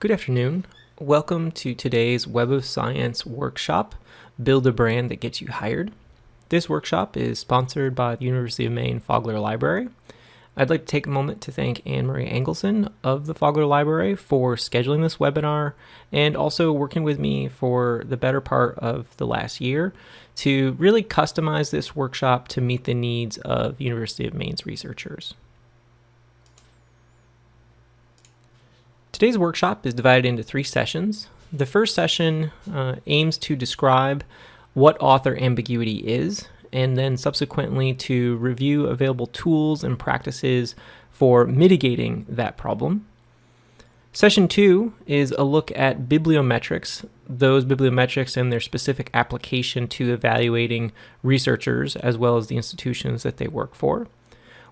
Good afternoon. Welcome to today's Web of Science workshop, Build a Brand That Gets You Hired. This workshop is sponsored by the University of Maine Fogler Library. I'd like to take a moment to thank Anne-Marie Engelson of the Fogler Library for scheduling this webinar and also working with me for the better part of the last year to really customize this workshop to meet the needs of University of Maine's researchers. Today's workshop is divided into 3 sessions. The first session aims to describe what author ambiguity is, and then subsequently to review available tools and practices for mitigating that problem. Session 2 is a look at bibliometrics, those bibliometrics and their specific application to evaluating researchers as well as the institutions that they work for.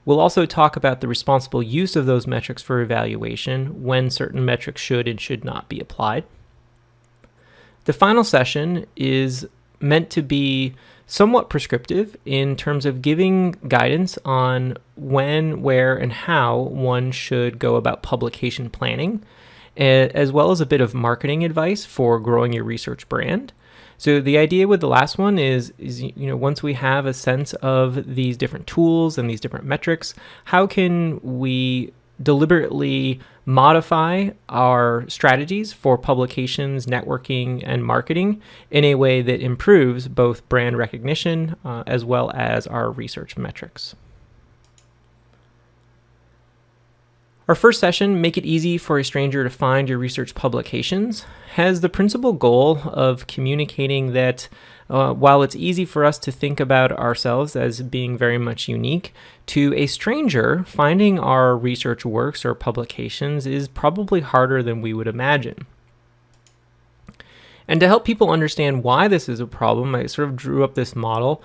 We'll also talk about the responsible use of those metrics for evaluation, when certain metrics should and should not be applied. The final session is meant to be somewhat prescriptive in terms of giving guidance on when, where, and how one should go about publication planning, as well as a bit of marketing advice for growing your research brand. So the idea with the last one is once we have a sense of these different tools and these different metrics, how can we deliberately modify our strategies for publications, networking, and marketing in a way that improves both brand recognition as well as our research metrics. Our first session, Make It Easy for a Stranger to Find Your Research Publications, has the principal goal of communicating that while it's easy for us to think about ourselves as being very much unique, to a stranger, finding our research works or publications is probably harder than we would imagine. And to help people understand why this is a problem, I sort of drew up this model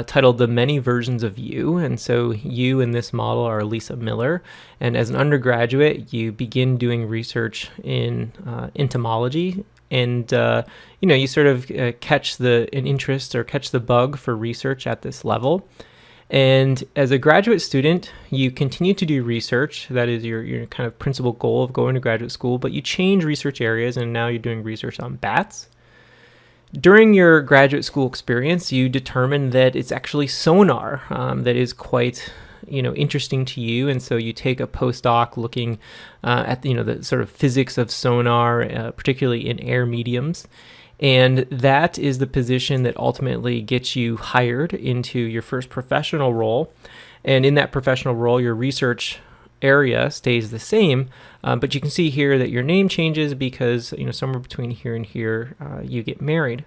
titled The Many Versions of You. And so you in this model are Lisa Miller. And as an undergraduate, you begin doing research in entomology. And, you sort of catch an interest or catch the bug for research at this level. And as a graduate student, you continue to do research. That is your kind of principal goal of going to graduate school, but you change research areas and now you're doing research on bats. During your graduate school experience, you determine that it's actually sonar that is quite interesting to you, and so you take a postdoc looking at the sort of physics of sonar, particularly in air mediums. And that is the position that ultimately gets you hired into your first professional role. And in that professional role, your research area stays the same, but you can see here that your name changes because somewhere between here and here you get married.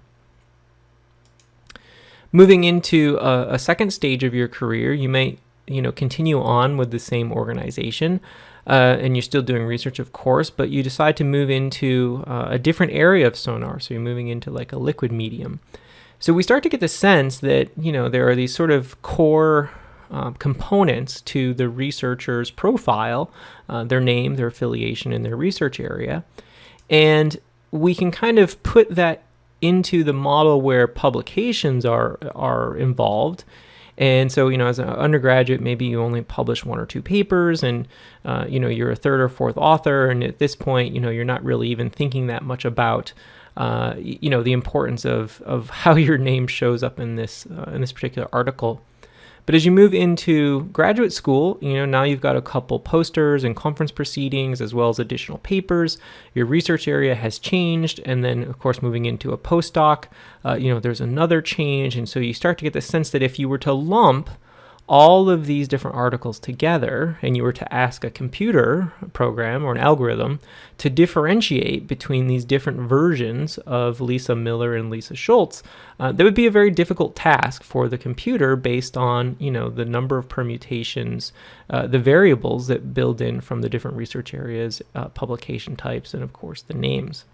Moving into a second stage of your career, you may continue on with the same organization. And you're still doing research, of course, but you decide to move into a different area of sonar. So you're moving into like a liquid medium. So we start to get the sense that, there are these sort of core components to the researcher's profile, their name, their affiliation, and their research area. And we can kind of put that into the model where publications are involved. And so, as an undergraduate, maybe you only publish 1 or 2 papers and, you're a 3rd or 4th author. And at this point, you're not really even thinking that much about, the importance of how your name shows up in this particular article. But as you move into graduate school, now you've got a couple posters and conference proceedings as well as additional papers. Your research area has changed. And then, of course, moving into a postdoc, there's another change. And so you start to get the sense that if you were to lump all of these different articles together and you were to ask a computer program or an algorithm to differentiate between these different versions of Lisa Miller and Lisa Schultz, that would be a very difficult task for the computer based on, the number of permutations, the variables that build in from the different research areas, publication types, and of course the names.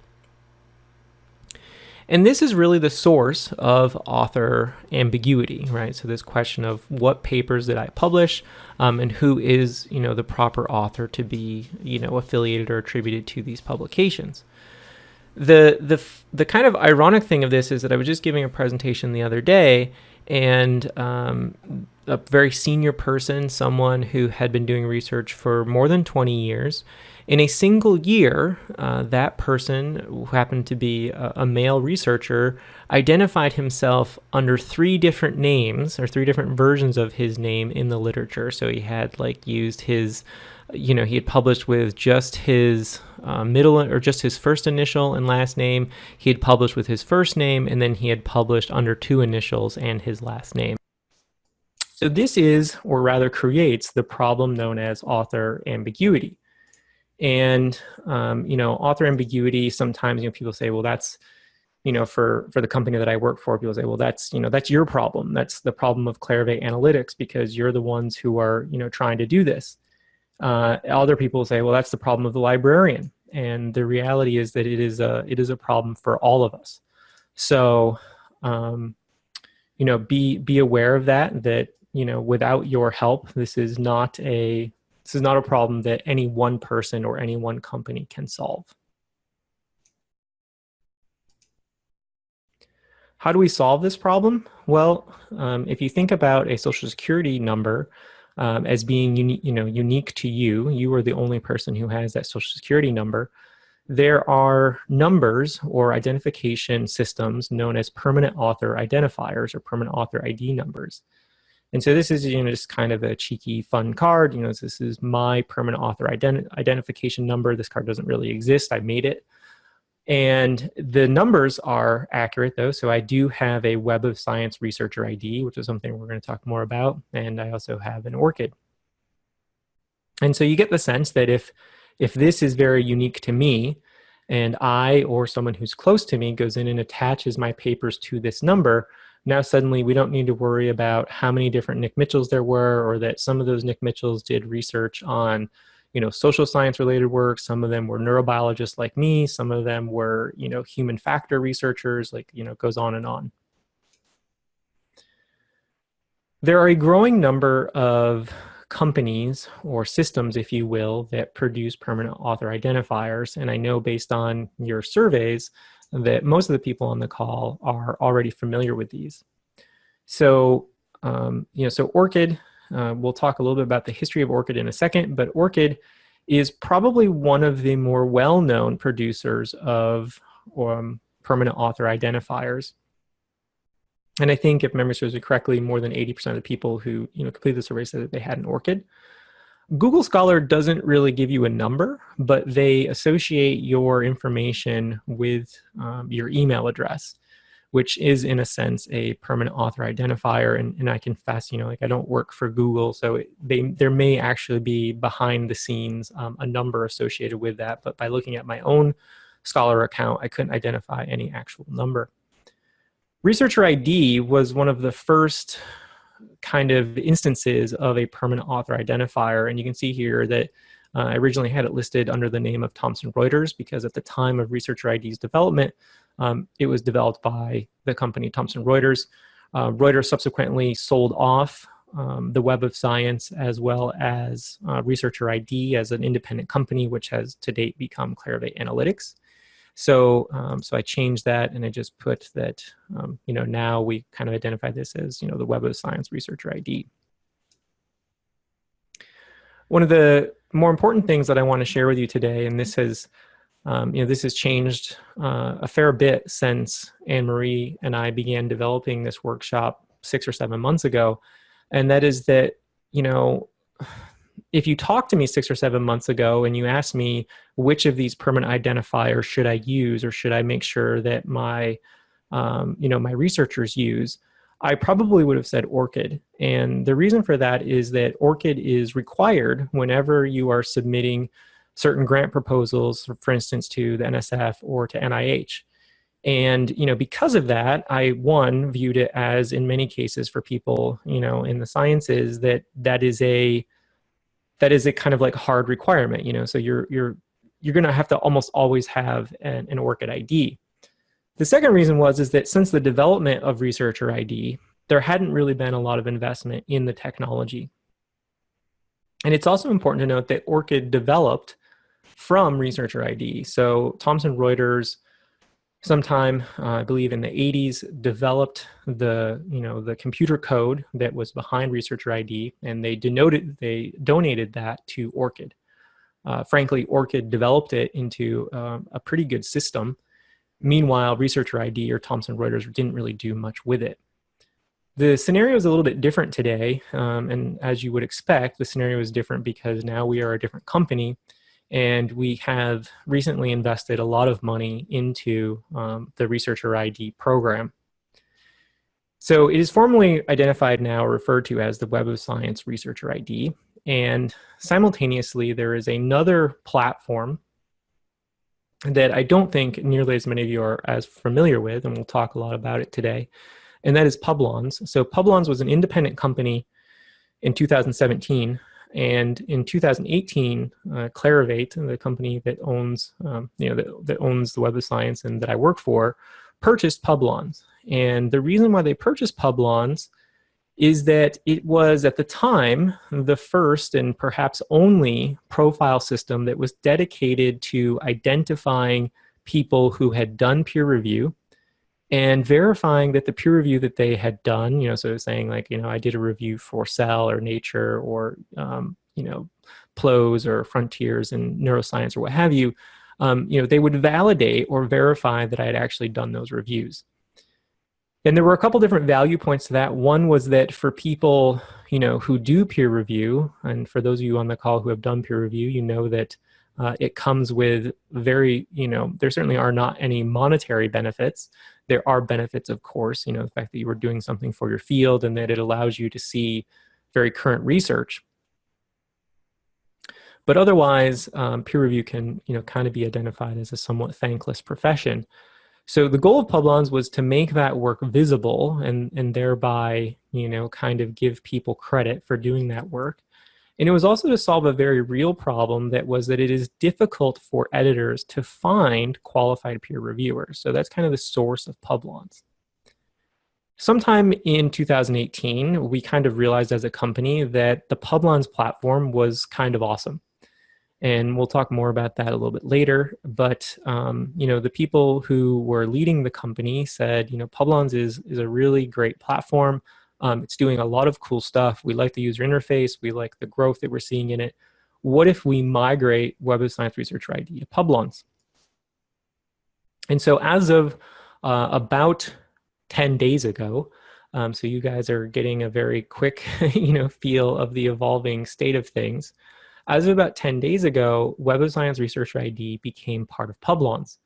And this is really the source of author ambiguity, right? So this question of what papers did I publish, and who is, the proper author to be, affiliated or attributed to these publications. The kind of ironic thing of this is that I was just giving a presentation the other day, and a very senior person, someone who had been doing research for more than 20 years, In a single year, that person, who happened to be a male researcher, identified himself under 3 different names or 3 different versions of his name in the literature. So he had used his, he had published with just his middle or just his first initial and last name. He had published with his first name, and then he had published under 2 initials and his last name. So this is, or rather creates, the problem known as author ambiguity. And, author ambiguity, sometimes, people say, well, that's, for the company that I work for, people say, well, that's your problem. That's the problem of Clarivate Analytics, because you're the ones who are, trying to do this. Other people say, well, that's the problem of the librarian. And the reality is that it is a problem for all of us. So, be aware of that, without your help, this is not a problem that any one person or any one company can solve. How do we solve this problem? Well, if you think about a Social Security number as being unique to you, you are the only person who has that Social Security number. There are numbers or identification systems known as permanent author identifiers or permanent author ID numbers. And so this is, just kind of a cheeky, fun card. This is my permanent author identification number. This card doesn't really exist. I made it. And the numbers are accurate, though. So I do have a Web of Science researcher ID, which is something we're going to talk more about. And I also have an ORCID. And so you get the sense that if this is very unique to me, and I or someone who's close to me goes in and attaches my papers to this number, now suddenly we don't need to worry about how many different Nick Mitchells there were, or that some of those Nick Mitchells did research on, social science related work. Some of them were neurobiologists like me. Some of them were, human factor researchers, it goes on and on. There are a growing number of companies or systems, if you will, that produce permanent author identifiers. And I know based on your surveys that most of the people on the call are already familiar with these. So, so ORCID, we'll talk a little bit about the history of ORCID in a second, but ORCID is probably one of the more well-known producers of permanent author identifiers. And I think, if memory serves me correctly, more than 80% of the people who completed the survey said that they had an ORCID. Google Scholar doesn't really give you a number, but they associate your information with your email address, which is in a sense a permanent author identifier. And I confess, I don't work for Google, so there may actually be behind the scenes a number associated with that. But by looking at my own Scholar account, I couldn't identify any actual number. Researcher ID was one of the first kind of instances of a permanent author identifier. And you can see here that I originally had it listed under the name of Thomson Reuters, because at the time of Researcher ID's development, it was developed by the company Thomson Reuters. Reuters subsequently sold off the Web of Science as well as Researcher ID as an independent company, which has to date become Clarivate Analytics. So, so I changed that, and I just put that, now we kind of identify this as, the Web of Science Researcher ID. One of the more important things that I want to share with you today, and this has, this has changed a fair bit since Anne-Marie and I began developing this workshop 6 or 7 months ago, and that is that, if you talked to me 6 or 7 months ago and you asked me which of these permanent identifiers should I use, or should I make sure that my, my researchers use, I probably would have said ORCID. And the reason for that is that ORCID is required whenever you are submitting certain grant proposals, for instance, to the NSF or to NIH. And, because of that, I, viewed it as, in many cases for people, in the sciences, that is a kind of like hard requirement, so you're going to have to almost always have an ORCID ID. The second reason is that since the development of Researcher ID, there hadn't really been a lot of investment in the technology. And it's also important to note that ORCID developed from Researcher ID. So Thomson Reuters, sometime, I believe in the 80s, developed the computer code that was behind Researcher ID, and they donated that to ORCID. Frankly, ORCID developed it into a pretty good system. Meanwhile, Researcher ID or Thomson Reuters didn't really do much with it. The scenario is a little bit different today, and as you would expect, the scenario is different because now we are a different company, and we have recently invested a lot of money into the Researcher ID program. So it is formally identified now, or referred to as the Web of Science Researcher ID, and simultaneously there is another platform that I don't think nearly as many of you are as familiar with, and we'll talk a lot about it today, and that is Publons. So Publons was an independent company in 2017, and in 2018, Clarivate, the company that owns, that owns the Web of Science and that I work for, purchased Publons. And the reason why they purchased Publons is that it was at the time the first and perhaps only profile system that was dedicated to identifying people who had done peer review and verifying that the peer review that they had done, so saying like, I did a review for Cell or Nature or, PLOS or Frontiers in Neuroscience or what have you, they would validate or verify that I had actually done those reviews. And there were a couple different value points to that. One was that for people, who do peer review, and for those of you on the call who have done peer review, you know that it comes with very, there certainly are not any monetary benefits. There are benefits, of course, the fact that you were doing something for your field and that it allows you to see very current research. But otherwise, peer review can, kind of be identified as a somewhat thankless profession. So the goal of Publons was to make that work visible and thereby, kind of give people credit for doing that work. And it was also to solve a very real problem that was that it is difficult for editors to find qualified peer reviewers. So that's kind of the source of Publons. Sometime in 2018, we kind of realized as a company that the Publons platform was kind of awesome. And we'll talk more about that a little bit later. But, the people who were leading the company said, Publons is a really great platform. It's doing a lot of cool stuff. We like the user interface. We like the growth that we're seeing in it. What if we migrate Web of Science Researcher ID to Publons? And so as of about 10 days ago, so you guys are getting a very quick, feel of the evolving state of things. As of about 10 days ago, Web of Science Researcher ID became part of Publons.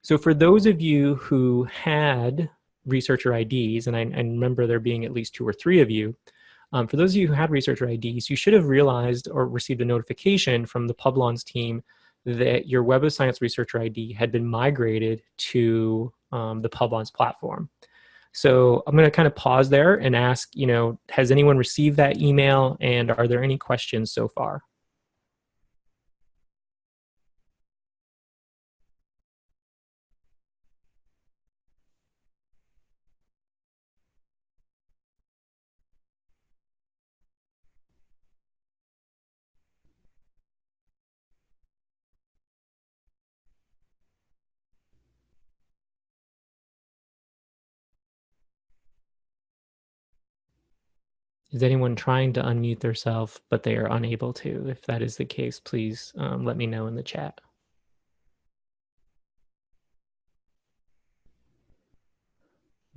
So for those of you who had researcher IDs, and I remember there being at least 2 or 3 of you, for those of you who had researcher IDs, you should have realized or received a notification from the Publons team that your Web of Science Researcher ID had been migrated to the Publons platform. So I'm going to kind of pause there and ask, has anyone received that email, and are there any questions so far? Is anyone trying to unmute themselves, but they are unable to? If that is the case, please let me know in the chat.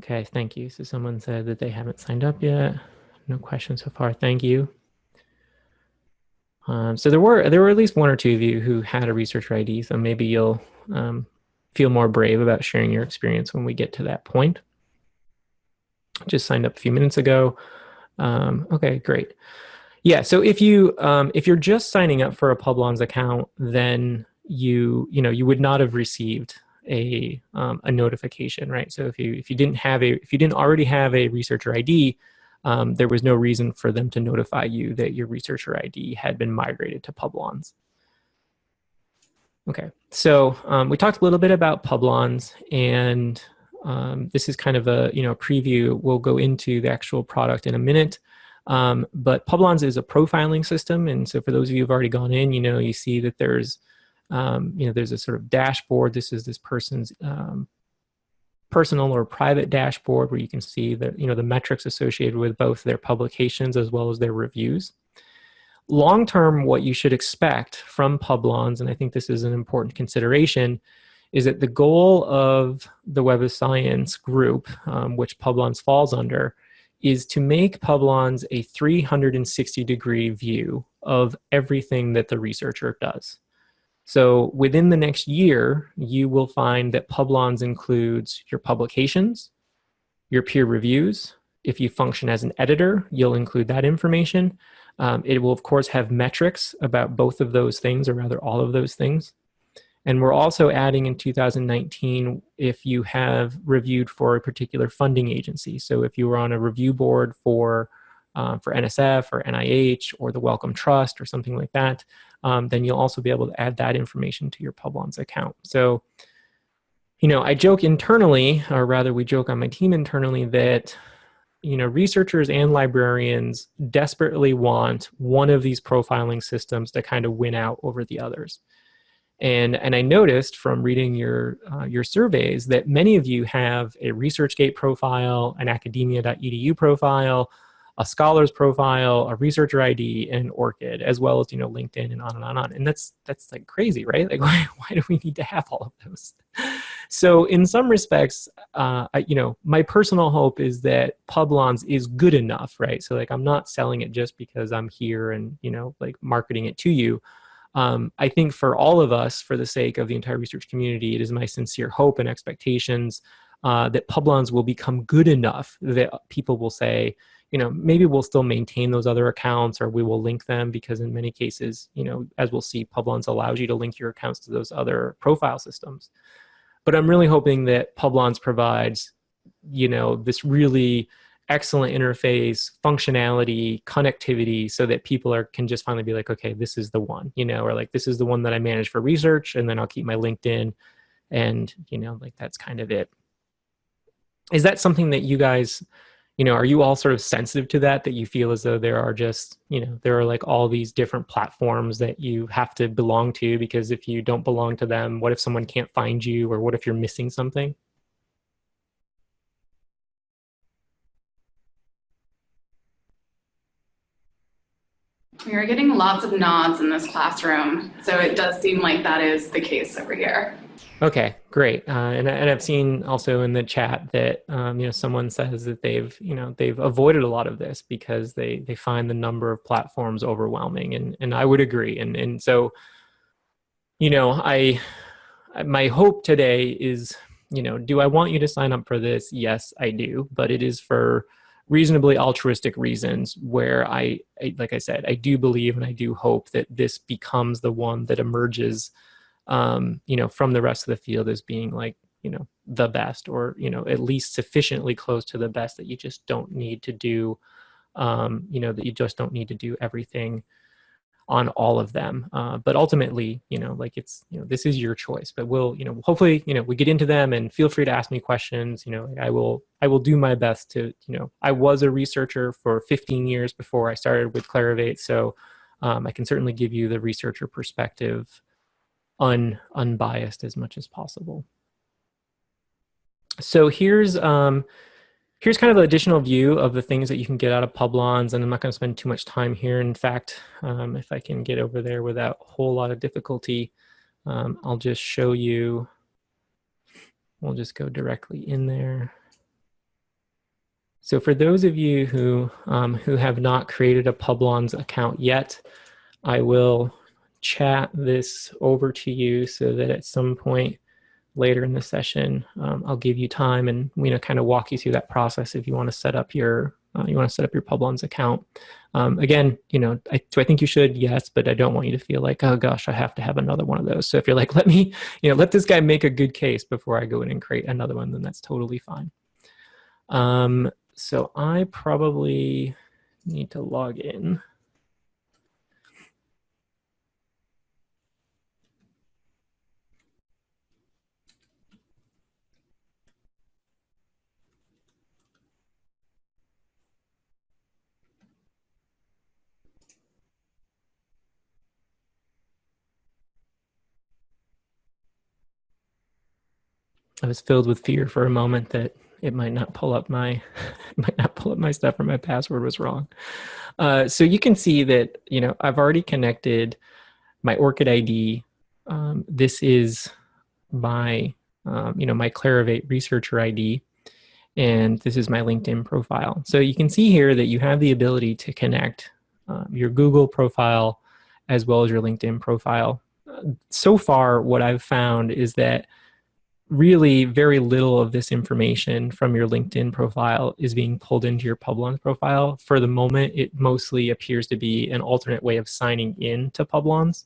Okay, thank you. So someone said that they haven't signed up yet. No questions so far. Thank you. So there were at least 1 or 2 of you who had a researcher ID, so maybe you'll feel more brave about sharing your experience when we get to that point. Just signed up a few minutes ago. Okay, great. Yeah, so if you're just signing up for a Publons account, then you would not have received a notification, right? So if you didn't already have a researcher ID, there was no reason for them to notify you that your researcher ID had been migrated to Publons. Okay, so we talked a little bit about Publons, and this is kind of a preview. We'll go into the actual product in a minute. But Publons is a profiling system, and so for those of you who've already gone in, you see that there's there's a sort of dashboard. This is this person's personal or private dashboard where you can see the the metrics associated with both their publications as well as their reviews. long term, what you should expect from Publons, and I think this is an important consideration, is that the goal of the Web of Science group, which Publons falls under, is to make Publons a 360-degree view of everything that the researcher does. So within the next year, you will find that Publons includes your publications, your peer reviews. If you function as an editor, you'll include that information. It will, of course, have metrics about both of those things, or rather all of those things. And we're also adding in 2019 if you have reviewed for a particular funding agency. So if you were on a review board for NSF or NIH or the Wellcome Trust or something like that, then you'll also be able to add that information to your Publons account. So, I joke internally, or rather we joke on my team internally, that researchers and librarians desperately want one of these profiling systems to kind of win out over the others. And I noticed from reading your surveys that many of you have a ResearchGate profile, an academia.edu profile, a Scholars profile, a Researcher ID, and an ORCID, as well as LinkedIn and on and on and on. And that's like crazy, right? Like why do we need to have all of those? So in some respects, my personal hope is that Publons is good enough, right? So like I'm not selling it just because I'm here and like marketing it to you. I think for all of us, for the sake of the entire research community, it is my sincere hope and expectations that Publons will become good enough that people will say, maybe we'll still maintain those other accounts, or we will link them, because in many cases, as we'll see, Publons allows you to link your accounts to those other profile systems. But I'm really hoping that Publons provides, this really excellent interface, functionality, connectivity, so that people can just finally be like, okay, this is the one, or like, this is the one that I manage for research, and then I'll keep my LinkedIn, and, like that's kind of it. Is that something that you guys, are you all sort of sensitive to that you feel as though there are just, there are like all these different platforms that you have to belong to, because if you don't belong to them, what if someone can't find you, or what if you're missing something? We are getting lots of nods in this classroom, so it does seem like that is the case over here. Okay, great. And I've seen also in the chat that someone says that they've avoided a lot of this because they find the number of platforms overwhelming, and I would agree. And so my hope today is, do I want you to sign up for this? Yes, I do, but it is for reasonably altruistic reasons, where like I said, I do believe and I do hope that this becomes the one that emerges from the rest of the field as being like, the best, or, at least sufficiently close to the best that you just don't need to do, that you just don't need to do everything on all of them. But ultimately, like it's, this is your choice, but we'll, hopefully, we get into them, and feel free to ask me questions. I will do my best to, I was a researcher for 15 years before I started with Clarivate. So I can certainly give you the researcher perspective, unbiased as much as possible. So here's kind of an additional view of the things that you can get out of Publons, and I'm not going to spend too much time here. In fact, if I can get over there without a whole lot of difficulty, I'll just show you. We'll just go directly in there. So for those of you who have not created a Publons account yet, I will chat this over to you so that at some point later in the session, I'll give you time and kind of walk you through that process if you want to set up your Publons account. Again, do I think you should? Yes, but I don't want you to feel like, oh gosh, I have to have another one of those. So if you're like, let me, let this guy make a good case before I go in and create another one, then that's totally fine. So I probably need to log in. I was filled with fear for a moment that it might not pull up my it might not pull up my stuff, or my password was wrong. So you can see that, you know, I've already connected my ORCID ID. This is my you know, my Clarivate researcher ID, and this is my LinkedIn profile. So you can see here that you have the ability to connect your Google profile as well as your LinkedIn profile. So far, what I've found is that really very little of this information from your LinkedIn profile is being pulled into your Publons profile. For the moment, it mostly appears to be an alternate way of signing in to Publons.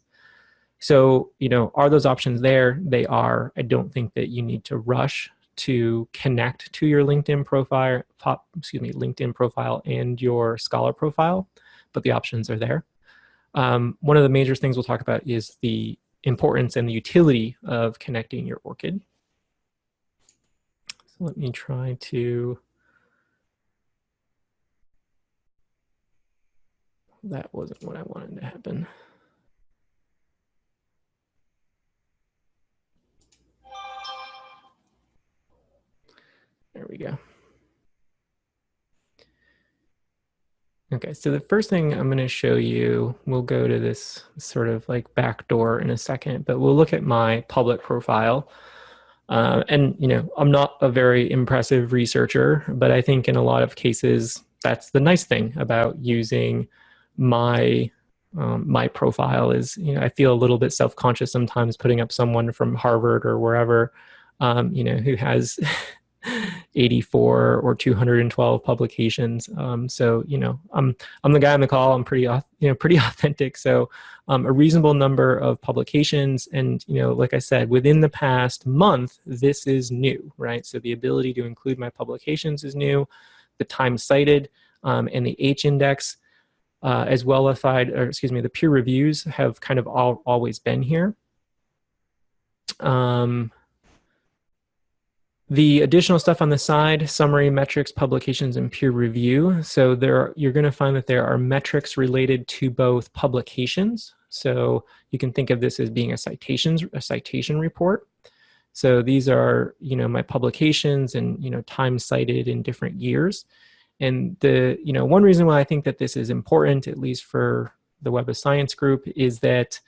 So, you know, are those options there? They are. I don't think that you need to rush to connect to your LinkedIn profile, LinkedIn profile and your Scholar profile, but the options are there. One of the major things we'll talk about is the importance and the utility of connecting your ORCID. So let me try to, that wasn't what I wanted to happen. There we go. Okay, so the first thing I'm going to show you, we'll go to this sort of like back door in a second, but we'll look at my public profile. And, you know, I'm not a very impressive researcher, but I think in a lot of cases, that's the nice thing about using my my profile is, you know, I feel a little bit self-conscious sometimes putting up someone from Harvard or wherever, you know, who has 84 or 212 publications. So, you know, I'm the guy on the call. I'm pretty, you know, pretty authentic. So a reasonable number of publications. And, you know, like I said, within the past month, this is new, right? So the ability to include my publications is new. The time cited and the H index as well as the peer reviews have kind of always been here. The additional stuff on the side, summary, metrics, publications, and peer review. So you're going to find that there are metrics related to both publications. So you can think of this as being a citation report. So these are, you know, my publications and, you know, time cited in different years. And you know, one reason why I think that this is important, at least for the Web of Science group, is that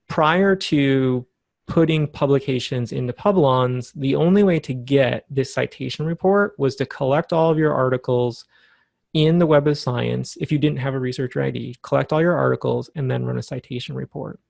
prior to putting publications into Publons, the only way to get this citation report was to collect all of your articles in the Web of Science. If you didn't have a researcher ID, collect all your articles and then run a citation report.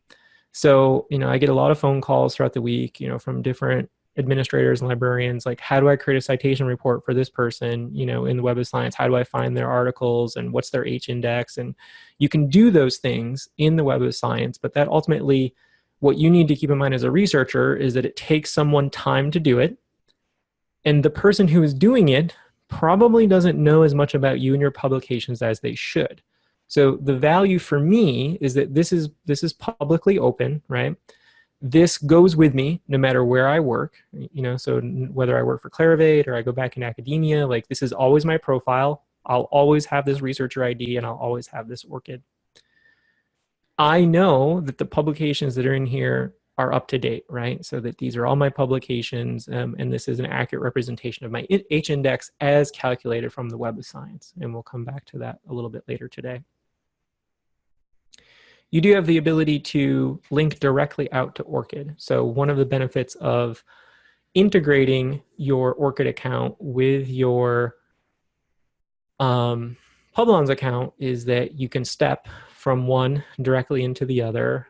So, you know, I get a lot of phone calls throughout the week, you know, from different administrators and librarians, like, how do I create a citation report for this person, you know, in the Web of Science? How do I find their articles and what's their H index? And you can do those things in the Web of Science, but that ultimately, what you need to keep in mind as a researcher is that it takes someone time to do it. And the person who is doing it probably doesn't know as much about you and your publications as they should. So the value for me is that this is publicly open, right? This goes with me no matter where I work, you know, so whether I work for Clarivate or I go back in academia, like, this is always my profile. I'll always have this researcher ID and I'll always have this ORCID. I know that the publications that are in here are up to date, right? So that these are all my publications, and this is an accurate representation of my H index as calculated from the Web of Science. And we'll come back to that a little bit later today. You do have the ability to link directly out to ORCID. So one of the benefits of integrating your ORCID account with your Publons account is that you can step from one directly into the other.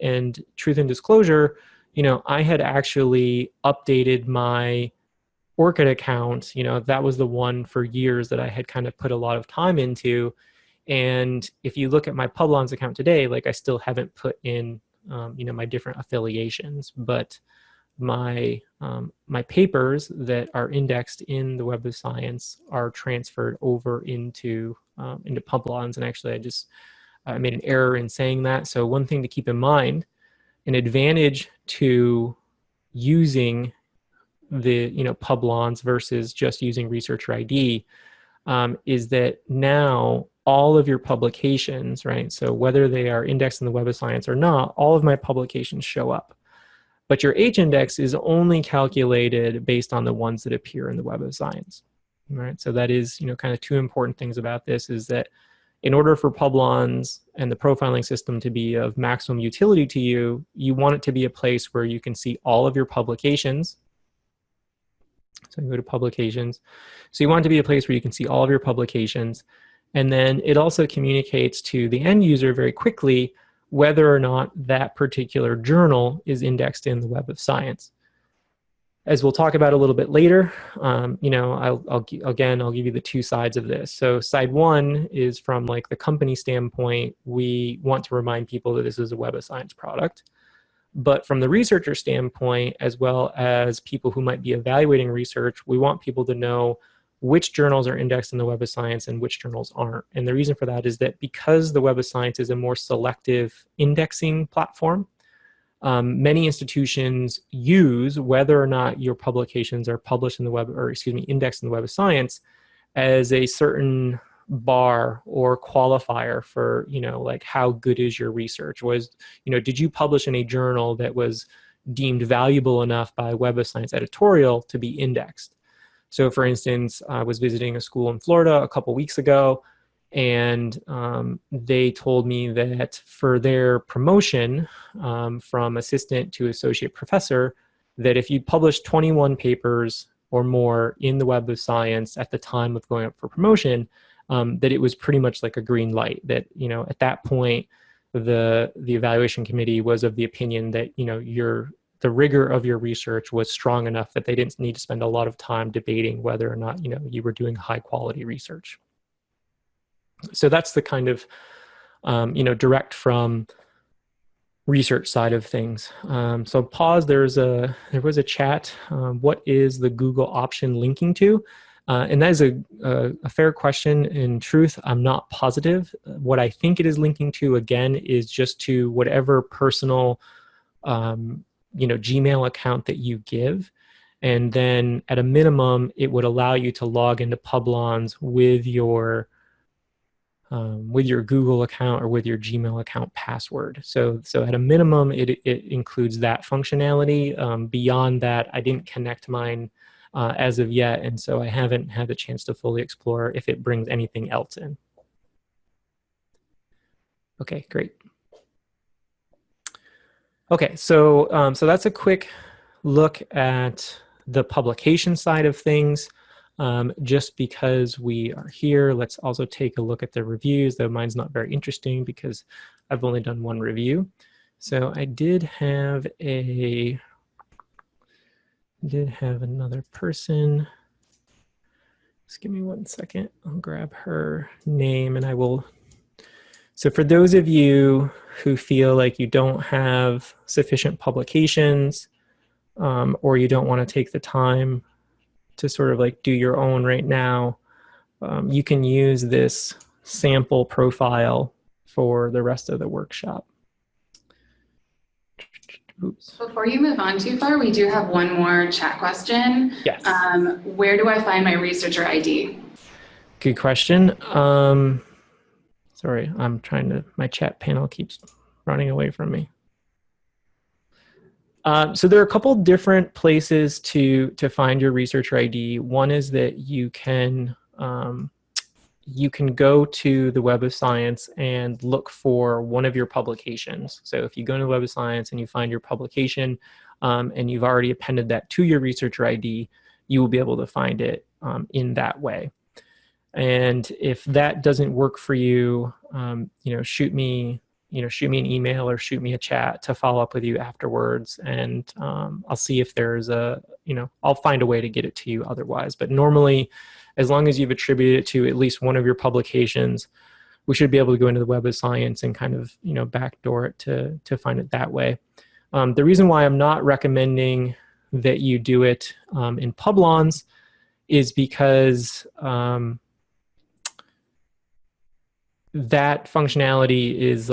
And truth and disclosure, you know, I had actually updated my ORCID account. You know, that was the one for years that I had kind of put a lot of time into. And if you look at my Publons account today, like, I still haven't put in, you know, my different affiliations, but my my papers that are indexed in the Web of Science are transferred over into Publons. And actually, I made an error in saying that. So one thing to keep in mind, an advantage to using the, you know, Publons versus just using researcher ID is that now all of your publications, right? So whether they are indexed in the Web of Science or not, all of my publications show up. But your H-index is only calculated based on the ones that appear in the Web of Science. All right, so that is, kind of two important things about this is that in order for Publons and the profiling system to be of maximum utility to you, you want it to be a place where you can see all of your publications. So you go to publications. So you want it to be a place where you can see all of your publications. And then it also communicates to the end user very quickly whether or not that particular journal is indexed in the Web of Science. As we'll talk about a little bit later, I'll give you the two sides of this. So side one is from like the company standpoint, we want to remind people that this is a Web of Science product. But from the researcher standpoint, as well as people who might be evaluating research, we want people to know which journals are indexed in the Web of Science and which journals aren't. And the reason for that is that because the Web of Science is a more selective indexing platform, many institutions use whether or not your publications are published in the web, or indexed in the Web of Science as a certain bar or qualifier for, like how good is your research? Did you publish in a journal that was deemed valuable enough by Web of Science editorial to be indexed? So for instance, I was visiting a school in Florida a couple weeks ago, and they told me that for their promotion from assistant to associate professor, that if you published 21 papers or more in the Web of Science at the time of going up for promotion, that it was pretty much like a green light, that, at that point, the evaluation committee was of the opinion that, the rigor of your research was strong enough that they didn't need to spend a lot of time debating whether or not, you were doing high quality research. So that's the kind of, direct from research side of things. So pause, there was a chat. What is the Google option linking to? And that is a fair question. In truth, I'm not positive. What I think it is linking to, again, is just to whatever personal, Gmail account that you give. And then at a minimum, it would allow you to log into Publons with your Google account or with your Gmail account password. So at a minimum, it includes that functionality. Beyond that, I didn't connect mine as of yet, and so I haven't had the chance to fully explore if it brings anything else in. Okay, great. Okay, so that's a quick look at the publication side of things. Just because we are here, let's also take a look at the reviews, though mine's not very interesting because I've only done one review. So I did have another person. Just give me 1 second. I'll grab her name and I will. So for those of you who feel like you don't have sufficient publications or you don't want to take the time to sort of like do your own right now, you can use this sample profile for the rest of the workshop. Oops. Before you move on too far, we do have one more chat question. Yes. Where do I find my researcher ID? Good question. Sorry, my chat panel keeps running away from me. So there are a couple different places to find your researcher ID. One is that you can go to the Web of Science and look for one of your publications. So if you go to the Web of Science and you find your publication and you've already appended that to your researcher ID, you will be able to find it in that way. And if that doesn't work for you, shoot me an email or shoot me a chat to follow up with you afterwards, and I'll see if there's I'll find a way to get it to you otherwise. But normally, as long as you've attributed it to at least one of your publications, we should be able to go into the Web of Science and kind of backdoor it to find it that way. The reason why I'm not recommending that you do it in Publons is because that functionality is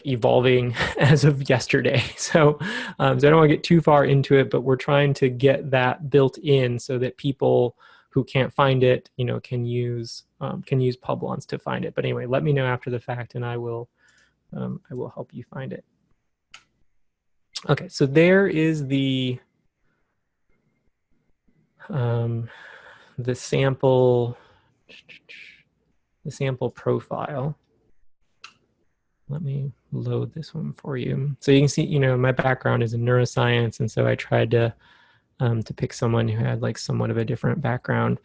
evolving as of yesterday. So I don't want to get too far into it, but we're trying to get that built in so that people who can't find it, can use Publons to find it. But anyway, let me know after the fact, and I will help you find it. Okay, so there is the um, the sample profile. Let me load this one for you. So you can see, my background is in neuroscience, and so I tried to pick someone who had like somewhat of a different background.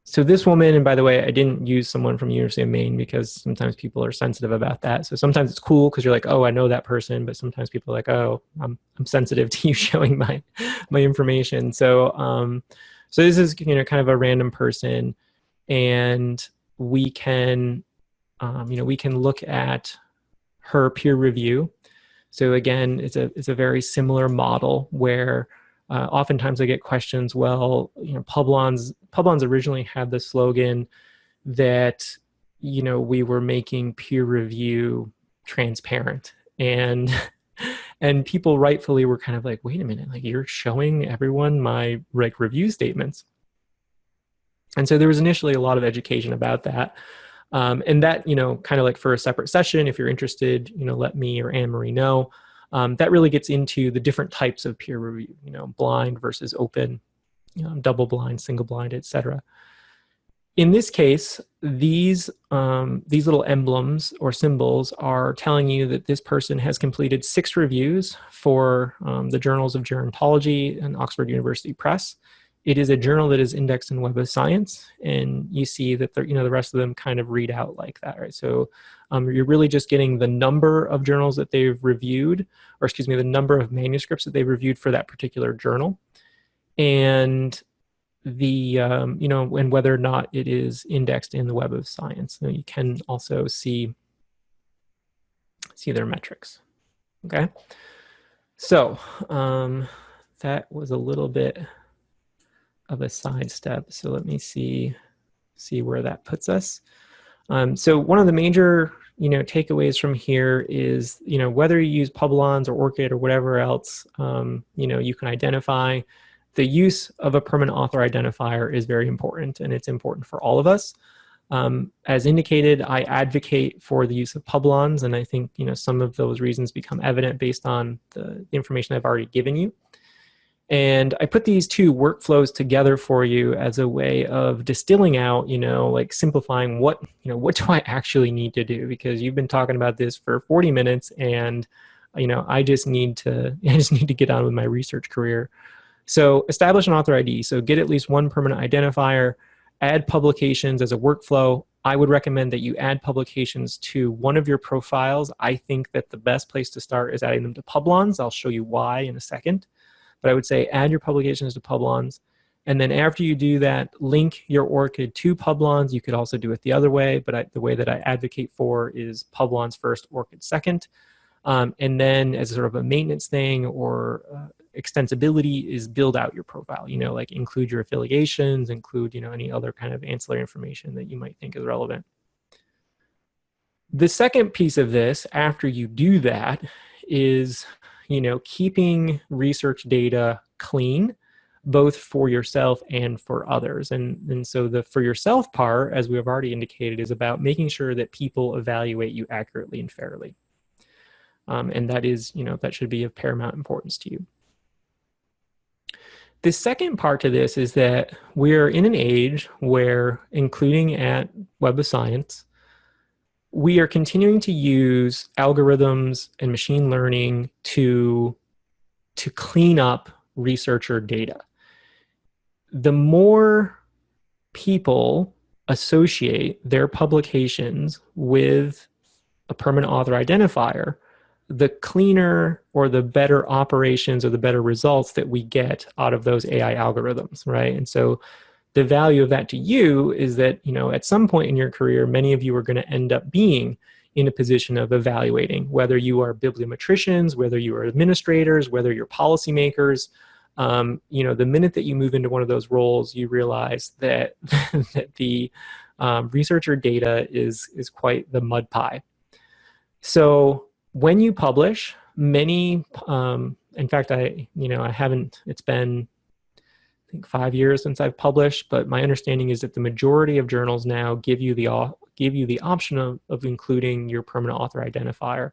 So this woman, and by the way, I didn't use someone from the University of Maine because sometimes people are sensitive about that. So sometimes it's cool because you're like, oh, I know that person, but sometimes people are like, oh, I'm sensitive to you showing my information. So this is kind of a random person, and we can we can look at her peer review. So again, it's a very similar model where oftentimes I get questions. Well, Publons originally had the slogan that we were making peer review transparent, and and people rightfully were kind of like, wait a minute, like you're showing everyone my like review statements. And so there was initially a lot of education about that. And that, kind of like for a separate session, if you're interested, let me or Anne-Marie know. That really gets into the different types of peer review, blind versus open, double blind, single blind, etc. In this case, these little emblems or symbols are telling you that this person has completed 6 reviews for the Journals of Gerontology and Oxford University Press. It is a journal that is indexed in Web of Science, and you see that the rest of them kind of read out like that, right? So you're really just getting the number of journals that they've reviewed, or excuse me, the number of manuscripts that they've reviewed for that particular journal, and the and whether or not it is indexed in the Web of Science. So you can also see their metrics. Okay, so that was a little bit of a sidestep. So let me see where that puts us. So one of the major takeaways from here is whether you use Publons or ORCID or whatever else you can identify, the use of a permanent author identifier is very important, and it's important for all of us. As indicated, I advocate for the use of Publons, and I think some of those reasons become evident based on the information I've already given you. And I put these 2 workflows together for you as a way of distilling out, like simplifying what do I actually need to do? Because you've been talking about this for 40 minutes, and I just need to get on with my research career. So establish an author ID. So get at least one permanent identifier, add publications as a workflow. I would recommend that you add publications to one of your profiles. I think that the best place to start is adding them to Publons. I'll show you why in a second. But I would say add your publications to Publons. And then after you do that, link your ORCID to Publons. You could also do it the other way, but the way that I advocate for is Publons first, ORCID second. And then as sort of a maintenance thing or extensibility is build out your profile, like include your affiliations, include, any other kind of ancillary information that you might think is relevant. The second piece of this, after you do that, is keeping research data clean, both for yourself and for others. And so the for yourself part, as we have already indicated, is about making sure that people evaluate you accurately and fairly. And that is, that should be of paramount importance to you. The second part to this is that we're in an age where, including at Web of Science, we are continuing to use algorithms and machine learning to clean up researcher data. The more people associate their publications with a permanent author identifier, the cleaner or the better operations or the better results that we get out of those AI algorithms, right? And so the value of that to you is that, at some point in your career, many of you are going to end up being in a position of evaluating, whether you are bibliometricians, whether you are administrators, whether you're policymakers. The minute that you move into one of those roles, you realize that, that the researcher data is quite the mud pie. So when you publish, many, in fact, I haven't, it's been, I think 5 years since I've published, but my understanding is that the majority of journals now give you the option of including your permanent author identifier.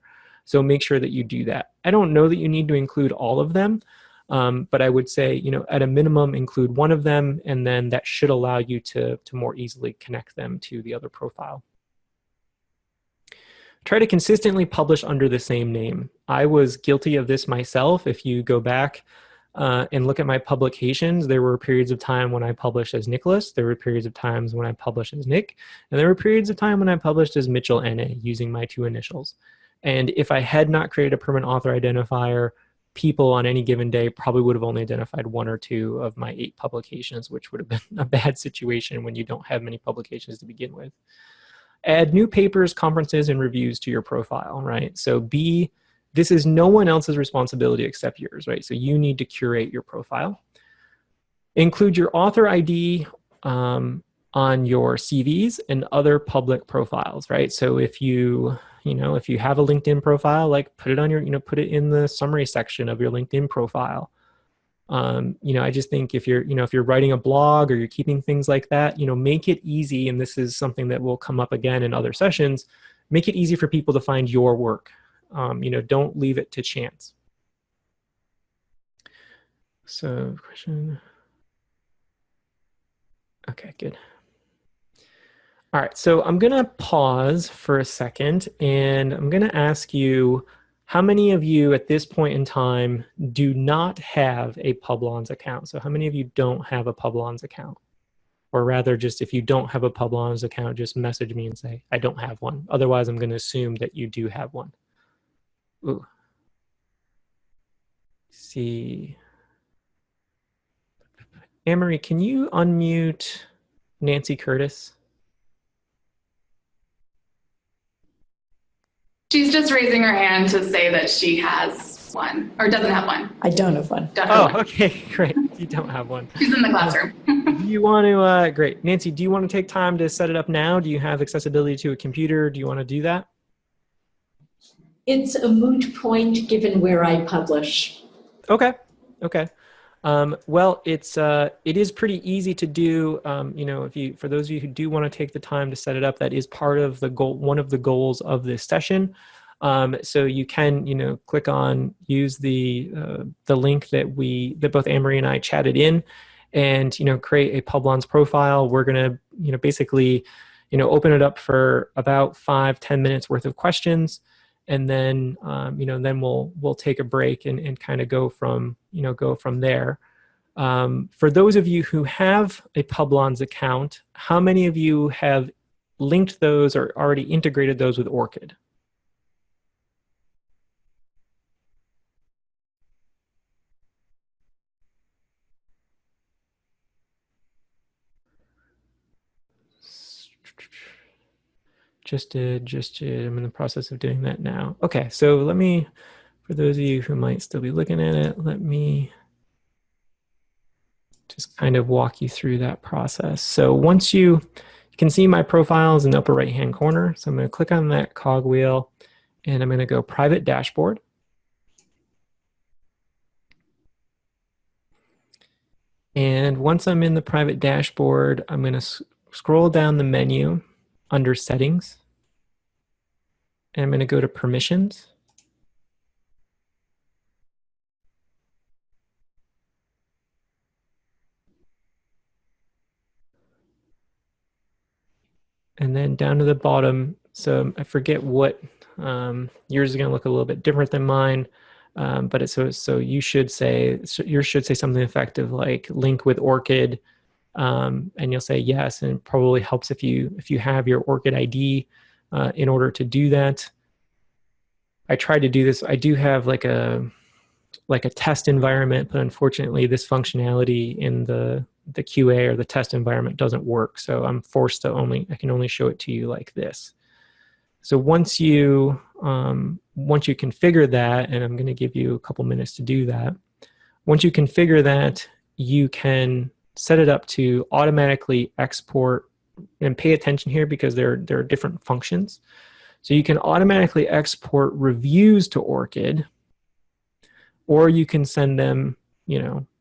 So make sure that you do that. I don't know that you need to include all of them, but I would say, you know, at a minimum, include one of them, and then that should allow you to more easily connect them to the other profile. Try to consistently publish under the same name. I was guilty of this myself. If you go back and look at my publications, there were periods of time when I published as Nicholas, there were periods of times when I published as Nick, and there were periods of time when I published as Mitchell N.A. using my 2 initials. And if I had not created a permanent author identifier, people on any given day probably would have only identified 1 or 2 of my 8 publications, which would have been a bad situation when you don't have many publications to begin with. Add new papers, conferences, and reviews to your profile, right? So this is no one else's responsibility except yours, right? So you need to curate your profile. Include your author ID on your CVs and other public profiles, right? So if you have a LinkedIn profile, like put it on your, put it in the summary section of your LinkedIn profile. I just think if you're writing a blog or you're keeping things like that, make it easy. And this is something that will come up again in other sessions. Make it easy for people to find your work. Don't leave it to chance. So question. Okay, good. All right, so I'm gonna pause for a second and I'm gonna ask you, how many of you at this point in time do not have a Publons account? So how many of you don't have a Publons account? Or rather, just if you don't have a Publons account, just message me and say, I don't have one. Otherwise, I'm going to assume that you do have one. Ooh. See. Anne-Marie, can you unmute Nancy Curtis? She's just raising her hand to say that she has one, or doesn't have one. I don't have one. Okay, great. You don't have one. She's in the classroom. Do you want to, great. Nancy, do you want to take time to set it up now? Do you have accessibility to a computer? Do you want to do that? It's a moot point given where I publish. Okay. Well, it is pretty easy to do. For those of you who do want to take the time to set it up, that is part of the goal, one of the goals of this session. So you can, click on, use the link that both Anne-Marie and I chatted in, and, create a Publons profile. We're going to, basically, open it up for about 5-10 minutes worth of questions. And then, then we'll take a break and kind of go from there. For those of you who have a Publons account, how many of you have linked those or already integrated those with ORCID? I'm in the process of doing that now. Okay, so for those of you who might still be looking at it, let me just kind of walk you through that process. So once you can see my profiles in the upper right-hand corner. So I'm going to click on that cogwheel and I'm going to go private dashboard. And once I'm in the private dashboard, I'm going to scroll down the menu under settings. And I'm going to go to permissions. And then down to the bottom, so I forget what, yours is going to look a little bit different than mine, but so you should say, yours should say something effective like link with ORCID, and you'll say yes, and it probably helps if you have your ORCID ID in order to do that. I tried to do this. I do have like a test environment, but unfortunately this functionality in the QA or the test environment doesn't work. So I'm forced to I can only show it to you like this. So once you configure that, and I'm going to give you a couple minutes to do that. Once you configure that, you can set it up to automatically export, and pay attention here because there are different functions. So you can automatically export reviews to ORCID, or you can send them,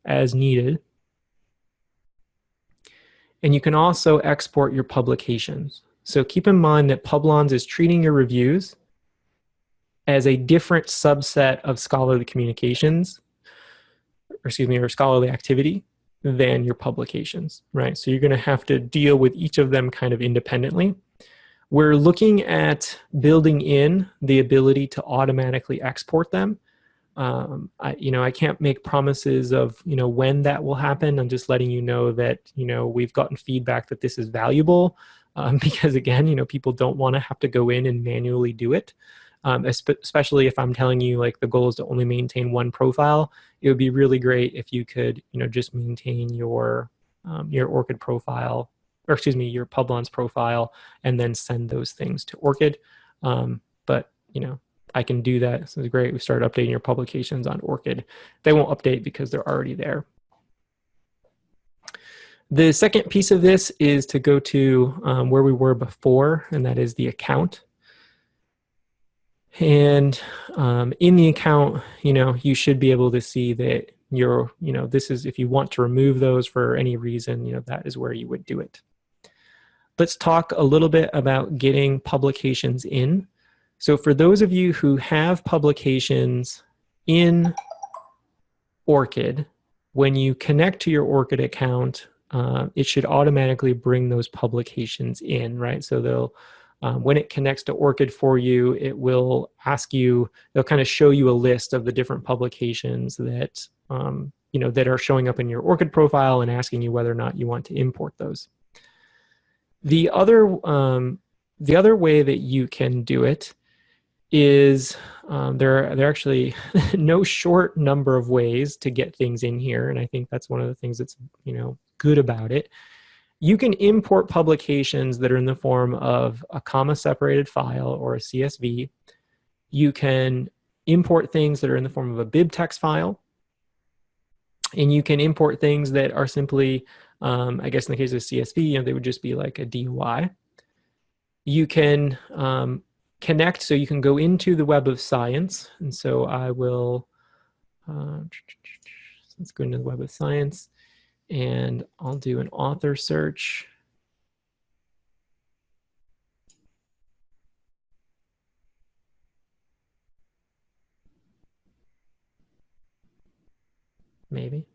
as needed. And you can also export your publications. So keep in mind that Publons is treating your reviews as a different subset of scholarly communications, or scholarly activity than your publications, right? So you're going to have to deal with each of them kind of independently. We're looking at building in the ability to automatically export them. I can't make promises of, when that will happen. I'm just letting you know that, we've gotten feedback that this is valuable, because again, people don't want to have to go in and manually do it. Especially if I'm telling you like the goal is to only maintain one profile, it would be really great if you could, just maintain your ORCID profile, or excuse me, your Publons profile, and then send those things to ORCID. But I can do that. So it's great. We started updating your publications on ORCID. They won't update because they're already there. The second piece of this is to go to where we were before, and that is the account. And in the account, you should be able to see that this is, if you want to remove those for any reason, that is where you would do it. Let's talk a little bit about getting publications in. So for those of you who have publications in ORCID, when you connect to your ORCID account, it should automatically bring those publications in, right? So they'll when it connects to ORCID for you, it will ask you, they'll kind of show you a list of the different publications that, that are showing up in your ORCID profile and asking you whether or not you want to import those. The other way that you can do it is there are actually no short number of ways to get things in here, and I think that's one of the things that's good about it. You can import publications that are in the form of a comma-separated file or a CSV. You can import things that are in the form of a bibtext file. And you can import things that are simply, I guess in the case of CSV, they would just be like a DOI. You can connect, so you can go into the Web of Science. And so I will, let's go into the Web of Science. And I'll do an author search. Maybe.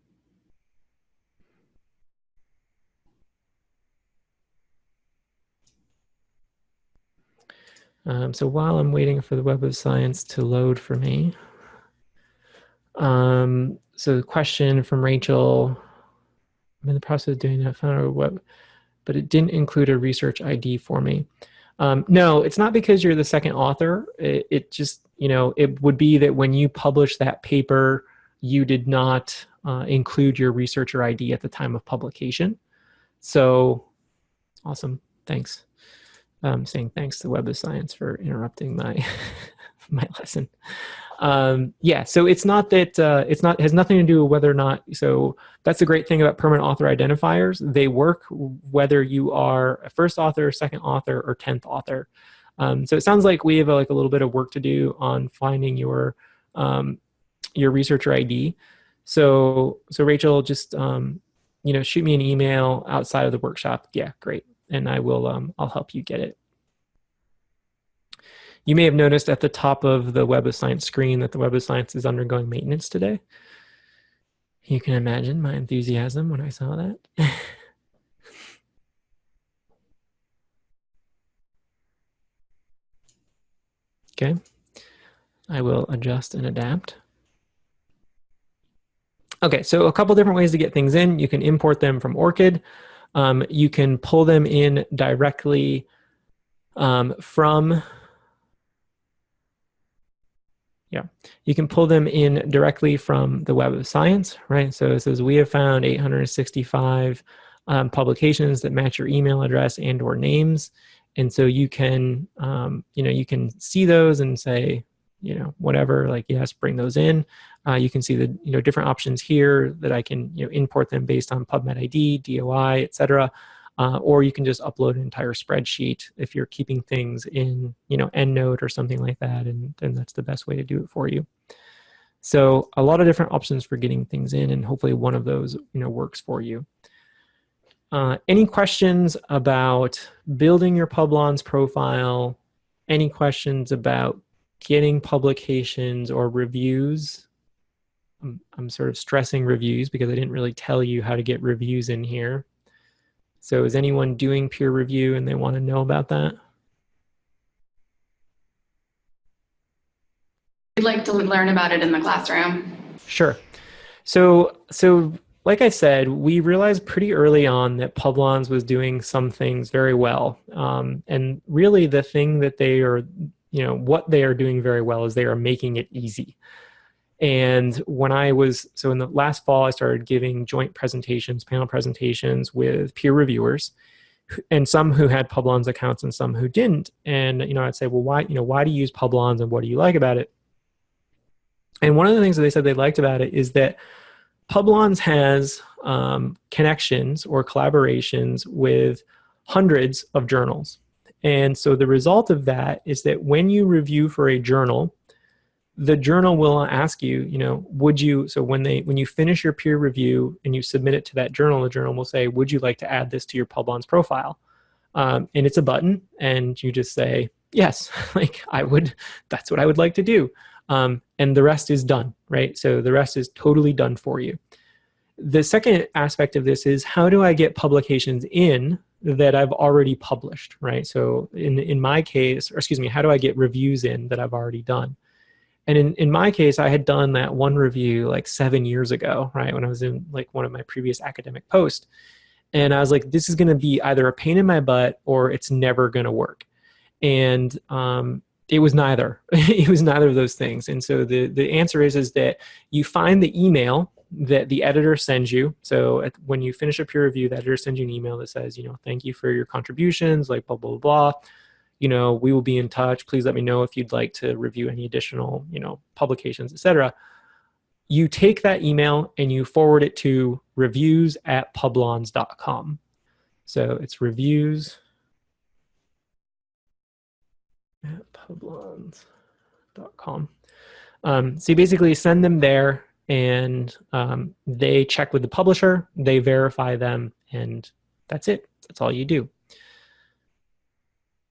So while I'm waiting for the Web of Science to load for me, so the question from Rachel, I'm in the process of doing that, found a web, but it didn't include a research ID for me. No, it's not because you're the second author. It just, it would be that when you publish that paper, you did not include your researcher ID at the time of publication. So awesome, thanks. I'm saying thanks to Web of Science for interrupting my my lesson. Yeah, so it's not that has nothing to do with whether or not. So that's the great thing about permanent author identifiers. They work whether you are a first author, second author, or 10th author. So it sounds like we have a little bit of work to do on finding your researcher ID. So Rachel, just shoot me an email outside of the workshop. Yeah, great, and I will I'll help you get it. You may have noticed at the top of the Web of Science screen that the Web of Science is undergoing maintenance today. You can imagine my enthusiasm when I saw that. Okay, I will adjust and adapt. Okay, so a couple different ways to get things in. You can import them from ORCID. You can pull them in directly from... Yeah, you can pull them in directly from the Web of Science, right? So it says we have found 865 publications that match your email address and or names. And so you can, you can see those and say, whatever, like, yes, bring those in. You can see the, different options here that I can, import them based on PubMed ID, DOI, et cetera. Or you can just upload an entire spreadsheet if you're keeping things in, EndNote or something like that, and then that's the best way to do it for you. So a lot of different options for getting things in, and hopefully one of those, works for you. Any questions about building your Publons profile? Any questions about getting publications or reviews. I'm sort of stressing reviews because I didn't really tell you how to get reviews in here. So is anyone doing peer review and they want to know about that? We'd like to learn about it in the classroom. Sure. So like I said, we realized pretty early on that Publons was doing some things very well. And really the thing that they are, what they are doing very well is they are making it easy. And so in the last fall, I started giving joint presentations, panel presentations with peer reviewers, and some who had Publons accounts and some who didn't. And, I'd say, well, why do you use Publons and what do you like about it? And one of the things that they said they liked about it is that Publons has connections or collaborations with hundreds of journals. And so the result of that is that when you review for a journal, the journal will ask you, when you finish your peer review and you submit it to that journal, the journal will say, would you like to add this to your Publons profile? And it's a button, and you just say, yes, that's what I would like to do. And the rest is done, right? So the rest is totally done for you. The second aspect of this is, how do I get publications in that I've already published, right? So in my case, how do I get reviews in that I've already done? And in my case, I had done that one review like 7 years ago, right? When I was in like one of my previous academic posts. And I was like, this is going to be either a pain in my butt or it's never going to work. And it was neither. It was neither of those things. And so the answer is that you find the email that the editor sends you. So when you finish a peer review, the editor sends you an email that says, thank you for your contributions, like blah, blah, blah. We will be in touch. Please let me know if you'd like to review any additional, publications, etc. You take that email and you forward it to reviews@publons.com. So it's reviews@publons.com. So you basically send them there, and they check with the publisher, they verify them, and that's it. That's all you do.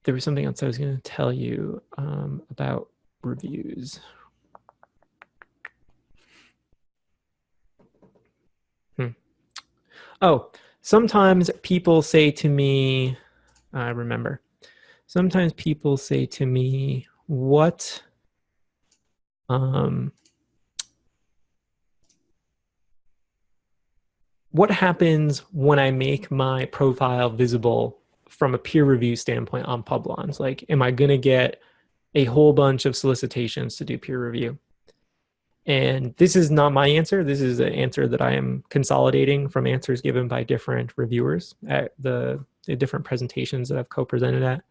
There was something else I was going to tell you about reviews. Oh, sometimes people say to me, I remember, sometimes people say to me, what happens when I make my profile visible from a peer review standpoint on Publons? Like, am I going to get a whole bunch of solicitations to do peer review? And this is not my answer. This is an answer that I am consolidating from answers given by different reviewers at the different presentations that I've co-presented at.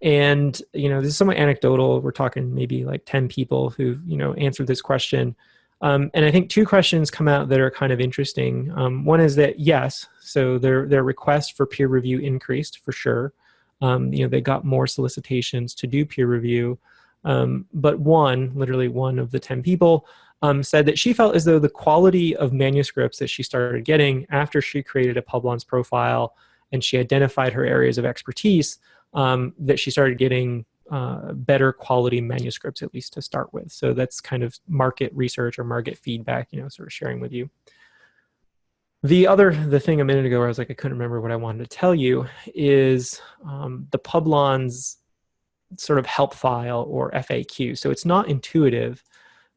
And, this is somewhat anecdotal. We're talking maybe like 10 people who've, answered this question. And I think two questions come out that are kind of interesting. One is that, yes, so their request for peer review increased for sure. They got more solicitations to do peer review. But literally one of the 10 people said that she felt as though the quality of manuscripts that she started getting after she created a Publons profile and she identified her areas of expertise, that she started getting better quality manuscripts, at least to start with. So that's kind of market research or market feedback, sort of sharing with you. The thing a minute ago where I was like, I couldn't remember what I wanted to tell you is the Publons sort of help file or FAQ. So it's not intuitive,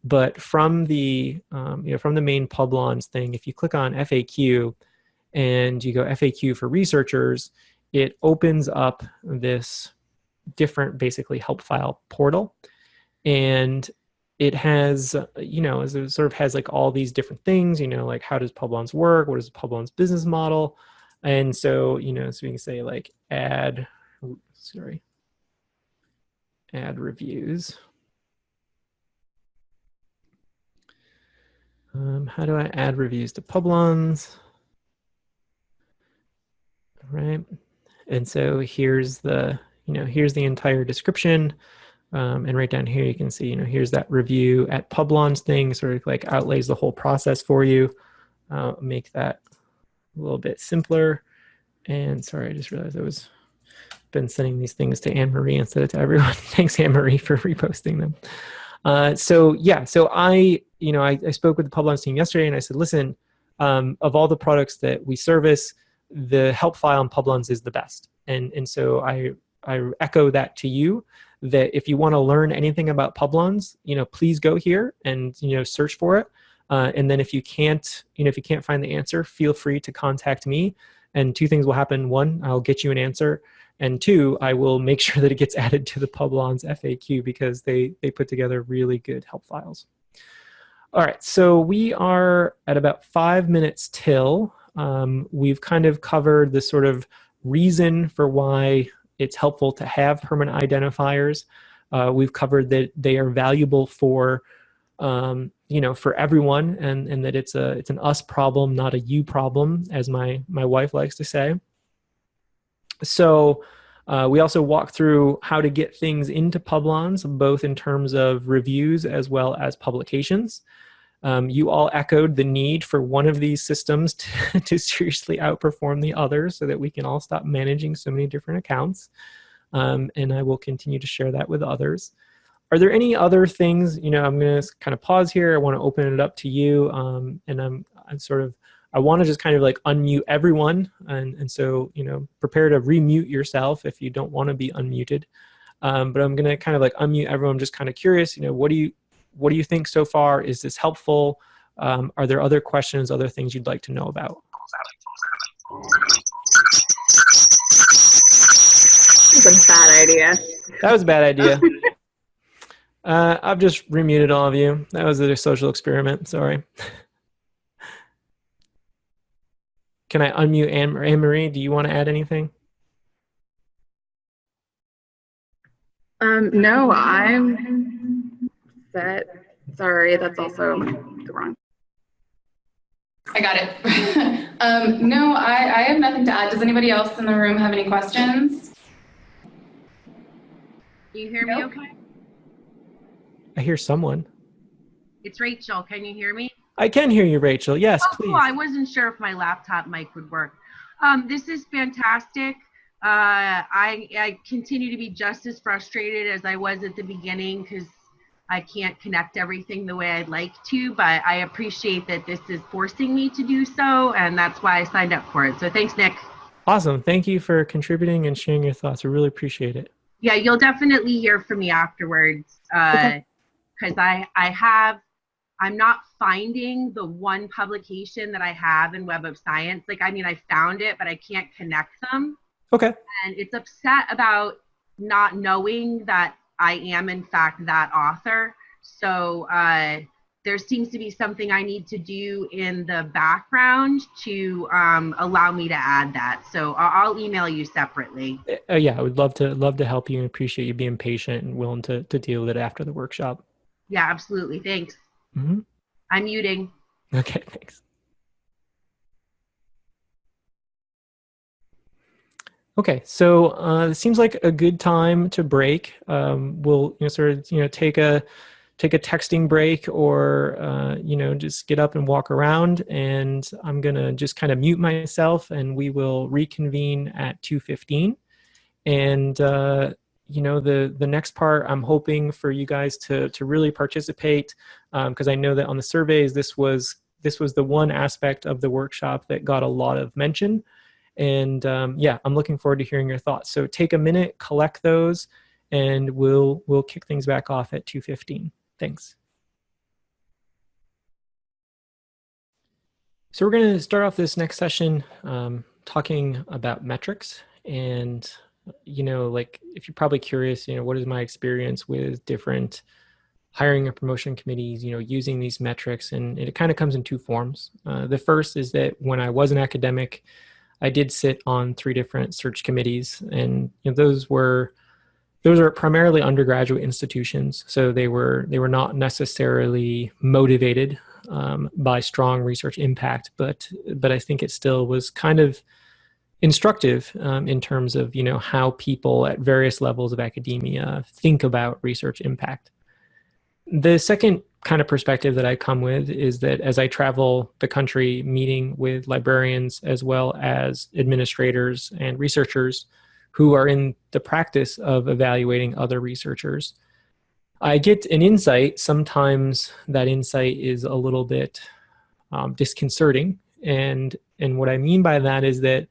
but from the from the main Publons thing, if you click on FAQ and you go FAQ for researchers, it opens up this different basically help file portal, and it has it sort of has like all these different things, like how does Publons work, what is the Publons business model, and so so we can say like add reviews. How do I add reviews to Publons? Right, and so here's the here's the entire description, and right down here you can see here's that review at Publons thing, sort of like outlays the whole process for you. Make that a little bit simpler. And sorry, I just realized I was been sending these things to Anne-Marie instead of to everyone. Thanks, Anne-Marie, for reposting them. So I spoke with the Publons team yesterday, and I said, listen, of all the products that we service, the help file in Publons is the best. And so I echo that to you, that if you want to learn anything about Publons, please go here and, search for it. And then if you can't find the answer, feel free to contact me. And two things will happen. One, I'll get you an answer. And two, I will make sure that it gets added to the Publons FAQ, because they put together really good help files. All right, so we are at about 5 minutes till. We've kind of covered the sort of reason for why it's helpful to have permanent identifiers. We've covered that they are valuable for for everyone, and that it's an us problem, not a you problem, as my wife likes to say. So we also walk through how to get things into Publons, both in terms of reviews as well as publications. You all echoed the need for one of these systems to seriously outperform the other, so that we can all stop managing so many different accounts. And I will continue to share that with others. Are there any other things, I'm going to kind of pause here. I want to open it up to you. And I want to just kind of like unmute everyone. And so, prepare to remute yourself if you don't want to be unmuted. But I'm going to kind of like unmute everyone. I'm just kind of curious, what do you think so far? Is this helpful? Are there other questions, other things you'd like to know about? That's a bad idea. That was a bad idea. I've just remuted all of you. That was a social experiment. Sorry. Can I unmute Anne-Marie? Do you want to add anything? No, I'm set. Sorry, that's also the wrong. I got it. No, I have nothing to add. Does anybody else in the room have any questions? Can you hear me okay? I hear someone. It's Rachel. Can you hear me? I can hear you, Rachel. Yes, please. Cool. I wasn't sure if my laptop mic would work. This is fantastic. I continue to be just as frustrated as I was at the beginning, because I can't connect everything the way I'd like to, but I appreciate that this is forcing me to do so, and that's why I signed up for it. So thanks, Nick. Awesome. Thank you for contributing and sharing your thoughts. I really appreciate it. Yeah, you'll definitely hear from me afterwards, because I'm not finding the one publication that I have in Web of Science. I found it, but I can't connect them. Okay. And it's upset about not knowing that I am, in fact, that author. So there seems to be something I need to do in the background to allow me to add that. So I'll email you separately. Yeah, I would love to help you, and appreciate you being patient and willing to deal with it after the workshop. Yeah, absolutely. Thanks. Mm-hmm. I'm muting. Okay, thanks. Okay, so it seems like a good time to break. We'll take a texting break, or just get up and walk around. And I'm gonna just kind of mute myself, and we will reconvene at 2:15. And the next part, I'm hoping for you guys to really participate, because I know that on the surveys, this was the one aspect of the workshop that got a lot of mention. And I'm looking forward to hearing your thoughts. So take a minute, collect those, and we'll kick things back off at 2:15. Thanks. So we're going to start off this next session talking about metrics. And if you're probably curious, what is my experience with different hiring and promotion committees, using these metrics? And it kind of comes in two forms. The first is that when I was an academic, I did sit on 3 different search committees, and those are primarily undergraduate institutions, so they were not necessarily motivated by strong research impact, but I think it still was kind of instructive in terms of how people at various levels of academia think about research impact. The second kind of perspective that I come with is that as I travel the country meeting with librarians as well as administrators and researchers who are in the practice of evaluating other researchers. I get an insight. Sometimes that insight is a little bit disconcerting. And what I mean by that is that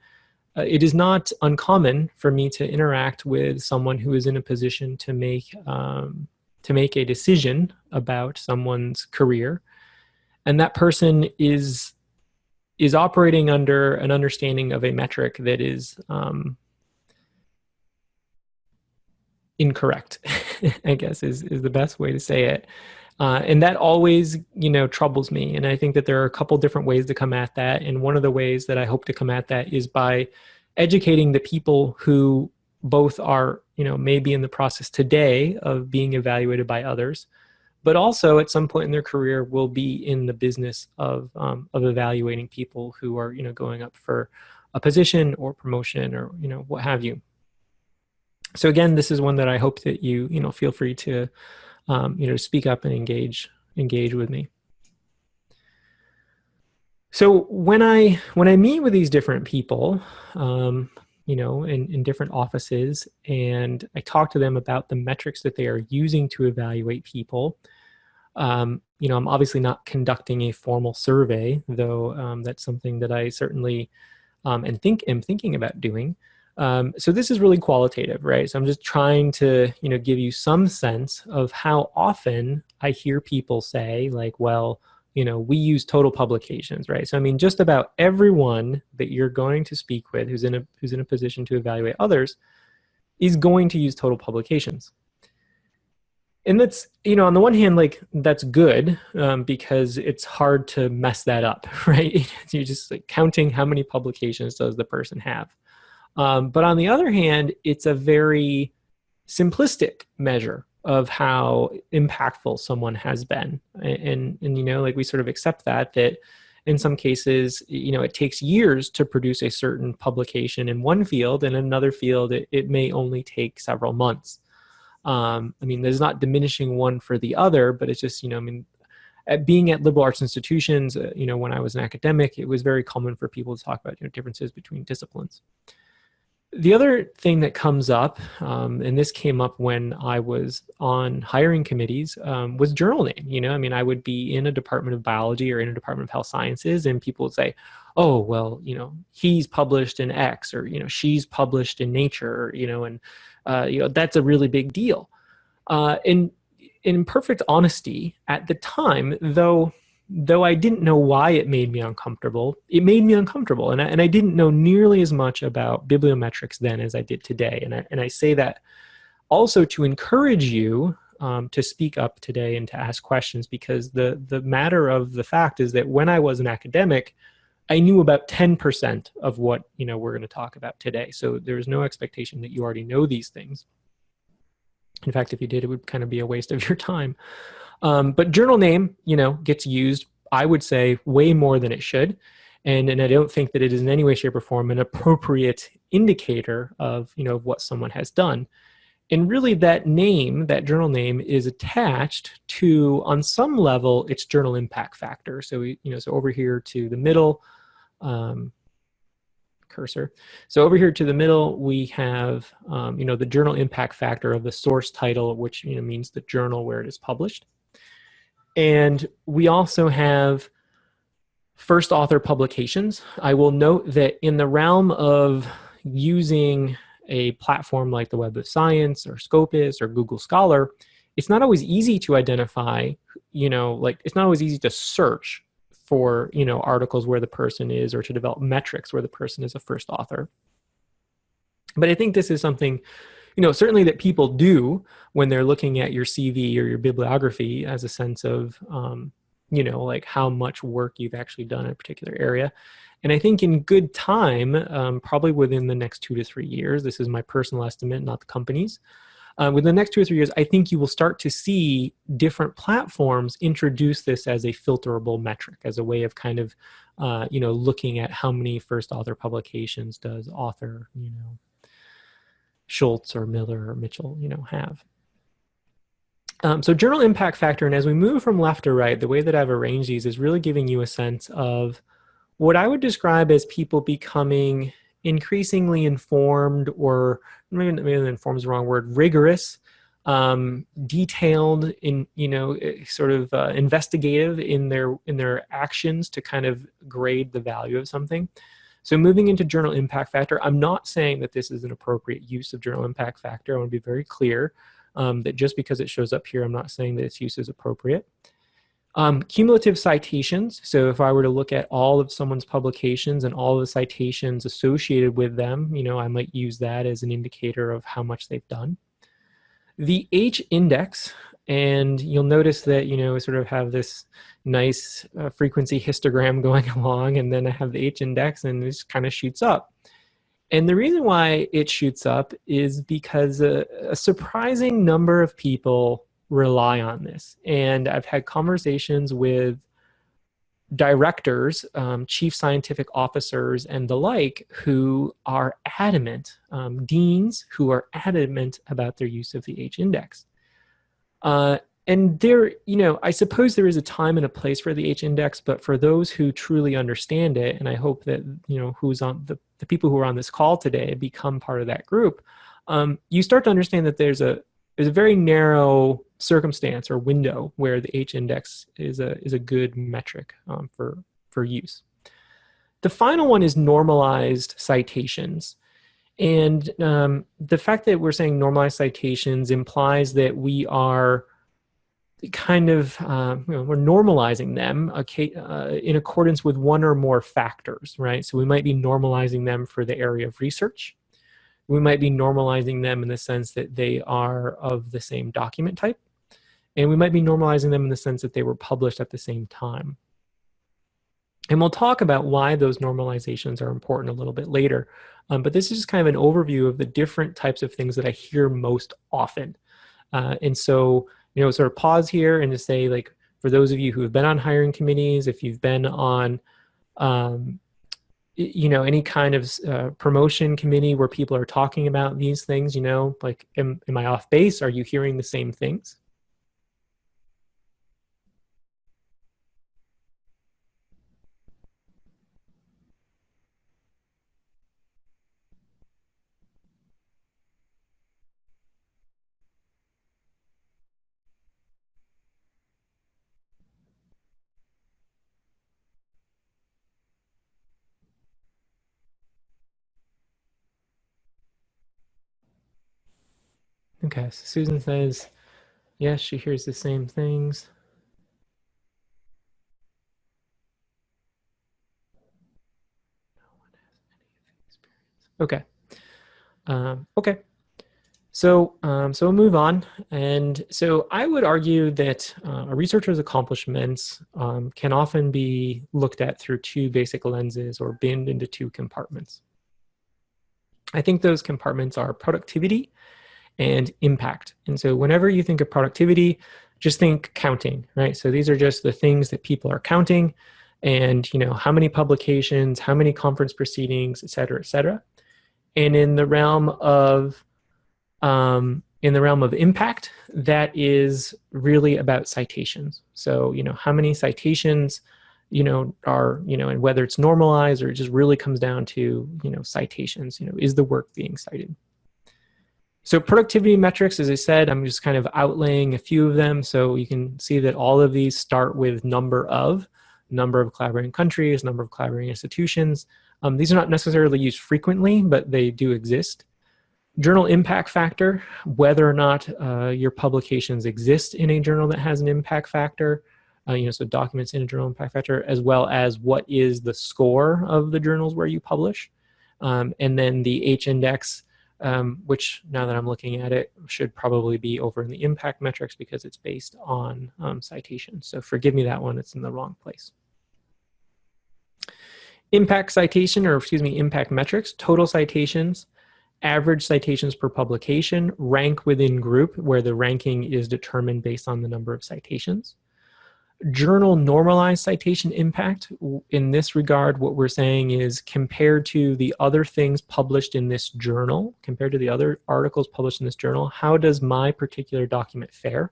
it is not uncommon for me to interact with someone who is in a position to make a decision about someone's career, and that person is operating under an understanding of a metric that is incorrect, I guess is the best way to say it. And that always, troubles me. And I think that there are a couple different ways to come at that. And one of the ways that I hope to come at that is by educating the people who both are, maybe in the process today of being evaluated by others, but also at some point in their career will be in the business of evaluating people who are, going up for a position or promotion or, what have you. So again, this is one that I hope that you, feel free to, speak up and engage with me. So when I meet with these different people, in different offices, and I talk to them about the metrics that they are using to evaluate people, I'm obviously not conducting a formal survey, though that's something that I certainly am thinking about doing. So this is really qualitative, right? So I'm just trying to, give you some sense of how often I hear people say like, well, we use total publications, right? So I mean, just about everyone that you're going to speak with who's in a position to evaluate others is going to use total publications. And that's, on the one hand, like that's good because it's hard to mess that up, right? You're just like counting how many publications does the person have. But on the other hand, it's a very simplistic measure of how impactful someone has been. And like we sort of accept that in some cases, it takes years to produce a certain publication in one field, and in another field, it may only take several months. There's not diminishing one for the other, but it's just, being at liberal arts institutions, when I was an academic, it was very common for people to talk about differences between disciplines. The other thing that comes up, and this came up when I was on hiring committees, was journal name. I would be in a department of biology or in a department of health sciences, and people would say, oh, well, he's published in X, or, she's published in Nature, and that's a really big deal. And in perfect honesty, at the time, though I didn't know why it made me uncomfortable, and I didn't know nearly as much about bibliometrics then as I did today. And I say that also to encourage you to speak up today and to ask questions, because the matter of the fact is that when I was an academic, I knew about 10% of what we're going to talk about today. So there's no expectation that you already know these things. In fact, if you did, it would kind of be a waste of your time. But journal name, gets used, I would say, way more than it should. And I don't think that it is in any way, shape, or form an appropriate indicator of, what someone has done. And really that journal name is attached to, on some level, its journal impact factor. So, so over here to the middle, cursor. So over here to the middle, we have, the journal impact factor of the source title, which, means the journal where it is published. And we also have first author publications. I will note that in the realm of using a platform like the Web of Science or Scopus or Google Scholar, it's not always easy to identify, it's not always easy to search for, articles where the person is, or to develop metrics where the person is a first author. But I think this is something, certainly that people do when they're looking at your CV or your bibliography as a sense of, like how much work you've actually done in a particular area. And I think in good time, probably within the next 2 to 3 years, this is my personal estimate, not the company's, within the next 2 or 3 years, I think you will start to see different platforms introduce this as a filterable metric, as a way of kind of, looking at how many first author publications does author, Schultz or Miller or Mitchell, have. So journal impact factor, and as we move from left to right, the way that I've arranged these is really giving you a sense of what I would describe as people becoming increasingly informed, or maybe informed is the wrong word, rigorous, detailed, in sort of investigative in their actions to kind of grade the value of something. So moving into journal impact factor, I'm not saying that this is an appropriate use of journal impact factor. I want to be very clear that just because it shows up here, I'm not saying that its use is appropriate. Cumulative citations. So if I were to look at all of someone's publications and all of the citations associated with them, I might use that as an indicator of how much they've done. The H index, and you'll notice that, I sort of have this nice frequency histogram going along, and then I have the H index and it just kind of shoots up. And the reason why it shoots up is because a surprising number of people rely on this. And I've had conversations with directors, chief scientific officers, and the like, who are adamant, deans who are adamant about their use of the H index. And there, I suppose there is a time and a place for the H index, but for those who truly understand it, and I hope that, who's on the people who are on this call today become part of that group, you start to understand that there's a very narrow circumstance or window where the H index is a good metric for use. The final one is normalized citations. And the fact that we're saying normalized citations implies that we are kind of, we're normalizing them in accordance with one or more factors, right? So we might be normalizing them for the area of research. We might be normalizing them in the sense that they are of the same document type. And we might be normalizing them in the sense that they were published at the same time. And we'll talk about why those normalizations are important a little bit later. But this is just kind of an overview of the different types of things that I hear most often. And so, sort of pause here and to say, like, for those of you who have been on hiring committees, if you've been on, any kind of promotion committee where people are talking about these things, like, am I off base? Are you hearing the same things? Okay, so Susan says, yes, she hears the same things. Okay. Okay. So we'll move on. And so I would argue that a researcher's accomplishments can often be looked at through two basic lenses, or binned into two compartments. I think those compartments are productivity and impact. And so whenever you think of productivity, just think counting, right? So these are just the things that people are counting, and how many publications, how many conference proceedings, et cetera, et cetera. And in the realm of impact, that is really about citations. So how many citations are and whether it's normalized or it just really comes down to citations. Is the work being cited? So productivity metrics, as I said, I'm just kind of outlaying a few of them, so you can see that all of these start with number of collaborating countries, number of collaborating institutions. These are not necessarily used frequently, but they do exist. Journal impact factor, whether or not your publications exist in a journal that has an impact factor, so documents in a journal impact factor, as well as what is the score of the journals where you publish. And then the H index, which now that I'm looking at it, should probably be over in the impact metrics because it's based on citations. So forgive me that one, it's in the wrong place. Impact metrics, total citations, average citations per publication, rank within group, where the ranking is determined based on the number of citations. Journal normalized citation impact. In this regard, what we're saying is, compared to the other things published in this journal, compared to the other articles published in this journal, how does my particular document fare?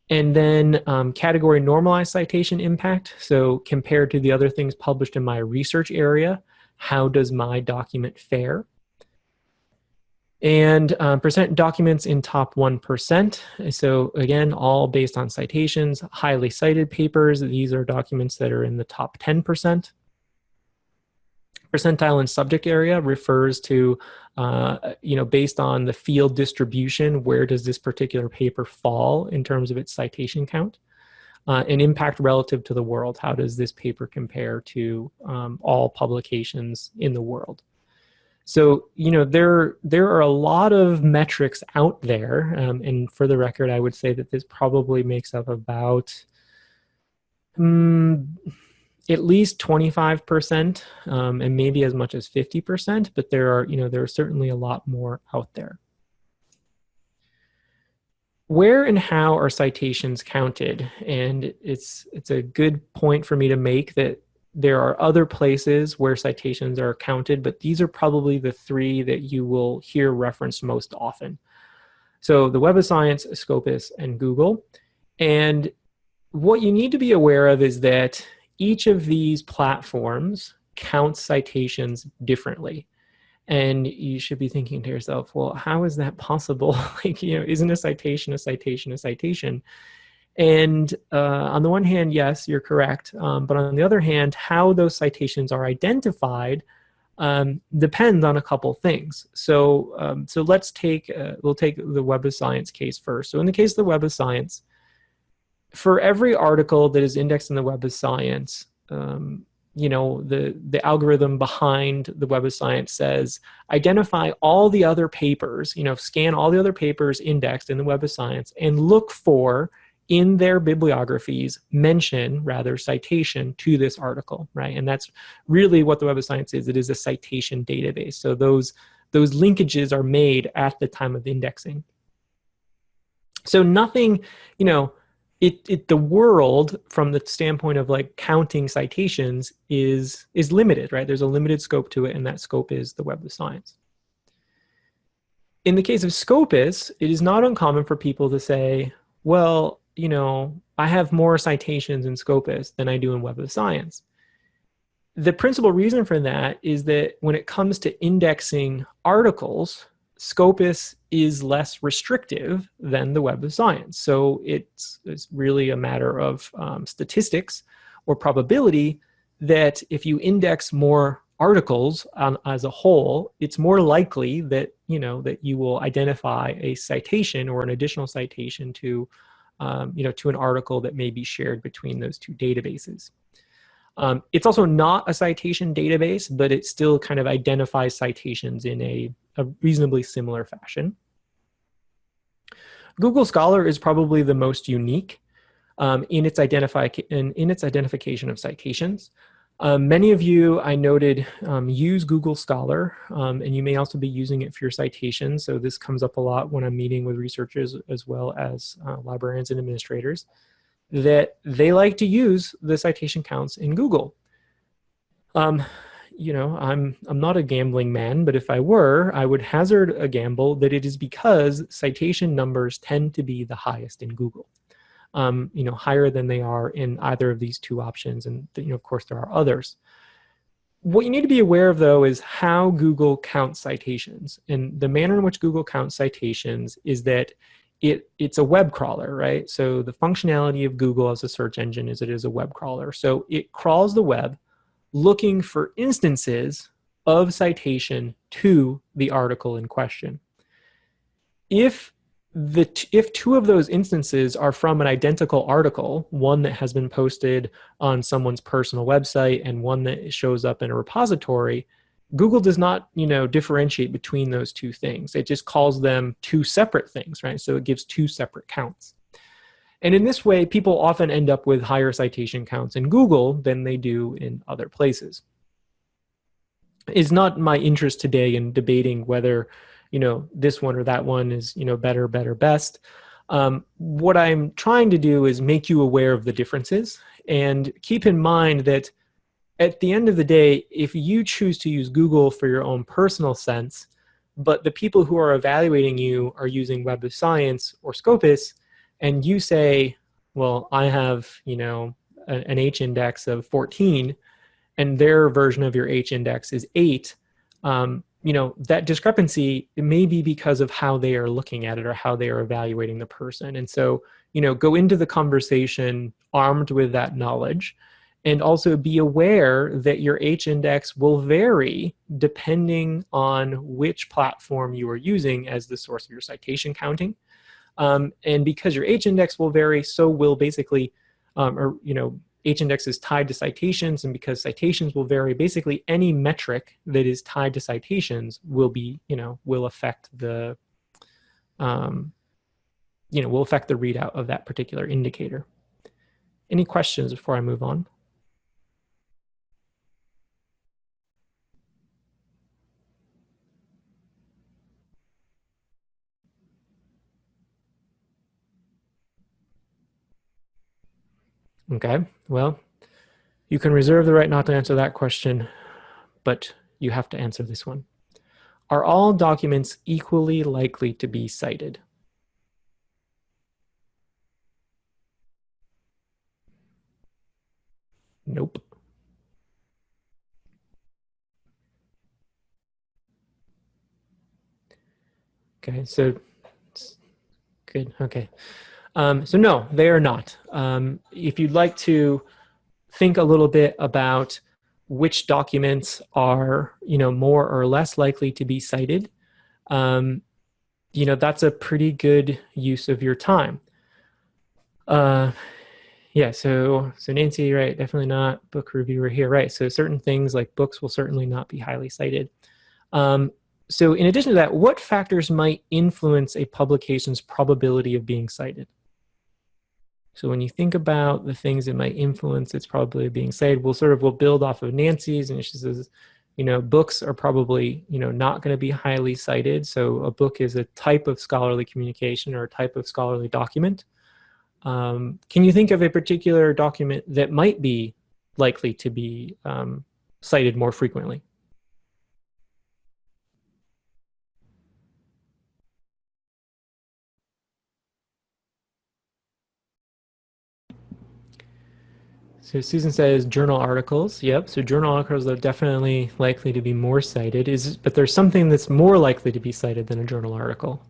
And then category normalized citation impact. So compared to the other things published in my research area, how does my document fare? And percent documents in top 1%. So again, all based on citations, highly cited papers. These are documents that are in the top 10%. Percentile in subject area refers to, based on the field distribution, where does this particular paper fall in terms of its citation count? And impact relative to the world. How does this paper compare to all publications in the world? So, there are a lot of metrics out there. And for the record, I would say that this probably makes up about at least 25%, and maybe as much as 50%, but there are certainly a lot more out there. Where and how are citations counted? And it's a good point for me to make that there are other places where citations are counted, but these are probably the three that you will hear referenced most often. So the Web of Science, Scopus, and Google. And what you need to be aware of is that each of these platforms counts citations differently. And you should be thinking to yourself, well, how is that possible? Isn't a citation a citation a citation? And on the one hand, yes, you're correct. But on the other hand, how those citations are identified depends on a couple things. So we'll take the Web of Science case first. So in the case of the Web of Science, for every article that is indexed in the Web of Science, the algorithm behind the Web of Science says, identify all the other papers, scan all the other papers indexed in the Web of Science and look for, in their bibliographies, citation to this article, right? And that's really what the Web of Science is. It is a citation database. So those linkages are made at the time of indexing. So nothing, the world from the standpoint of like counting citations is limited, right? There's a limited scope to it, and that scope is the Web of Science. In the case of Scopus, it is not uncommon for people to say, well, I have more citations in Scopus than I do in Web of Science. The principal reason for that is that when it comes to indexing articles, Scopus is less restrictive than the Web of Science. So it's really a matter of statistics or probability that if you index more articles as a whole, it's more likely that you will identify a citation or an additional citation to an article that may be shared between those two databases. It's also not a citation database, but it still kind of identifies citations in a reasonably similar fashion. Google Scholar is probably the most unique in its identification of citations. Many of you, I noted, use Google Scholar, and you may also be using it for your citations. So this comes up a lot when I'm meeting with researchers as well as librarians and administrators, that they like to use the citation counts in Google. I'm not a gambling man, but if I were, I would hazard a gamble that it is because citation numbers tend to be the highest in Google. Higher than they are in either of these two options. And, of course, there are others. What you need to be aware of, though, is how Google counts citations. And the manner in which Google counts citations is that it's a web crawler, right? So the functionality of Google as a search engine is it is a web crawler. So it crawls the web looking for instances of citation to the article in question. If two of those instances are from an identical article, one that has been posted on someone's personal website and one that shows up in a repository, Google does not, differentiate between those two things. It just calls them two separate things, right? So it gives two separate counts. And in this way, people often end up with higher citation counts in Google than they do in other places. It's not my interest today in debating whether this one or that one is, better, best. What I'm trying to do is make you aware of the differences and keep in mind that at the end of the day, if you choose to use Google for your own personal sense, but the people who are evaluating you are using Web of Science or Scopus, and you say, well, I have, an H index of 14, and their version of your H index is 8, that discrepancy, it may be because of how they are looking at it or how they are evaluating the person. And so, go into the conversation armed with that knowledge, and also be aware that your H index will vary depending on which platform you are using as the source of your citation counting. And because your H index will vary, so will basically, H index is tied to citations, and because citations will vary, basically any metric that is tied to citations will be, will affect the, will affect the readout of that particular indicator. Any questions before I move on? Okay, well, you can reserve the right not to answer that question, but you have to answer this one. Are all documents equally likely to be cited? Nope. Okay, so good. Okay. So no, they are not. If you'd like to think a little bit about which documents are, more or less likely to be cited, that's a pretty good use of your time. Yeah, so Nancy, right, definitely not. Book reviewer here, right. So certain things like books will certainly not be highly cited. So in addition to that, what factors might influence a publication's probability of being cited? So when you think about the things that might influence its probability of being cited, we'll build off of Nancy's, and she says, books are probably, not going to be highly cited. So a book is a type of scholarly communication or a type of scholarly document. Can you think of a particular document that might be likely to be cited more frequently? So Susan says journal articles. Yep. So journal articles are definitely likely to be more cited. But there's something that's more likely to be cited than a journal article.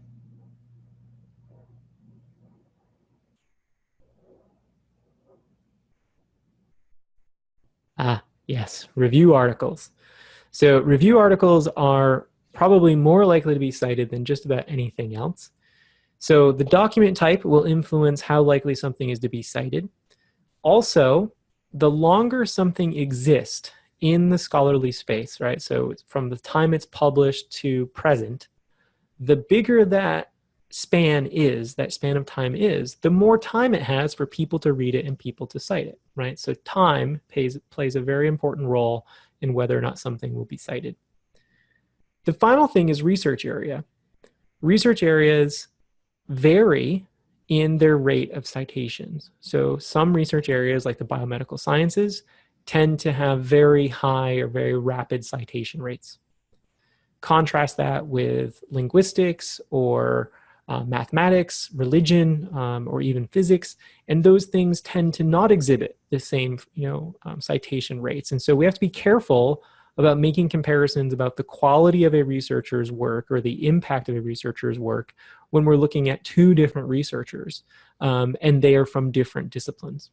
Ah, yes. Review articles. So review articles are probably more likely to be cited than just about anything else. So the document type will influence how likely something is to be cited. Also, the longer something exists in the scholarly space, right? So from the time it's published to present, the bigger that span of time is, the more time it has for people to read it and people to cite it, right? So time plays a very important role in whether or not something will be cited. The final thing is research area. Research areas vary in their rate of citations. So some research areas like the biomedical sciences tend to have very high or very rapid citation rates. Contrast that with linguistics or mathematics, religion, or even physics, and those things tend to not exhibit the same citation rates. And so we have to be careful about making comparisons about the quality of a researcher's work or the impact of a researcher's work when we're looking at two different researchers, and they are from different disciplines.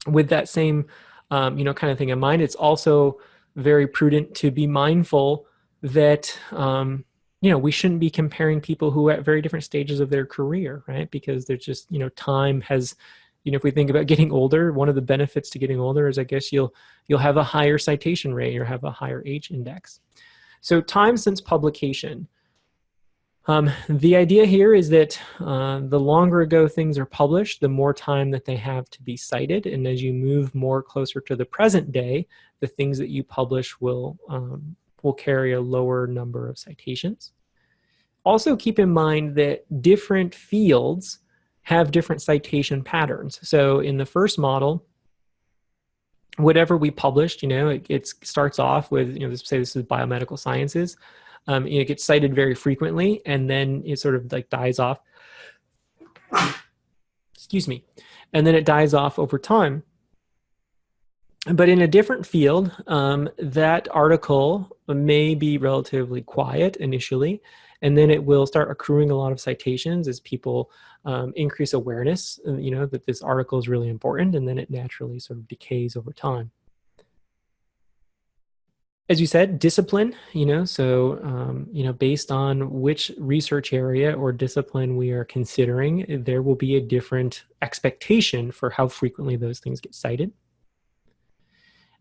With that same kind of thing in mind, it's also very prudent to be mindful that we shouldn't be comparing people who are at very different stages of their career, right? Because they're just, time has, if we think about getting older, one of the benefits to getting older is I guess you'll have a higher citation rate or have a higher H index. So time since publication. The idea here is that the longer ago things are published, the more time that they have to be cited. And as you move more closer to the present day, the things that you publish will carry a lower number of citations. Also keep in mind that different fields have different citation patterns. So in the first model, whatever we published, it starts off with, say this is biomedical sciences. It gets cited very frequently, and then it sort of like dies off. Excuse me. And then it dies off over time. But in a different field, that article may be relatively quiet initially, and then it will start accruing a lot of citations as people increase awareness, that this article is really important, and then it naturally sort of decays over time. As you said, discipline, based on which research area or discipline we are considering, there will be a different expectation for how frequently those things get cited.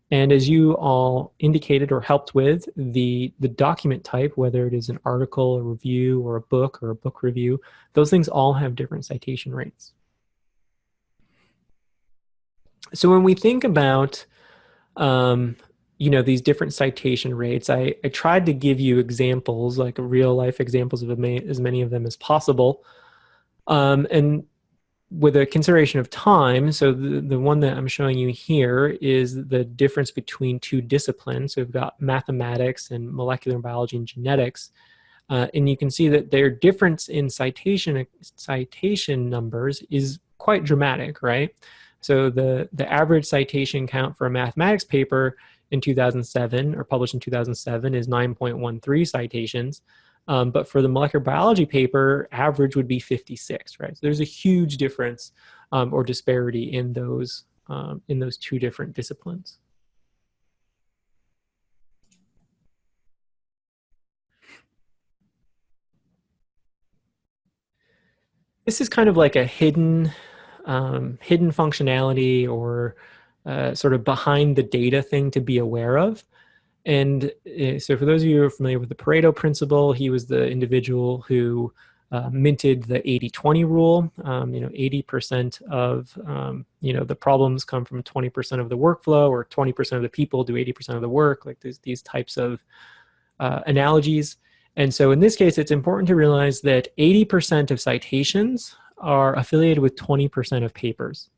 And as you all indicated or helped with, the document type, whether it is an article, a review, or a book review, those things all have different citation rates. So when we think about these different citation rates, I tried to give you examples, like real life examples of as many of them as possible. And with a consideration of time, so the one that I'm showing you here is the difference between two disciplines. So we've got mathematics and molecular biology and genetics. And you can see that their difference in citation numbers is quite dramatic, right? So the average citation count for a mathematics paper in 2007, or published in 2007, is 9.13 citations. But for the molecular biology paper, average would be 56, right? So there's a huge difference or disparity in those two different disciplines. This is kind of like a hidden functionality or sort of behind the data thing to be aware of. And so for those of you who are familiar with the Pareto principle, he was the individual who minted the 80-20 rule. 80% of the problems come from 20% of the workflow, or 20% of the people do 80% of the work, like these types of analogies. And so in this case, it's important to realize that 80% of citations are affiliated with 20% of papers.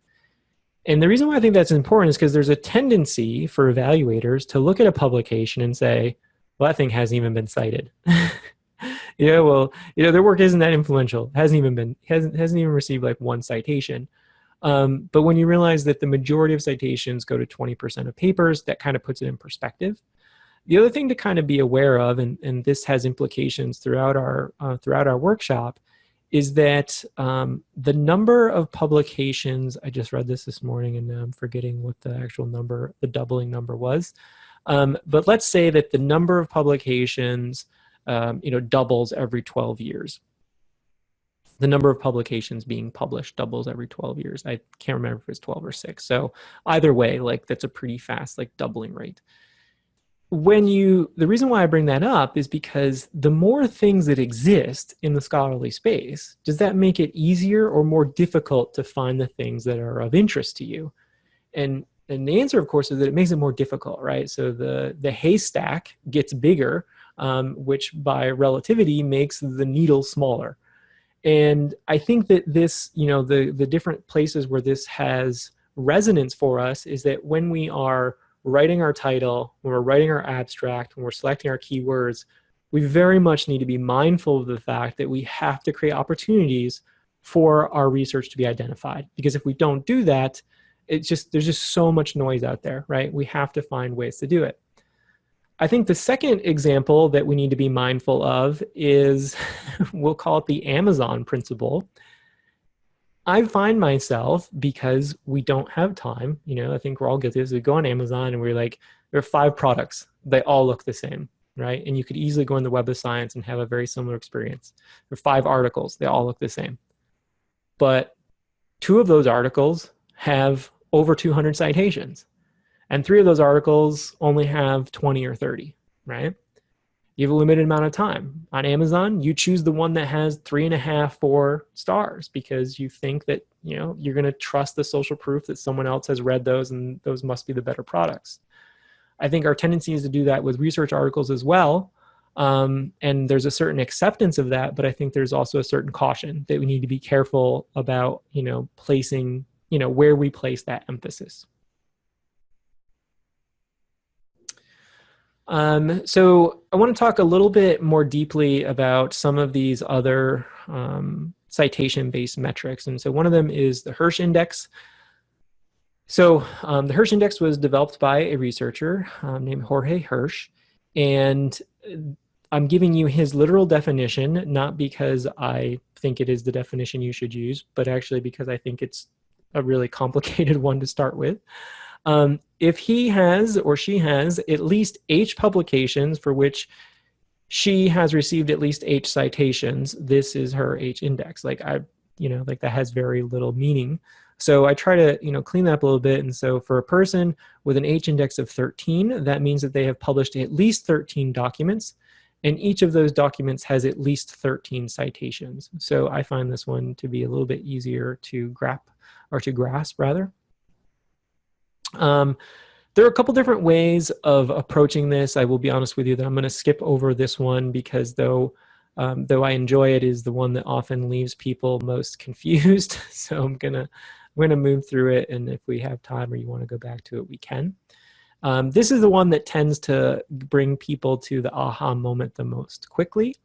And the reason why I think that's important is because there's a tendency for evaluators to look at a publication and say, well, that thing hasn't even been cited. Their work isn't that influential. Hasn't even received like one citation. But when you realize that the majority of citations go to 20% of papers, that kind of puts it in perspective. The other thing to kind of be aware of, and this has implications throughout our workshop, is that the number of publications, I just read this morning and now I'm forgetting what the actual number, the doubling number was. But let's say that the number of publications, doubles every 12 years. The number of publications being published doubles every 12 years. I can't remember if it's 12 or 6. So either way, like that's a pretty fast like doubling rate. The reason why I bring that up is because the more things that exist in the scholarly space, does that make it easier or more difficult to find the things that are of interest to you? And the answer, of course, is that it makes it more difficult, right? So the haystack gets bigger, which by relativity makes the needle smaller. And I think that this, the different places where this has resonance for us is that when we are writing our title, when we're writing our abstract, when we're selecting our keywords, we very much need to be mindful of the fact that we have to create opportunities for our research to be identified. Because if we don't do that, there's just so much noise out there, right? We have to find ways to do it. I think the second example that we need to be mindful of is, we'll call it the Amazon principle. I find myself, because we don't have time, I think we're all guilty of this. We go on Amazon and we're like, there are 5 products. They all look the same, right? And you could easily go in the Web of Science and have a very similar experience. There are 5 articles. They all look the same. But 2 of those articles have over 200 citations. And 3 of those articles only have 20 or 30, right? You have a limited amount of time. On Amazon, you choose the one that has 3.5, 4 stars because you think that, you're going to trust the social proof that someone else has read those and those must be the better products. I think our tendency is to do that with research articles as well. And there's a certain acceptance of that, but I think there's also a certain caution that we need to be careful about, placing, where we place that emphasis. So I want to talk a little bit more deeply about some of these other citation-based metrics. And so one of them is the Hirsch index. So the Hirsch Index was developed by a researcher named Jorge Hirsch, and I'm giving you his literal definition, not because I think it is the definition you should use, but actually because I think it's a really complicated one to start with. If he has or she has at least H publications for which she has received at least H citations, this is her H index. Like that has very little meaning. So I try to, clean that up a little bit. And so for a person with an H index of 13, that means that they have published at least 13 documents, and each of those documents has at least 13 citations. So I find this one to be a little bit easier to grasp rather. There are a couple different ways of approaching this. I will be honest with you that I'm going to skip over this one because though I enjoy it, is the one that often leaves people most confused. So I'm gonna move through it, and if we have time or you want to go back to it, we can. This is the one that tends to bring people to the aha moment the most quickly.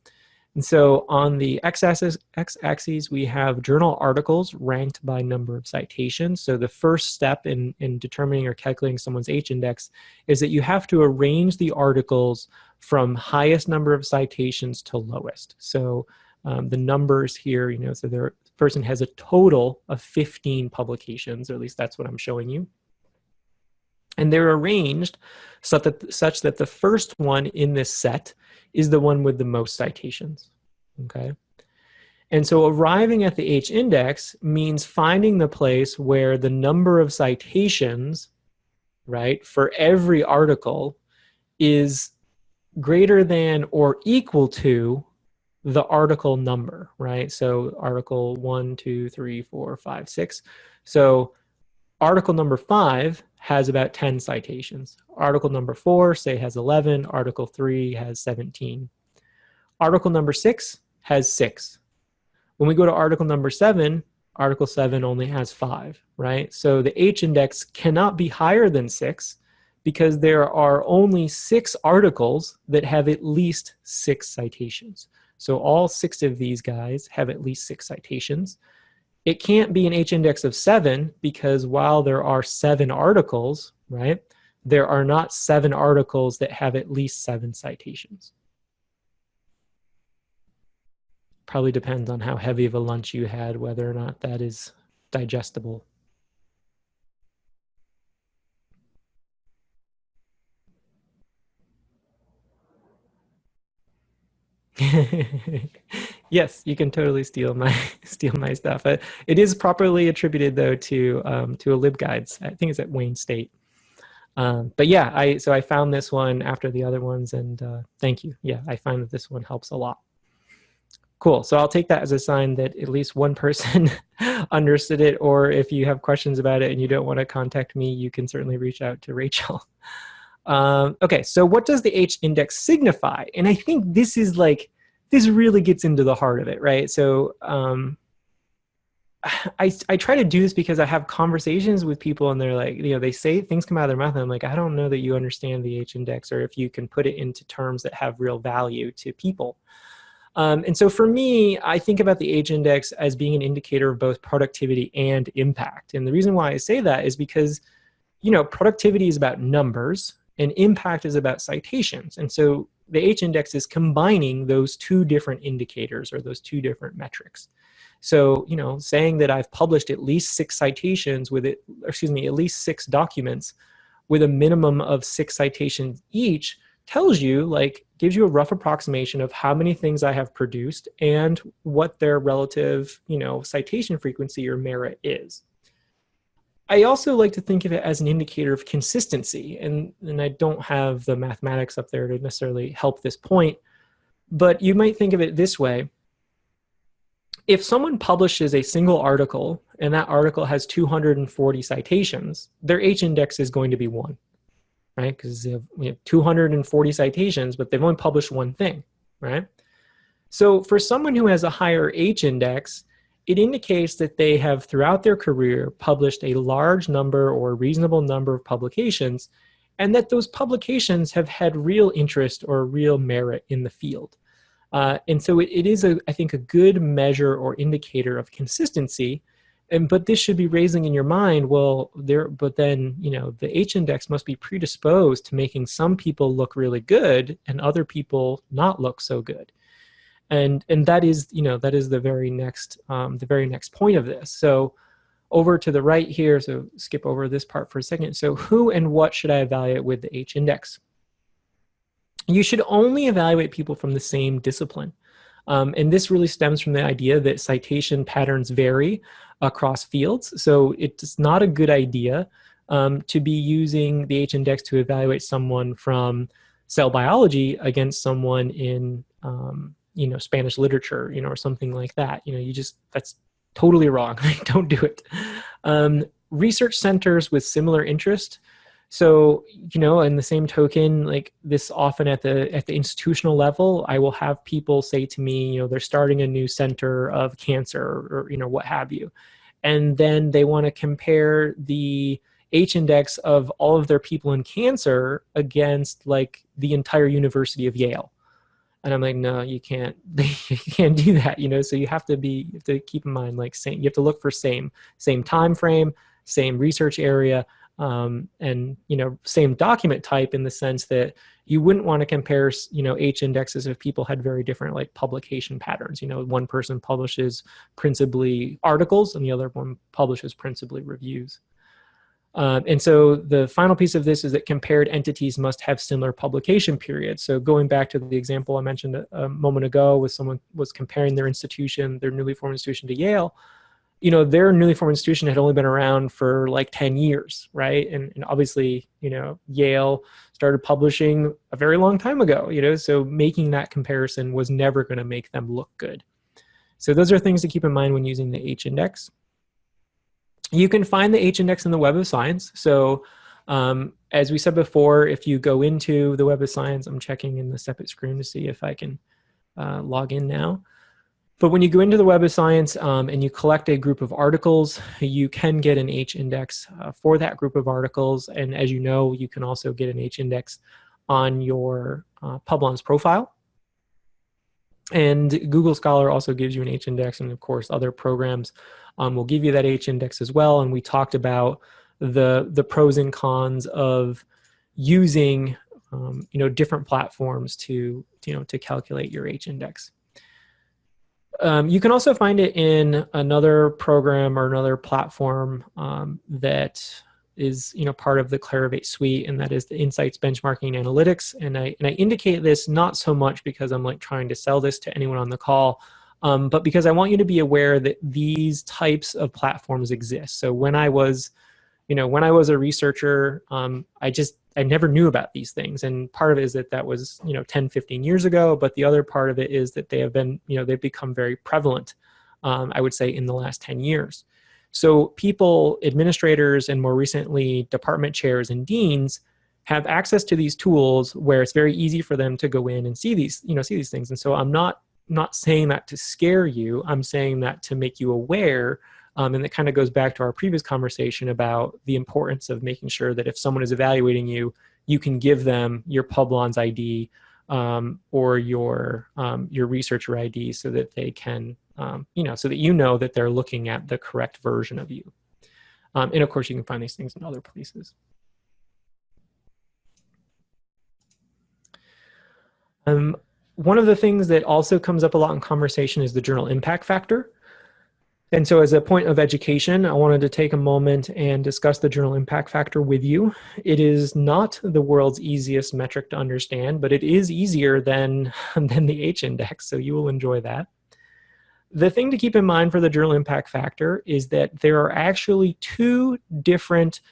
And so on the x-axis, we have journal articles ranked by number of citations. So the first step in determining or calculating someone's H-index is that you have to arrange the articles from highest number of citations to lowest. So the numbers here, so the person has a total of 15 publications, or at least that's what I'm showing you. And they're arranged such that the first one in this set is the one with the most citations, okay? And so arriving at the H-index means finding the place where the number of citations, right, for every article is greater than or equal to the article number, right? So article 1, 2, 3, 4, 5, 6. So article number 5 has about 10 citations. Article number 4, say, has 11. Article 3 has 17. Article number 6 has 6. When we go to article number 7, article 7 only has 5, right? So the H-index cannot be higher than 6 because there are only 6 articles that have at least 6 citations. So all 6 of these guys have at least 6 citations. It can't be an H-index of 7 because while there are 7 articles, right, there are not 7 articles that have at least 7 citations. Probably depends on how heavy of a lunch you had, whether or not that is digestible. Yes, you can totally steal my stuff. It is properly attributed though to a LibGuides. I think it's at Wayne State. But yeah, so I found this one after the other ones, and thank you. Yeah, I find that this one helps a lot. Cool. So I'll take that as a sign that at least one person understood it, or if you have questions about it and you don't want to contact me, you can certainly reach out to Rachel. Okay, so what does the H-index signify? And I think this is this really gets into the heart of it, right? So I try to do this because I have conversations with people and they're like, they say things come out of their mouth and I'm like, I don't know that you understand the H-index or if you can put it into terms that have real value to people. And so for me, I think about the H-index as being an indicator of both productivity and impact. And the reason why I say that is because, productivity is about numbers and impact is about citations. And so the H-index is combining those two different indicators or those two different metrics. So, saying that I've published at least 6 citations at least 6 documents with a minimum of 6 citations each tells you, gives you a rough approximation of how many things I have produced and what their relative, citation frequency or merit is. I also like to think of it as an indicator of consistency, and I don't have the mathematics up there to necessarily help this point, but you might think of it this way. If someone publishes a single article and that article has 240 citations, their H-index is going to be 1, right? Because we have 240 citations, but they've only published one thing, right? So for someone who has a higher H-index, it indicates that they have, throughout their career, published a large number or a reasonable number of publications, and that those publications have had real interest or real merit in the field. And so it is, I think, a good measure or indicator of consistency. But this should be raising in your mind, well, but then, you know, the H-index must be predisposed to making some people look really good and other people not look so good. And that is, you know, that is the very next point of this. So over to the right here, so skip over this part for a second. So who and what should I evaluate with the H-index? You should only evaluate people from the same discipline. And this really stems from the idea that citation patterns vary across fields. So it's not a good idea to be using the H-index to evaluate someone from cell biology against someone in, you know, Spanish literature, you know, or something like that. You know, that's totally wrong. Don't do it. Research centers with similar interest. So, you know, in the same token, like this often at the institutional level, I will have people say to me, you know, they're starting a new center of cancer or you know, what have you. And then they want to compare the H-index of all of their people in cancer against like the entire University of Yale. And I'm like, no, you can't, you can't do that, you know? So you have to keep in mind, like you have to look for same time frame, same research area, and, you know, same document type in the sense that you wouldn't want to compare, you know, H-indexes if people had very different like publication patterns. You know, one person publishes principally articles and the other one publishes principally reviews. And so the final piece of this is that compared entities must have similar publication periods. So going back to the example I mentioned a moment ago, with someone was comparing their institution, their newly formed institution to Yale, you know, their newly formed institution had only been around for like 10 years, right? And obviously, you know, Yale started publishing a very long time ago, you know, so making that comparison was never going to make them look good. So those are things to keep in mind when using the H-index. You can find the H-index in the Web of Science. So as we said before, if you go into the Web of Science, I'm checking in the separate screen to see if I can log in now. But when you go into the Web of Science and you collect a group of articles, you can get an H-index for that group of articles. And as you know, you can also get an H-index on your Publons profile. And Google Scholar also gives you an H-index, and of course other programs will give you that H-index as well. And we talked about the pros and cons of using you know, different platforms to calculate your H-index. You can also find it in another program or another platform that is, you know, part of the Clarivate suite, and that is the Insights Benchmarking Analytics. And I indicate this not so much because I'm like trying to sell this to anyone on the call, but because I want you to be aware that these types of platforms exist. So when I was a researcher, I never knew about these things. And part of it is that was, you know, 10, 15 years ago. But the other part of it is that they have been, you know, they've become very prevalent, I would say, in the last 10 years. So people, administrators, and more recently, department chairs and deans have access to these tools where it's very easy for them to go in and see these things. And so I'm not saying that to scare you. I'm saying that to make you aware. And that kind of goes back to our previous conversation about the importance of making sure that if someone is evaluating you, you can give them your Publons ID or your researcher ID so that they can, so that you know that they're looking at the correct version of you. And of course, you can find these things in other places. One of the things that also comes up a lot in conversation is the journal impact factor. And so as a point of education, I wanted to take a moment and discuss the journal impact factor with you. It is not the world's easiest metric to understand, but it is easier than the H-index, so you will enjoy that. The thing to keep in mind for the journal impact factor is that there are actually two different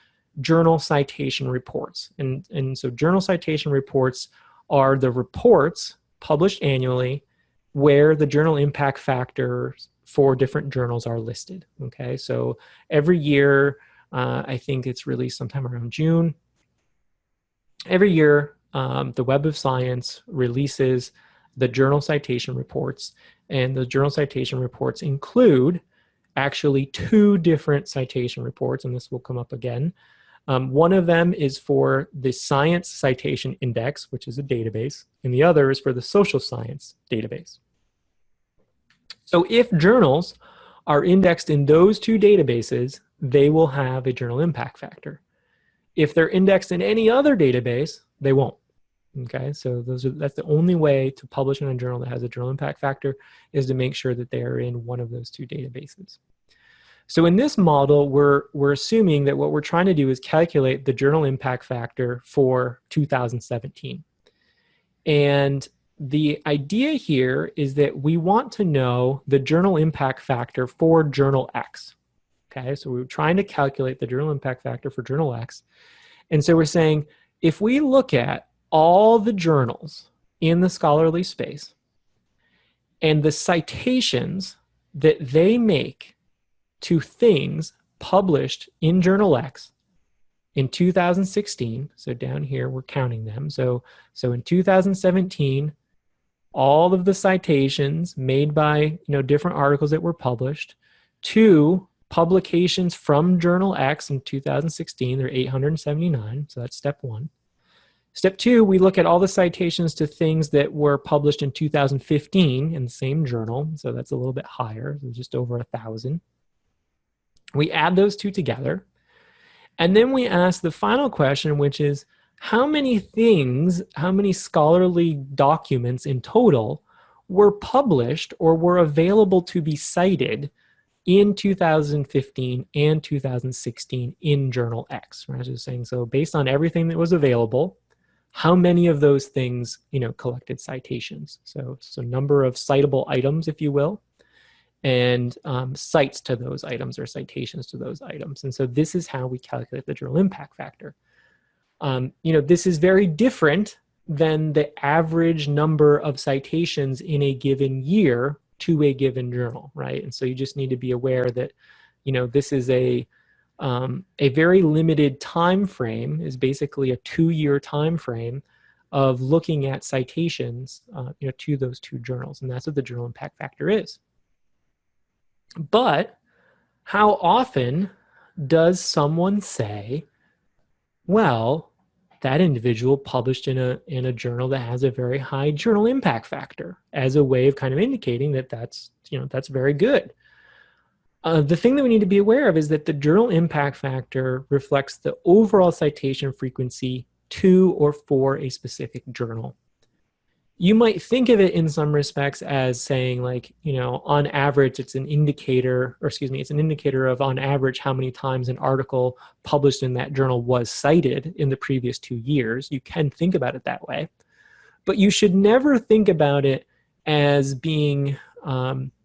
journal citation reports. And so journal citation reports are the reports published annually where the journal impact factors for different journals are listed. Okay, so every year, I think it's released sometime around June. Every year, the Web of Science releases the journal citation reports, and the journal citation reports include actually two different citation reports, and this will come up again. One of them is for the Science Citation Index, which is a database, and the other is for the Social Science database. So if journals are indexed in those two databases, they will have a journal impact factor. If they're indexed in any other database, they won't. Okay, so that's the only way to publish in a journal that has a journal impact factor, is to make sure that they are in one of those two databases. So in this model, we're assuming that what we're trying to do is calculate the journal impact factor for 2017. And the idea here is that we want to know the journal impact factor for journal X. Okay, so we're trying to calculate the journal impact factor for journal X. And so we're saying, if we look at all the journals in the scholarly space and the citations that they make to things published in journal X in 2016, so down here we're counting them. So in 2017, all of the citations made by different articles that were published to publications from journal X in 2016, there are 879, so that's step one. Step two, we look at all the citations to things that were published in 2015 in the same journal, so that's a little bit higher, so just over 1,000. We add those two together, and then we ask the final question, which is, how many scholarly documents in total were published or were available to be cited in 2015 and 2016 in journal X, right? Just saying, so based on everything that was available, how many of those things, collected citations? So number of citable items, if you will, and cites to those items or citations to those items. And so this is how we calculate the journal impact factor. This is very different than the average number of citations in a given year to a given journal, right? And so you just need to be aware that, this is a very limited time frame, is basically a 2-year time frame of looking at citations, to those two journals, and that's what the journal impact factor is. But how often does someone say, well, that individual published in a journal that has a very high journal impact factor, as a way of kind of indicating that that's very good? The thing that we need to be aware of is that the journal impact factor reflects the overall citation frequency to or for a specific journal. You might think of it in some respects as saying, like, on average, it's an indicator, it's an indicator of, on average, how many times an article published in that journal was cited in the previous 2 years. You can think about it that way. But you should never think about it as being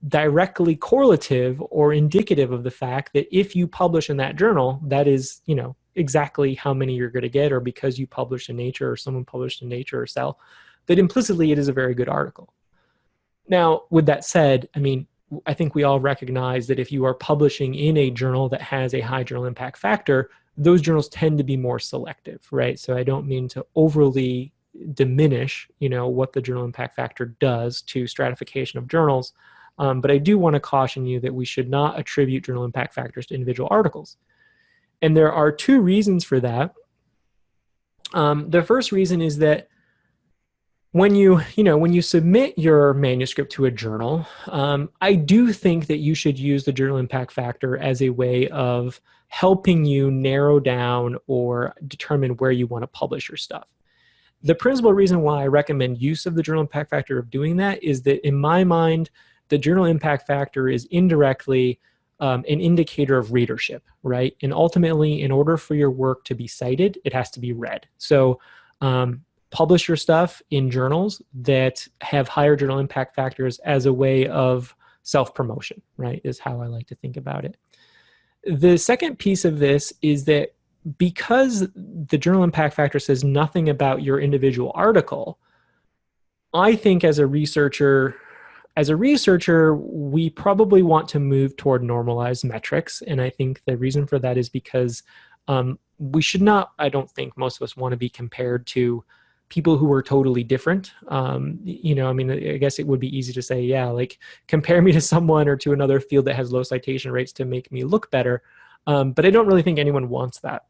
directly correlative or indicative of the fact that if you publish in that journal, that is, exactly how many you're going to get, or because you published in Nature or someone published in Nature or Cell, that implicitly it is a very good article. Now, with that said, I think we all recognize that if you are publishing in a journal that has a high journal impact factor, those journals tend to be more selective, right? So I don't mean to overly diminish, what the journal impact factor does to stratification of journals, but I do want to caution you that we should not attribute journal impact factors to individual articles. And there are two reasons for that. The first reason is that when you submit your manuscript to a journal, I do think that you should use the journal impact factor as a way of helping you narrow down or determine where you want to publish your stuff. The principal reason why I recommend use of the journal impact factor of doing that is that, in my mind, the journal impact factor is indirectly an indicator of readership, right? And ultimately, in order for your work to be cited, it has to be read. So publish your stuff in journals that have higher journal impact factors as a way of self-promotion, right, is how I like to think about it. The second piece of this is that because the journal impact factor says nothing about your individual article, I think as a researcher, we probably want to move toward normalized metrics. And I think the reason for that is because we should not, I don't think most of us want to be compared to people who are totally different. I guess it would be easy to say, yeah, like compare me to someone or to another field that has low citation rates to make me look better. But I don't really think anyone wants that.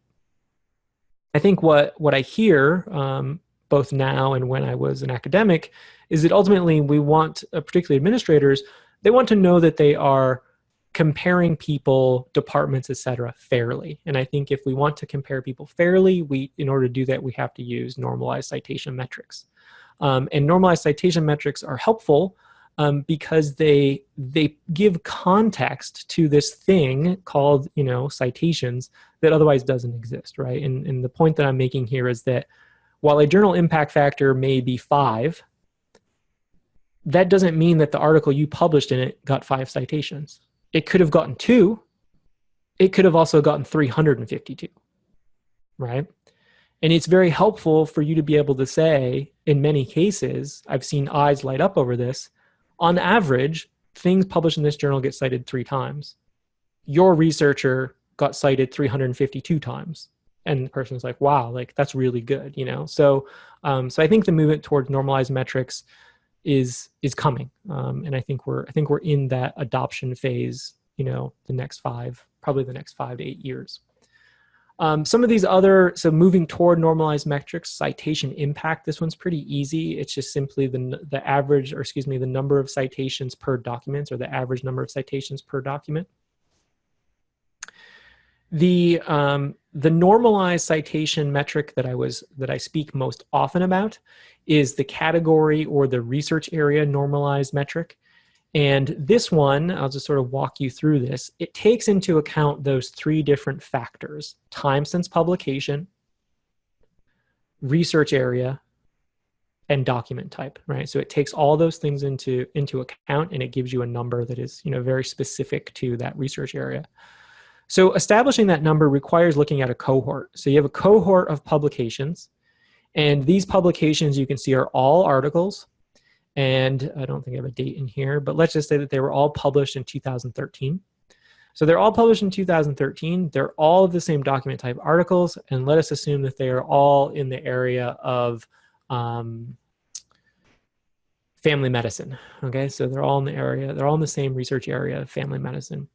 I think what I hear, both now and when I was an academic, is that ultimately we want, particularly administrators, they want to know that they are comparing people, departments, etc., fairly. And I think if we want to compare people fairly, in order to do that, we have to use normalized citation metrics. And normalized citation metrics are helpful because they give context to this thing called, citations that otherwise doesn't exist, right? And the point that I'm making here is that while a journal impact factor may be 5, that doesn't mean that the article you published in it got 5 citations. It could have gotten 2. It could have also gotten 352, right? And it's very helpful for you to be able to say, in many cases, I've seen eyes light up over this, on average, things published in this journal get cited 3 times. Your researcher got cited 352 times. And the person's like, wow, like that's really good, So I think the movement towards normalized metrics is coming. And I think we're in that adoption phase, probably the next 5 to 8 years. Some of these so moving toward normalized metrics, citation impact, this one's pretty easy. It's just simply the average, or excuse me, the number of citations per document, or the average number of citations per document. The normalized citation metric that I speak most often about is the category or the research area normalized metric. And this one, I'll just sort of walk you through this. It takes into account those 3 different factors: time since publication, research area, and document type, right? So it takes all those things into account, and it gives you a number that is, very specific to that research area. So establishing that number requires looking at a cohort. So you have a cohort of publications, and these publications you can see are all articles. And I don't think I have a date in here, but let's just say that they were all published in 2013. So they're all published in 2013. They're all of the same document type articles, and let us assume that they are all in the area of family medicine. Okay, so they're all in the same research area of family medicine.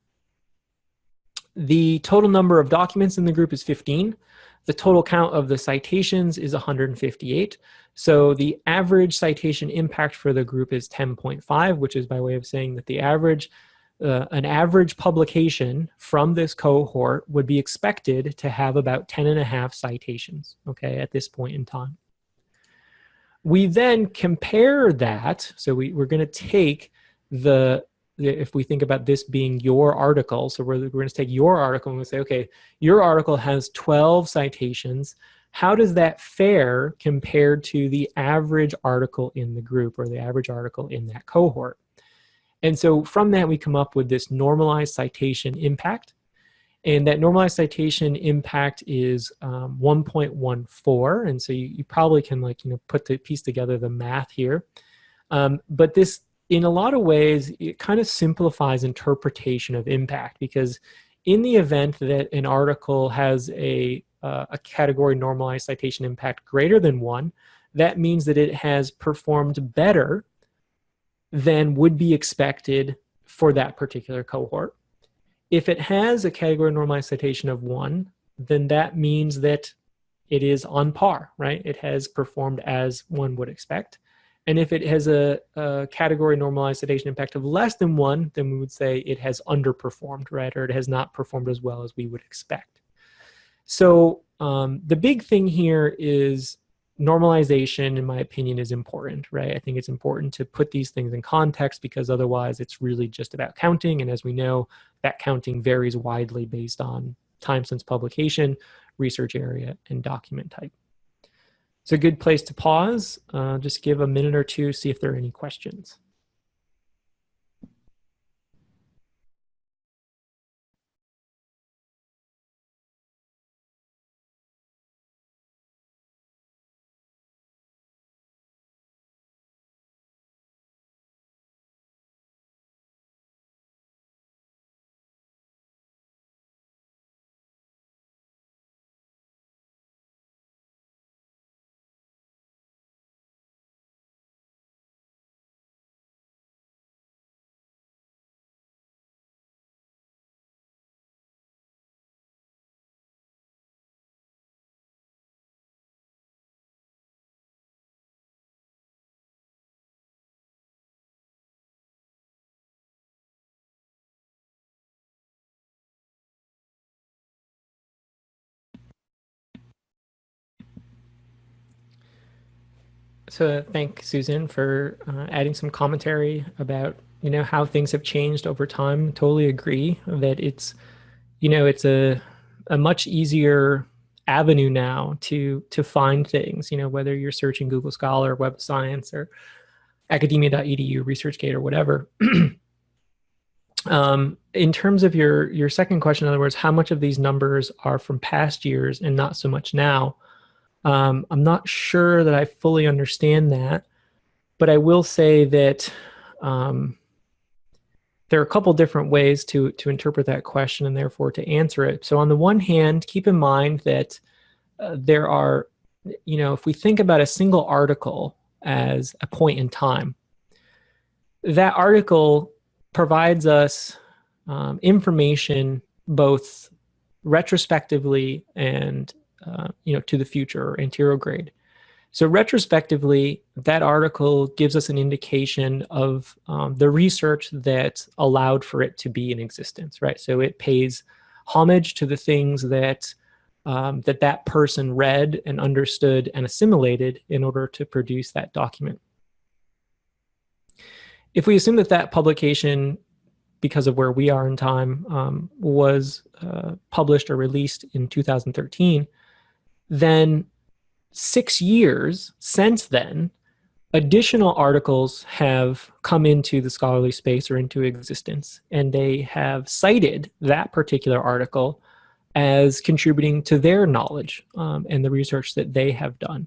The total number of documents in the group is 15. The total count of the citations is 158. So the average citation impact for the group is 10.5, which is by way of saying that an average publication from this cohort would be expected to have about 10.5 citations, okay, at this point in time. We then compare that, so we're going to take if we think about this being your article, so we're going to take your article and we'll say, okay, your article has 12 citations. How does that fare compared to the average article in the group, or the average article in that cohort? And so from that, we come up with this normalized citation impact. And that normalized citation impact is 1.14. And so you probably can piece together the math here. But this, in a lot of ways, it kind of simplifies interpretation of impact, because in the event that an article has a category normalized citation impact greater than 1, that means that it has performed better than would be expected for that particular cohort. If it has a category normalized citation of 1, then that means that it is on par, right? It has performed as one would expect. And if it has a category normalized citation impact of less than 1, then we would say it has underperformed, right? Or it has not performed as well as we would expect. So the big thing here is normalization, in my opinion, is important, right? I think it's important to put these things in context, because otherwise it's really just about counting. And as we know, that counting varies widely based on time since publication, research area, and document type. It's a good place to pause. Just give a minute or two, see if there are any questions. So thank Susan for adding some commentary about, how things have changed over time. Totally agree that it's a much easier avenue now to find things, whether you're searching Google Scholar, Web of Science, or academia.edu, ResearchGate, or whatever. In terms of your second question, in other words, how much of these numbers are from past years and not so much now? I'm not sure that I fully understand that, but I will say that there are a couple different ways to interpret that question and therefore to answer it. So on the one hand, keep in mind that there are, if we think about a single article as a point in time, that article provides us information both retrospectively and to the future or anterior grade. So retrospectively, that article gives us an indication of the research that allowed for it to be in existence, right? So it pays homage to the things that that person read and understood and assimilated in order to produce that document. If we assume that that publication, because of where we are in time, was published or released in 2013, then 6 years since then, additional articles have come into the scholarly space or into existence, and they have cited that particular article as contributing to their knowledge and the research that they have done.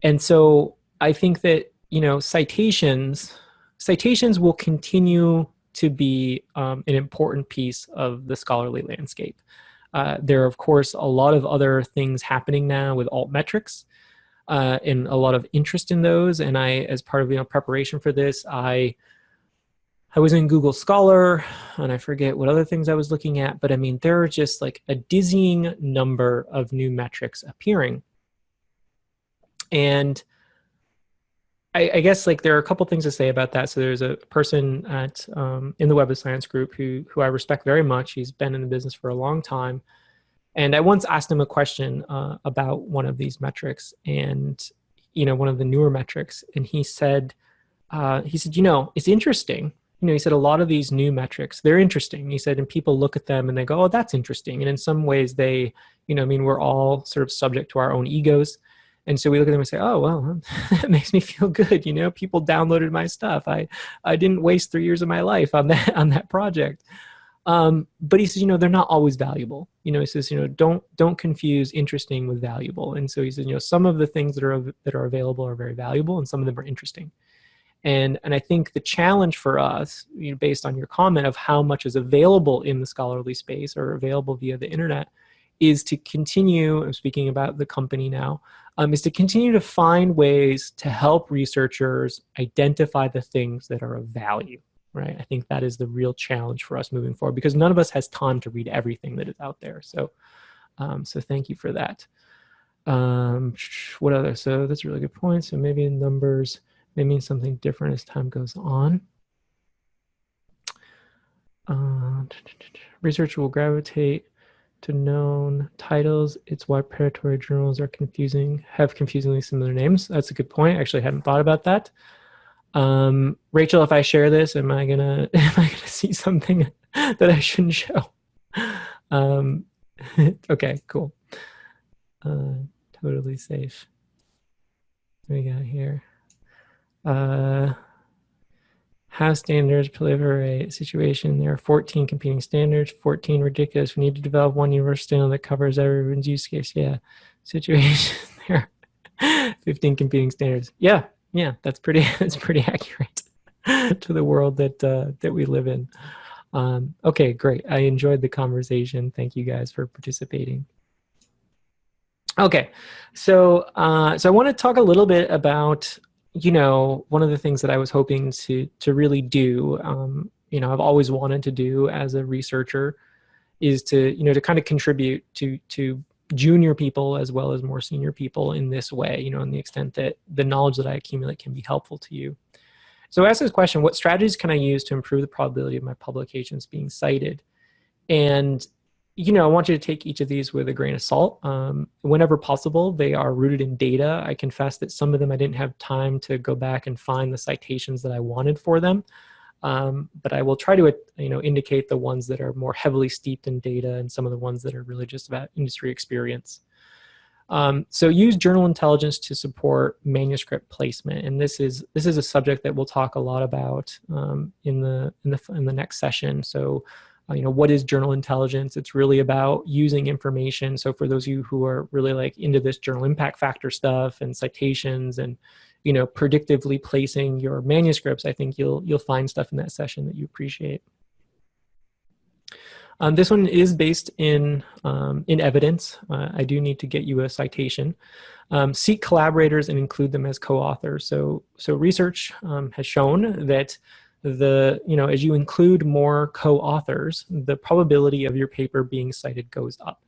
And so I think that, citations will continue to be an important piece of the scholarly landscape. There are, of course, a lot of other things happening now with altmetrics and a lot of interest in those. And I, as part of preparation for this, I was in Google Scholar, and I forget what other things I was looking at, but I mean, there are just like a dizzying number of new metrics appearing. And I guess like there are a couple things to say about that. So there's a person at in the Web of Science group who I respect very much. He's been in the business for a long time. And I once asked him a question about one of these metrics and, one of the newer metrics. And he said, it's interesting. He said a lot of these new metrics, they're interesting. He said, and people look at them and they go, oh, that's interesting. And in some ways they, we're all sort of subject to our own egos. And so we look at them and say, oh, well, that makes me feel good. People downloaded my stuff. I didn't waste 3 years of my life on that project. But he says, they're not always valuable. He says, don't confuse interesting with valuable. And so he says, some of the things that are available are very valuable, and some of them are interesting. And I think the challenge for us, based on your comment of how much is available in the scholarly space or available via the internet, is to continue, I'm speaking about the company now, is to continue to find ways to help researchers identify the things that are of value, right? I think that is the real challenge for us moving forward, because none of us has time to read everything that is out there. So, so thank you for that. What other? So that's a really good point. So maybe numbers may mean something different as time goes on. Research will gravitate to known titles. It's why predatory journals are have confusingly similar names. That's a good point. I actually hadn't thought about that. Rachel, if I share this, am I gonna see something that I shouldn't show? Okay, cool. Totally safe. What do we got here? How standards proliferate situation. There are 14 competing standards, 14 ridiculous. We need to develop one universal standard that covers everyone's use case. Yeah, situation there. 15 competing standards. Yeah, that's pretty accurate to the world that we live in. Okay, great. I enjoyed the conversation. Thank you guys for participating. Okay, so I want to talk a little bit about one of the things that I was hoping to really do, I've always wanted to do as a researcher, is to to kind of contribute to junior people as well as more senior people in this way, in the extent that the knowledge that I accumulate can be helpful to you. So I asked this question: what strategies can I use to improve the probability of my publications being cited? And I want you to take each of these with a grain of salt. Whenever possible, they are rooted in data. I confess that some of them I didn't have time to go back and find the citations that I wanted for them. But I will try to, indicate the ones that are more heavily steeped in data and some of the ones that are really just about industry experience. So use journal intelligence to support manuscript placement, and this is a subject that we'll talk a lot about in the next session. So, what is journal intelligence? It's really about using information. So for those of you who are really like into this journal impact factor stuff and citations and predictively placing your manuscripts, I think you'll find stuff in that session that you appreciate. This one is based in evidence. I do need to get you a citation. Seek collaborators and include them as co-authors. So research has shown that as you include more co-authors, the probability of your paper being cited goes up.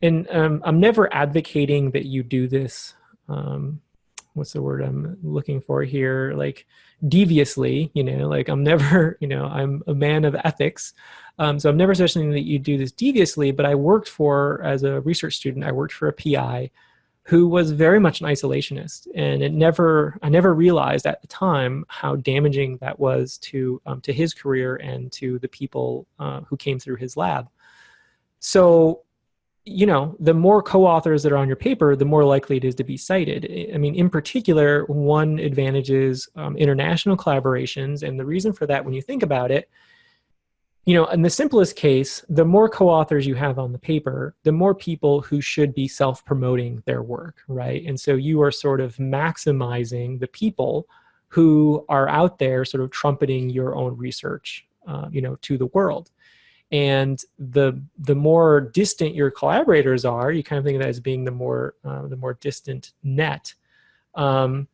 And I'm never advocating that you do this. What's the word I'm looking for here? Like deviously, like I'm never, I'm a man of ethics. So I'm never suggesting that you do this deviously, but as a research student, I worked for a PI who was very much an isolationist. And I never realized at the time how damaging that was to his career and to the people who came through his lab. So, the more co-authors that are on your paper, the more likely it is to be cited. I mean, in particular, one advantage is international collaborations. And the reason for that, when you think about it, in the simplest case, the more co-authors you have on the paper, the more people who should be self-promoting their work, right? And so you are sort of maximizing the people who are out there sort of trumpeting your own research, to the world. And the more distant your collaborators are, you kind of think of that as being the more distant net. The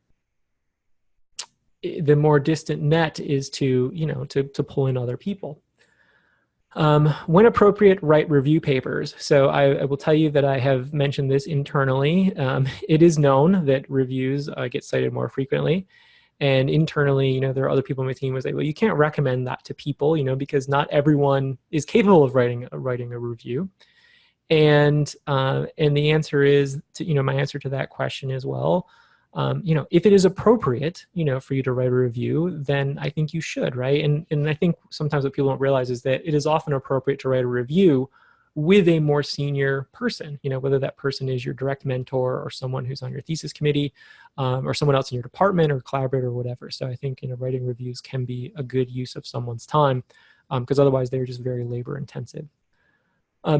more distant net is to pull in other people. When appropriate, write review papers. So I will tell you that I have mentioned this internally. It is known that reviews get cited more frequently. And internally, there are other people on my team who say, well, you can't recommend that to people, because not everyone is capable of writing a review. And the answer is, my answer to that question is, well, if it is appropriate, for you to write a review, then I think you should, right? And I think sometimes what people don't realize is that it is often appropriate to write a review with a more senior person, whether that person is your direct mentor or someone who's on your thesis committee, or someone else in your department or collaborator or whatever. So I think, writing reviews can be a good use of someone's time, because otherwise they're just very labor intensive.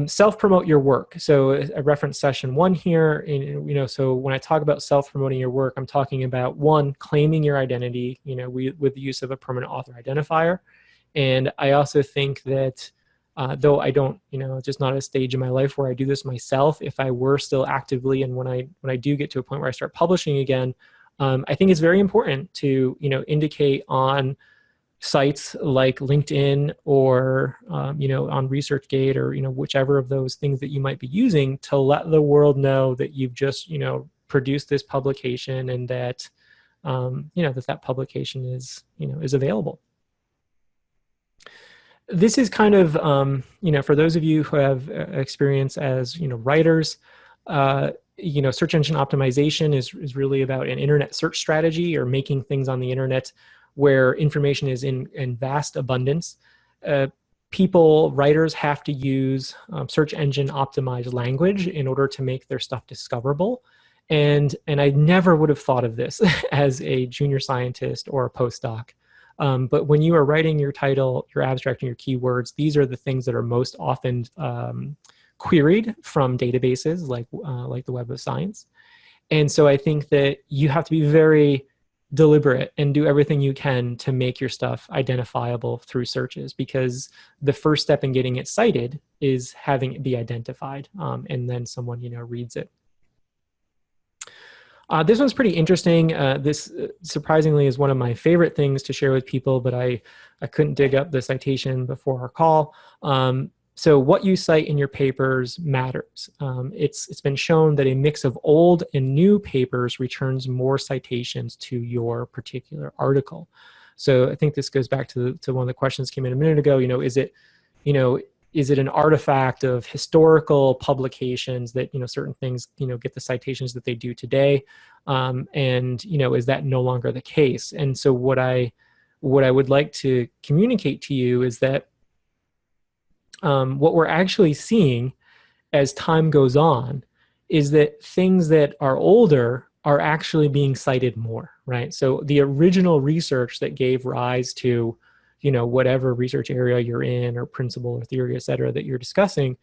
Self-promote your work. So I referenced session 1 here. And, so when I talk about self-promoting your work, I'm talking about, 1, claiming your identity, with the use of a permanent author identifier. And I also think that though I don't, just not at a stage in my life where I do this myself, if I were still actively, and when I do get to a point where I start publishing again, I think it's very important to, indicate on sites like LinkedIn or, on ResearchGate or, whichever of those things that you might be using, to let the world know that you've just, produced this publication and that, that publication is, is available. This is kind of, for those of you who have experience as, writers, search engine optimization is really about an internet search strategy, or making things on the internet where information is in vast abundance. Writers have to use search engine optimized language in order to make their stuff discoverable. And I never would have thought of this as a junior scientist or a postdoc. But when you are writing your title, your abstract, and your keywords, these are the things that are most often queried from databases like the Web of Science. And so I think that you have to be very deliberate and do everything you can to make your stuff identifiable through searches, because the first step in getting it cited is having it be identified, and then someone reads it. This one's pretty interesting. This surprisingly is one of my favorite things to share with people, but I couldn't dig up the citation before our call. So what you cite in your papers matters. It's been shown that a mix of old and new papers returns more citations to your particular article. So I think this goes back to one of the questions that came in a minute ago. Is it, is it an artifact of historical publications that, certain things, get the citations that they do today? And, is that no longer the case? And so what I would like to communicate to you is that what we're actually seeing as time goes on is that things that are older are actually being cited more, right? So the original research that gave rise to, whatever research area you're in or principle or theory, et cetera, that you're discussing,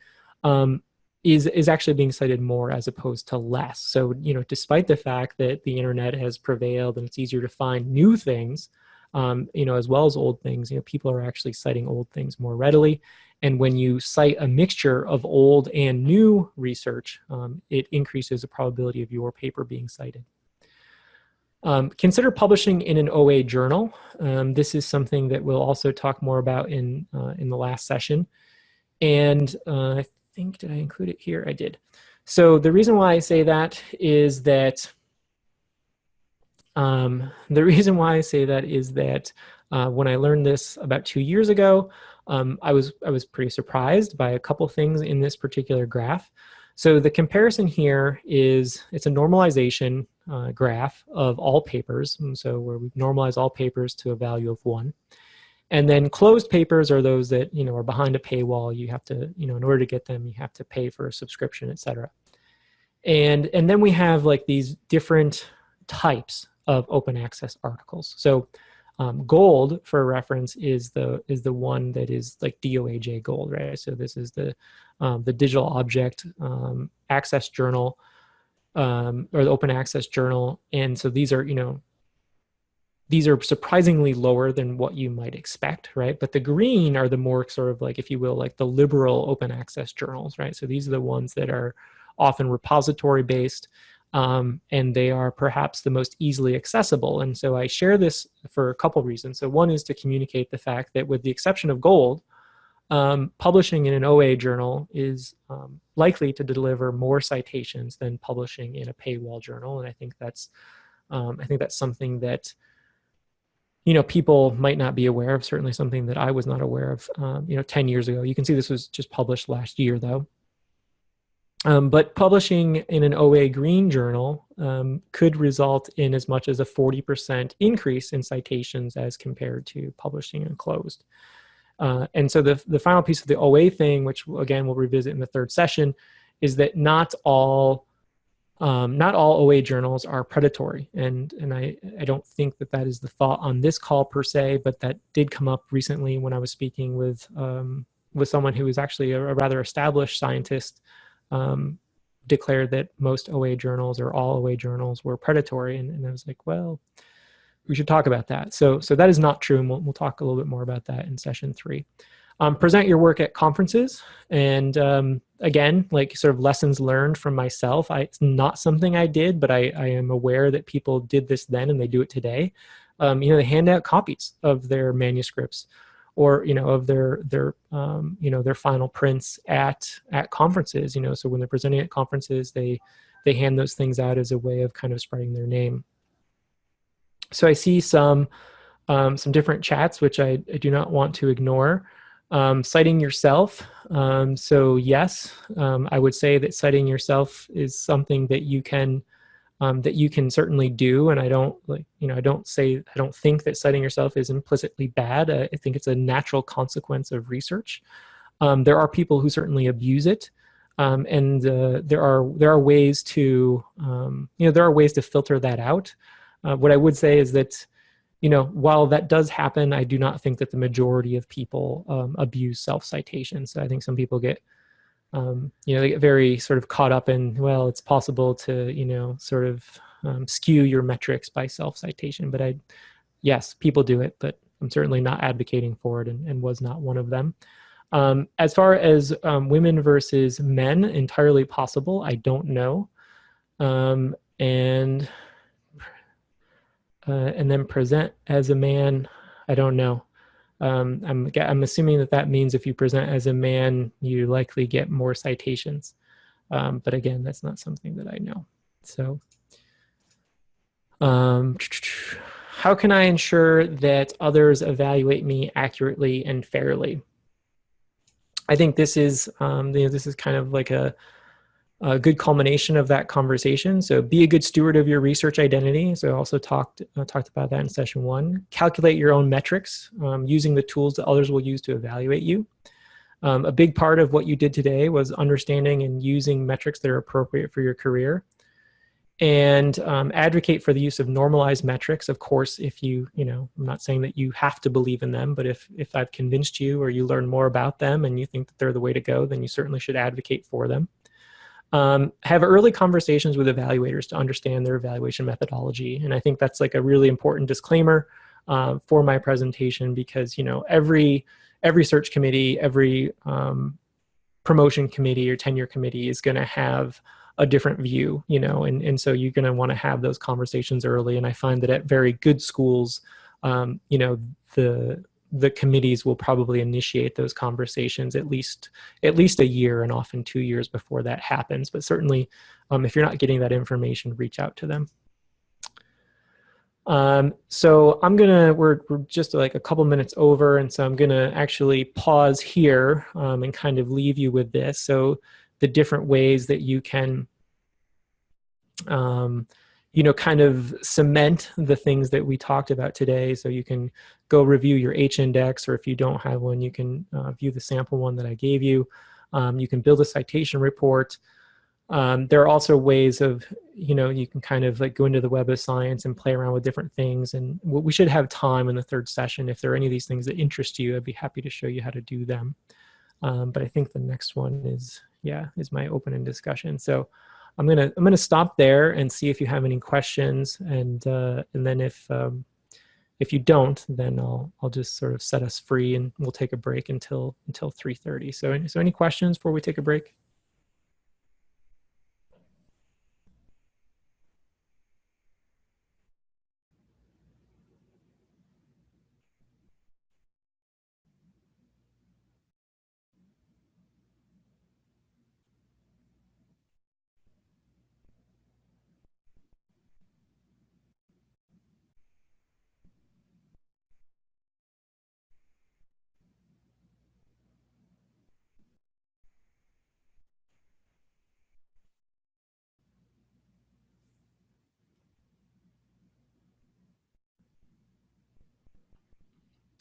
is actually being cited more as opposed to less. So, despite the fact that the internet has prevailed and it's easier to find new things, as well as old things, people are actually citing old things more readily. And when you cite a mixture of old and new research, it increases the probability of your paper being cited. Consider publishing in an OA journal. This is something that we'll also talk more about in the last session. And I think, did I include it here? I did. So the reason why I say that is that when I learned this about 2 years ago, I was pretty surprised by a couple things in this particular graph. So the comparison here is, it's a normalization graph of all papers. And so where we normalize all papers to a value of 1. And then closed papers are those that, are behind a paywall. You have to, in order to get them, you have to pay for a subscription, et cetera. And then we have like these different types of open access articles. So gold, for reference, is the one that is like DOAJ gold, right? So this is the digital object access journal, or the open access journal. And so these are, these are surprisingly lower than what you might expect, right? But the green are the more sort of like, if you will, like the liberal open access journals, right? So these are the ones that are often repository based, and they are perhaps the most easily accessible. And so I share this for a couple reasons. So one is to communicate the fact that with the exception of gold, publishing in an OA journal is likely to deliver more citations than publishing in a paywall journal. And I think that's something that people might not be aware of, certainly something that I was not aware of 10 years ago. You can see this was just published last year though. But publishing in an OA green journal could result in as much as a 40% increase in citations as compared to publishing in closed. And so the final piece of the OA thing, which again we'll revisit in the third session, is that not all OA journals are predatory. And I don't think that is the thought on this call per se, but that did come up recently when I was speaking with someone who was actually a rather established scientist, declared that most OA journals or all OA journals were predatory. And I was like, well, we should talk about that. So that is not true. And we'll talk a little bit more about that in session 3. Present your work at conferences. And again, like sort of lessons learned from myself. It's not something I did, but I am aware that people did this then and they do it today. They hand out copies of their manuscripts or, of their final prints at conferences, so when they're presenting at conferences, they hand those things out as a way of kind of spreading their name. So I see some different chats, which I do not want to ignore. Citing yourself. So yes, I would say that citing yourself is something that you can certainly do. And I don't think that citing yourself is implicitly bad. I think it's a natural consequence of research. There are people who certainly abuse it. And there are ways to, filter that out. What I would say is that, while that does happen, I do not think that the majority of people abuse self-citation. So I think some people get, they get very sort of caught up in, well, it's possible to, sort of skew your metrics by self-citation. But yes, people do it, but I'm certainly not advocating for it and was not one of them. As far as women versus men, entirely possible. I don't know. And then present as a man, I don't know. I'm assuming that means if you present as a man, you likely get more citations. But again, that's not something that I know. So how can I ensure that others evaluate me accurately and fairly? I think this is, this is kind of like a good culmination of that conversation. So be a good steward of your research identity. So I also talked about that in session 1. Calculate your own metrics using the tools that others will use to evaluate you. A big part of what you did today was understanding and using metrics that are appropriate for your career. And advocate for the use of normalized metrics. Of course, if I'm not saying that you have to believe in them, but if I've convinced you or you learn more about them and you think that they're the way to go, then you certainly should advocate for them. Have early conversations with evaluators to understand their evaluation methodology. And I think that's like a really important disclaimer for my presentation, because, every search committee, every promotion committee or tenure committee is going to have a different view, and so you're going to want to have those conversations early. And I find that at very good schools, the committees will probably initiate those conversations at least a year and often 2 years before that happens. But certainly, if you're not getting that information, reach out to them. So we're just like a couple minutes over, and so I'm gonna actually pause here and kind of leave you with this. So the different ways that you can, kind of cement the things that we talked about today. So you can go review your H-index, or if you don't have one, you can view the sample one that I gave you. You can build a citation report. There are also ways of, you can kind of like go into the Web of Science and play around with different things. And we should have time in the 3rd session. If there are any of these things that interest you, I'd be happy to show you how to do them. But I think the next one is my open-end discussion. So I'm gonna stop there and see if you have any questions, and then if you don't, then I'll just sort of set us free, and we'll take a break until 3:30. So any questions before we take a break?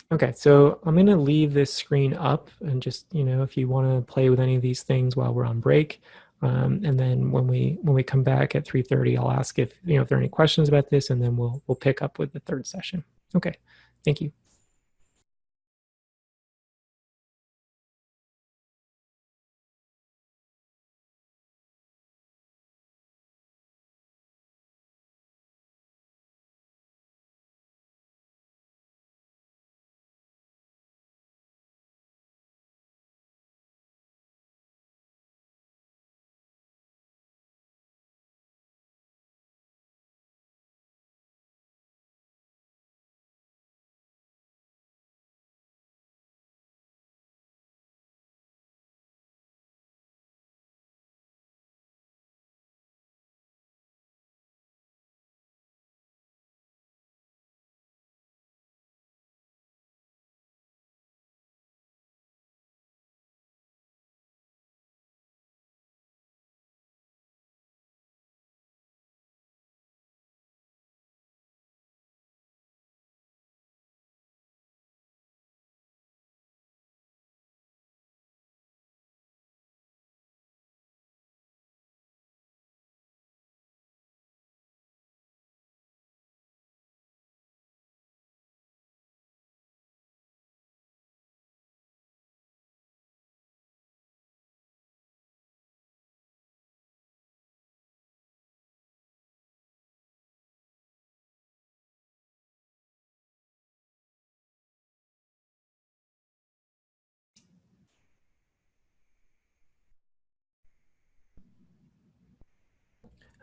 Okay, so I'm going to leave this screen up, and just, if you want to play with any of these things while we're on break. And then when we come back at 3:30, I'll ask if there are any questions about this, and then we'll pick up with the 3rd session. Okay, thank you.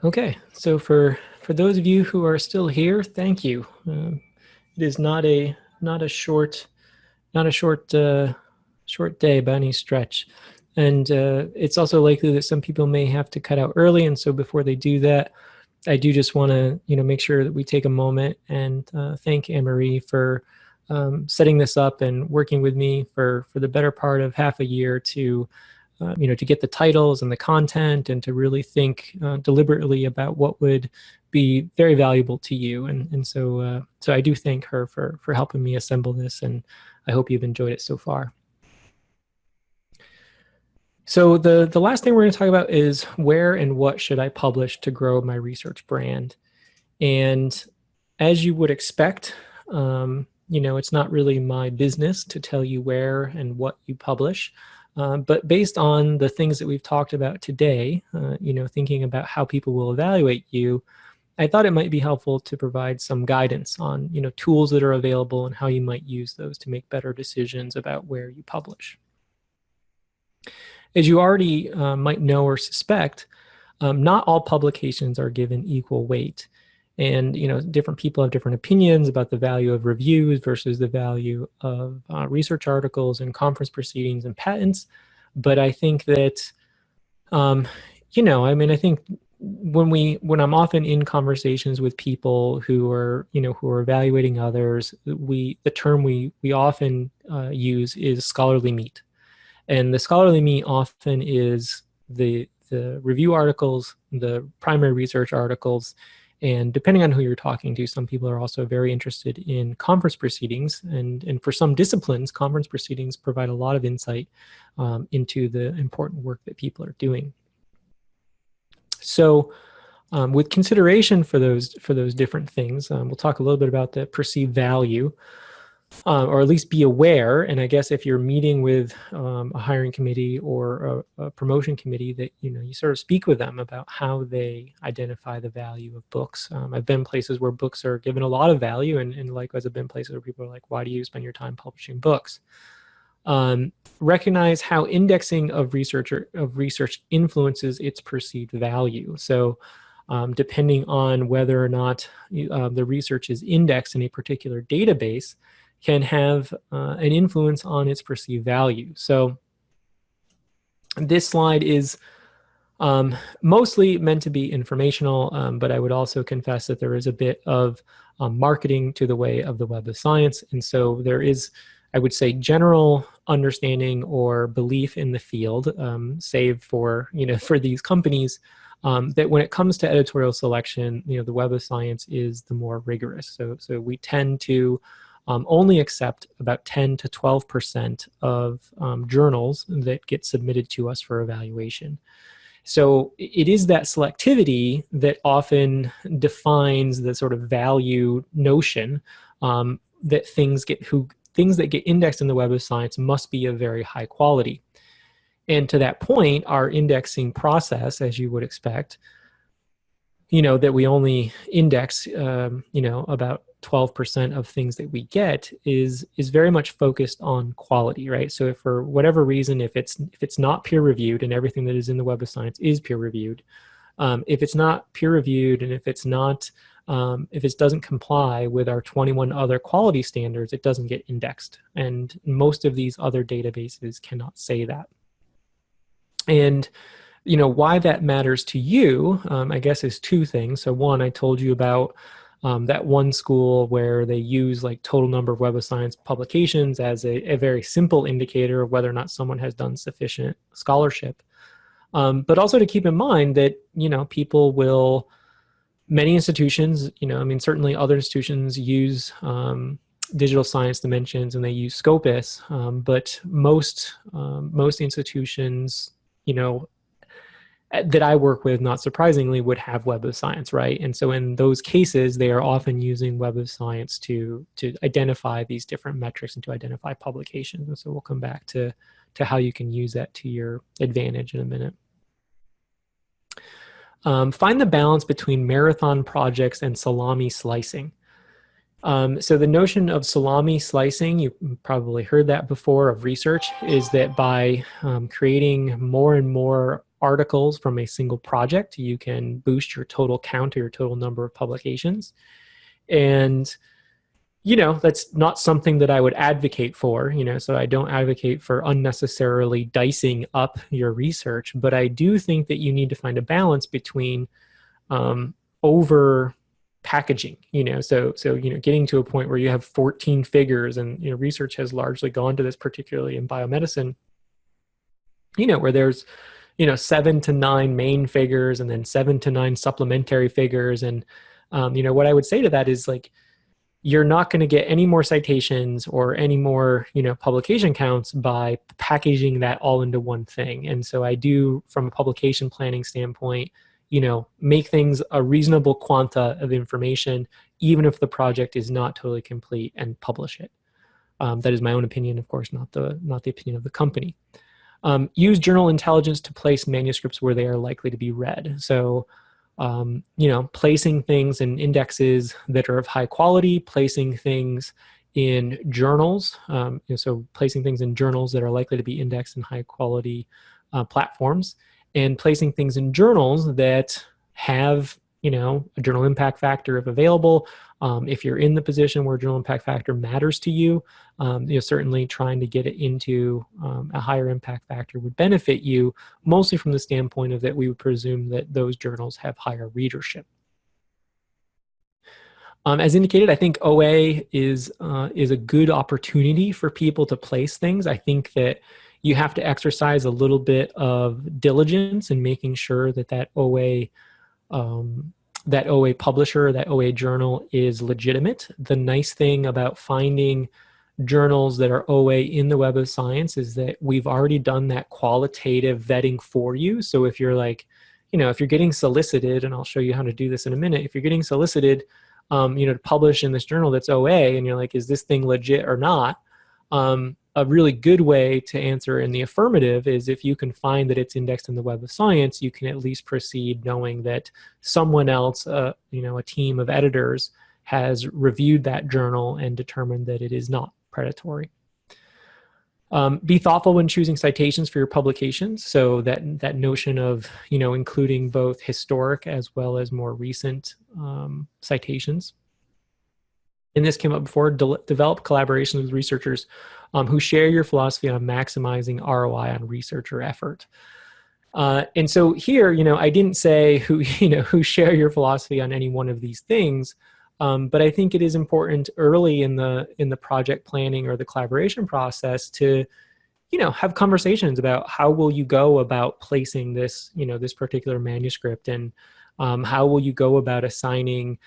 Okay, so for those of you who are still here, thank you. It is not a short short day by any stretch, and it's also likely that some people may have to cut out early. And so before they do that, I do just want to make sure that we take a moment and thank Anne-Marie for setting this up and working with me for the better part of half a year to to get the titles and the content and to really think deliberately about what would be very valuable to you. And so I do thank her for helping me assemble this, and I hope you've enjoyed it so far. So the last thing we're going to talk about is where and what should I publish to grow my research brand. And as you would expect, it's not really my business to tell you where and what you publish. But based on the things that we've talked about today, thinking about how people will evaluate you, I thought it might be helpful to provide some guidance on, tools that are available and how you might use those to make better decisions about where you publish. As you already might know or suspect, not all publications are given equal weight. And, different people have different opinions about the value of reviews versus the value of research articles and conference proceedings and patents. But I think that, I think when I'm often in conversations with people who are evaluating others, the term we often use is scholarly meat. And the scholarly meat often is the review articles, the primary research articles, and depending on who you're talking to, some people are also very interested in conference proceedings. And for some disciplines, conference proceedings provide a lot of insight into the important work that people are doing. So with consideration for those different things, we'll talk a little bit about the perceived value. Or at least be aware, and I guess if you're meeting with a hiring committee or a promotion committee, that you sort of speak with them about how they identify the value of books. I've been places where books are given a lot of value, and likewise I've been places where people are like, why do you spend your time publishing books? Recognize how indexing of research influences its perceived value. So depending on whether or not the research is indexed in a particular database, can have an influence on its perceived value. So this slide is mostly meant to be informational, but I would also confess that there is a bit of marketing to the way of the Web of Science. And so there is, I would say, general understanding or belief in the field, save for, for these companies, that when it comes to editorial selection, the Web of Science is the more rigorous. So we tend to only accept about 10 to 12% of journals that get submitted to us for evaluation. So it is that selectivity that often defines the sort of value notion that things that get indexed in the Web of Science must be of very high quality. And to that point, our indexing process, as you would expect, that we only index, about 12% of things that we get is very much focused on quality, right? So if for whatever reason, if it's not peer reviewed, and everything that is in the Web of Science is peer reviewed, if it's not peer reviewed, and if it doesn't comply with our 21 other quality standards, it doesn't get indexed. And most of these other databases cannot say that. And why that matters to you, I guess, is two things. So one, I told you about that one school where they use like total number of Web of Science publications as a very simple indicator of whether or not someone has done sufficient scholarship. But also to keep in mind that, many institutions, certainly other institutions use digital science dimensions and they use Scopus, but most institutions, that I work with, not surprisingly, would have Web of Science, right? And so in those cases, they are often using Web of Science to identify these different metrics and to identify publications. And so we'll come back to how you can use that to your advantage in a minute. Find the balance between marathon projects and salami slicing. So the notion of salami slicing, you've probably heard that before, of research, is that by creating more and more articles from a single project, you can boost your total count or your total number of publications. And, that's not something that I would advocate for, so I don't advocate for unnecessarily dicing up your research, but I do think that you need to find a balance between over packaging, so getting to a point where you have 14 figures, and research has largely gone to this, particularly in biomedicine, where there's 7 to 9 main figures and then 7 to 9 supplementary figures. And what I would say to that is, like, you're not going to get any more citations or any more publication counts by packaging that all into one thing. And so I do, from a publication planning standpoint, make things a reasonable quanta of information, even if the project is not totally complete, and publish it. That is my own opinion, of course, not the opinion of the company. Use journal intelligence to place manuscripts where they are likely to be read. So, placing things in indexes that are of high quality, placing things in journals, so placing things in journals that are likely to be indexed in high quality platforms, and placing things in journals that have, a journal impact factor if available. If you're in the position where journal impact factor matters to you, certainly trying to get it into a higher impact factor would benefit you, mostly from the standpoint of that we would presume that those journals have higher readership. As indicated, I think OA is a good opportunity for people to place things. I think that you have to exercise a little bit of diligence in making sure that OA publisher, that OA journal is legitimate. The nice thing about finding journals that are OA in the Web of Science is that we've already done that qualitative vetting for you. So if you're like, if you're getting solicited, and I'll show you how to do this in a minute, if you're getting solicited, to publish in this journal that's OA, and you're like, is this thing legit or not? A really good way to answer in the affirmative is if you can find that it's indexed in the Web of Science, you can at least proceed knowing that someone else, a team of editors, has reviewed that journal and determined that it is not predatory. Be thoughtful when choosing citations for your publications. So that notion of, including both historic as well as more recent citations. And this came up before. Develop collaborations with researchers who share your philosophy on maximizing ROI on research or effort. And so here, I didn't say who share your philosophy on any one of these things, but I think it is important early in the project planning or the collaboration process to, have conversations about how will you go about placing this, this particular manuscript, and how will you go about assigning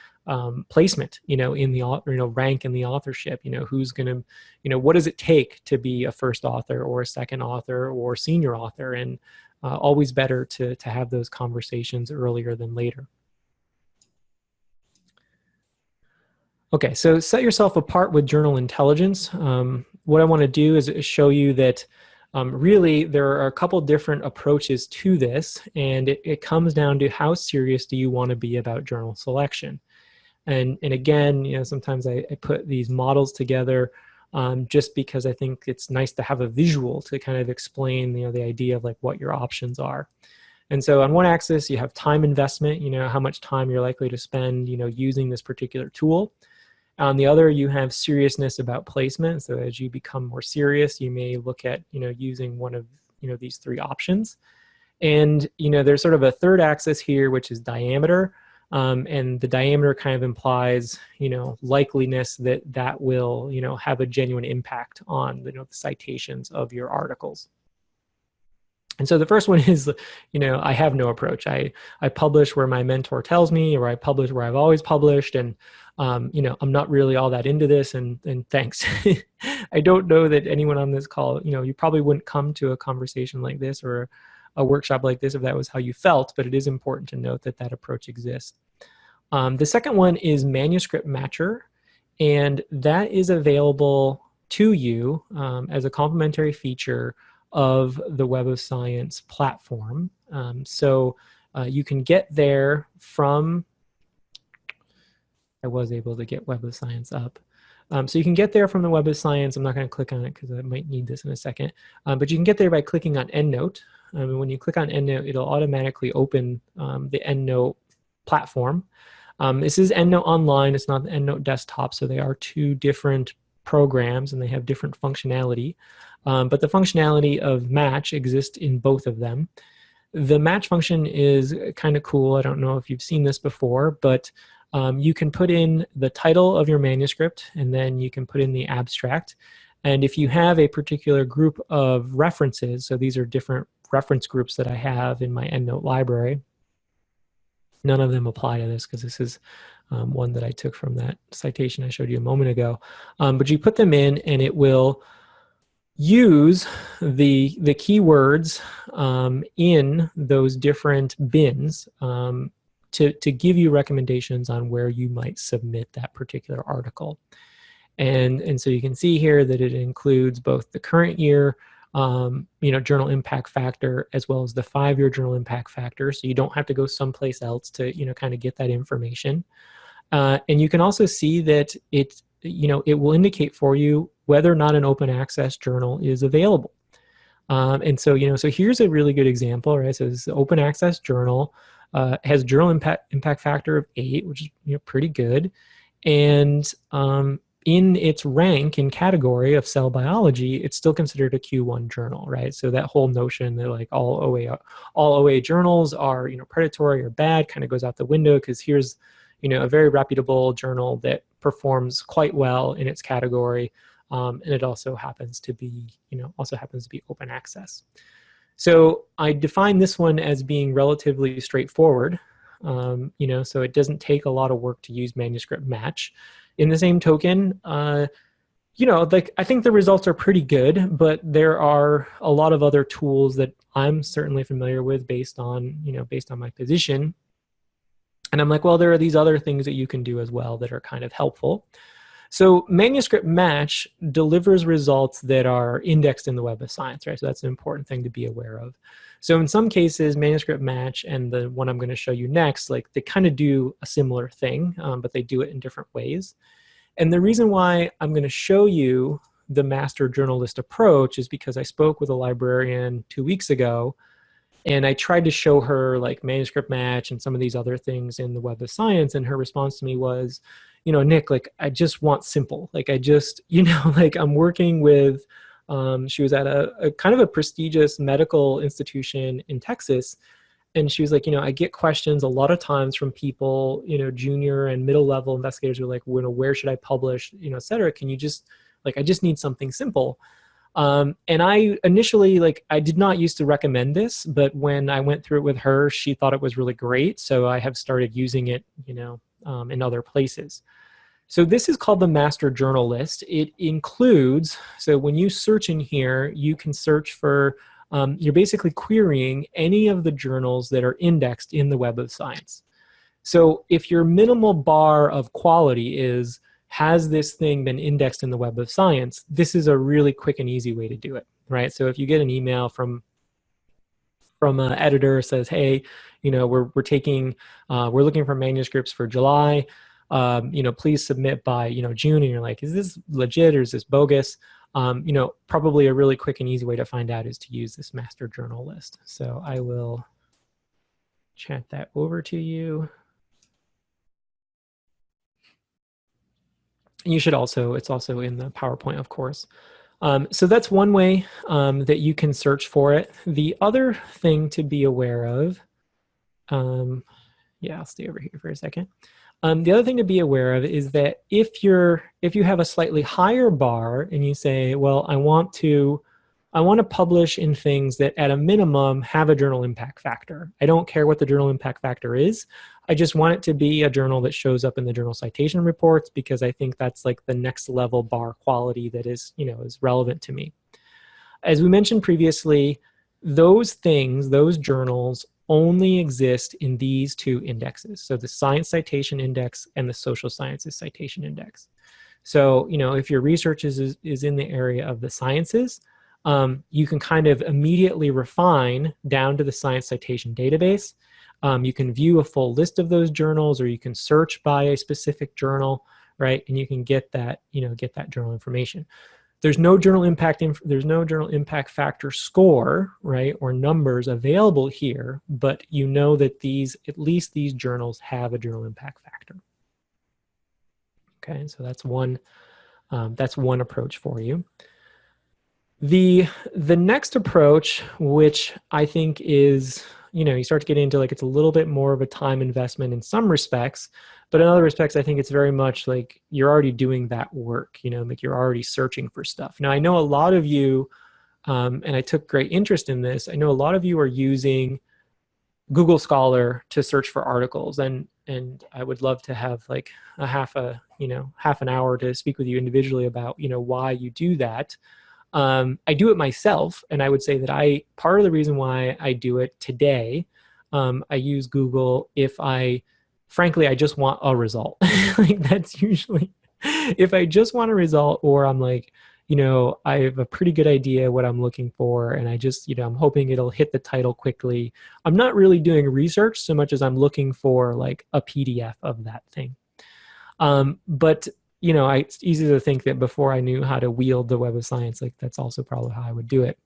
placement, in the rank in the authorship, who's going to, what does it take to be a first author or a second author or senior author? And always better to have those conversations earlier than later. Okay, so set yourself apart with journal intelligence. What I want to do is show you that really there are a couple different approaches to this, and it comes down to how serious do you want to be about journal selection. And again, sometimes I put these models together just because I think it's nice to have a visual to kind of explain, the idea of like what your options are. And so on one axis, you have time investment, how much time you're likely to spend, using this particular tool. On the other, you have seriousness about placement. So as you become more serious, you may look at, using one of, these three options. And, there's sort of a third axis here, which is diameter. And the diameter kind of implies, likeliness that will, have a genuine impact on, the citations of your articles. And so the first one is, I have no approach. I publish where my mentor tells me, or I publish where I've always published. And, I'm not really all that into this, and thanks. I don't know that anyone on this call, you probably wouldn't come to a conversation like this or a workshop like this if that was how you felt, but it is important to note that approach exists. The second one is Manuscript Matcher, and that is available to you as a complementary feature of the Web of Science platform. So you can get there from, I was able to get Web of Science up. So you can get there from the Web of Science. I'm not going to click on it because I might need this in a second. But you can get there by clicking on EndNote. When you click on EndNote, it'll automatically open the EndNote platform. This is EndNote Online. It's not the EndNote Desktop. So they are two different programs and they have different functionality. But the functionality of match exists in both of them. The match function is kind of cool. I don't know if you've seen this before, but you can put in the title of your manuscript, and then you can put in the abstract. And if you have a particular group of references, so these are different reference groups that I have in my EndNote library. None of them apply to this because this is one that I took from that citation I showed you a moment ago. But you put them in, and it will use the keywords in those different bins to give you recommendations on where you might submit that particular article. And so you can see here that it includes both the current year journal impact factor as well as the 5-year journal impact factor. So you don't have to go someplace else to kind of get that information. And you can also see that it will indicate for you whether or not an open access journal is available. And so so here's a really good example, right? So this open access journal has journal impact factor of 8, which is pretty good, and in its rank in category of cell biology, it's still considered a Q1 journal, right? So that whole notion that like all OA journals are predatory or bad kind of goes out the window, because here's a very reputable journal that performs quite well in its category, and it also happens to be open access. So I define this one as being relatively straightforward, so it doesn't take a lot of work to use manuscript match. In the same token, I think the results are pretty good, but there are a lot of other tools that I'm certainly familiar with based on my position. And I'm like, well, there are these other things that you can do as well that are kind of helpful. So manuscript match delivers results that are indexed in the Web of Science, right? So that's an important thing to be aware of. So in some cases, manuscript match and the one I'm going to show you next, like they kind of do a similar thing, but they do it in different ways. And the reason why I'm going to show you the master journalist approach is because I spoke with a librarian 2 weeks ago, and I tried to show her like manuscript match and some of these other things in the Web of Science, and her response to me was, Nick, like I just want simple. Like I just, like I'm working with, she was at a kind of a prestigious medical institution in Texas. And she was like, I get questions a lot of times from people, junior and middle level investigators who are like, where should I publish, et cetera. Can you just, like, I just need something simple. And I initially, like, I did not used to recommend this, but when I went through it with her, she thought it was really great. So I have started using it, in other places. So this is called the master journal list. It includes, so when you search in here, you can search for, you're basically querying any of the journals that are indexed in the Web of Science. So if your minimal bar of quality is, has this thing been indexed in the Web of Science, this is a really quick and easy way to do it, right? So if you get an email from an editor says, hey, we're looking for manuscripts for July, please submit by, June, and you're like, is this legit or is this bogus? Probably a really quick and easy way to find out is to use this master journal list. So I will chat that over to you. And you should also, it's also in the PowerPoint, of course. So that's one way that you can search for it. The other thing to be aware of, yeah, I'll stay over here for a second. The other thing to be aware of is that if you have a slightly higher bar and you say, well, I want to publish in things that at a minimum have a journal impact factor. I don't care what the journal impact factor is. I just want it to be a journal that shows up in the journal citation reports, because I think that's like the next level bar quality that is, is relevant to me. As we mentioned previously, those things, those journals only exist in these two indexes. So the Science Citation Index and the Social Sciences Citation Index. So, if your research is in the area of the sciences, you can kind of immediately refine down to the Science Citation Database. You can view a full list of those journals, or you can search by a specific journal, right? And you can get that, get that journal information. There's no journal impact factor score, right, or numbers available here, but that at least these journals have a journal impact factor. Okay, so that's one approach for you. The next approach, which I think is, you start to get into like, it's a little bit more of a time investment in some respects, but in other respects, I think it's very much like you're already doing that work, like you're already searching for stuff. Now, I know a lot of you, and I took great interest in this, I know a lot of you are using Google Scholar to search for articles, and I would love to have like half an hour to speak with you individually about, why you do that. I do it myself, and I would say that part of the reason why I do it today, I use Google frankly, I just want a result. Like that's usually, if I just want a result, or I'm like, I have a pretty good idea what I'm looking for, and I just, I'm hoping it'll hit the title quickly. I'm not really doing research so much as I'm looking for like a PDF of that thing. But it's easy to think that before I knew how to wield the Web of Science, like that's also probably how I would do it.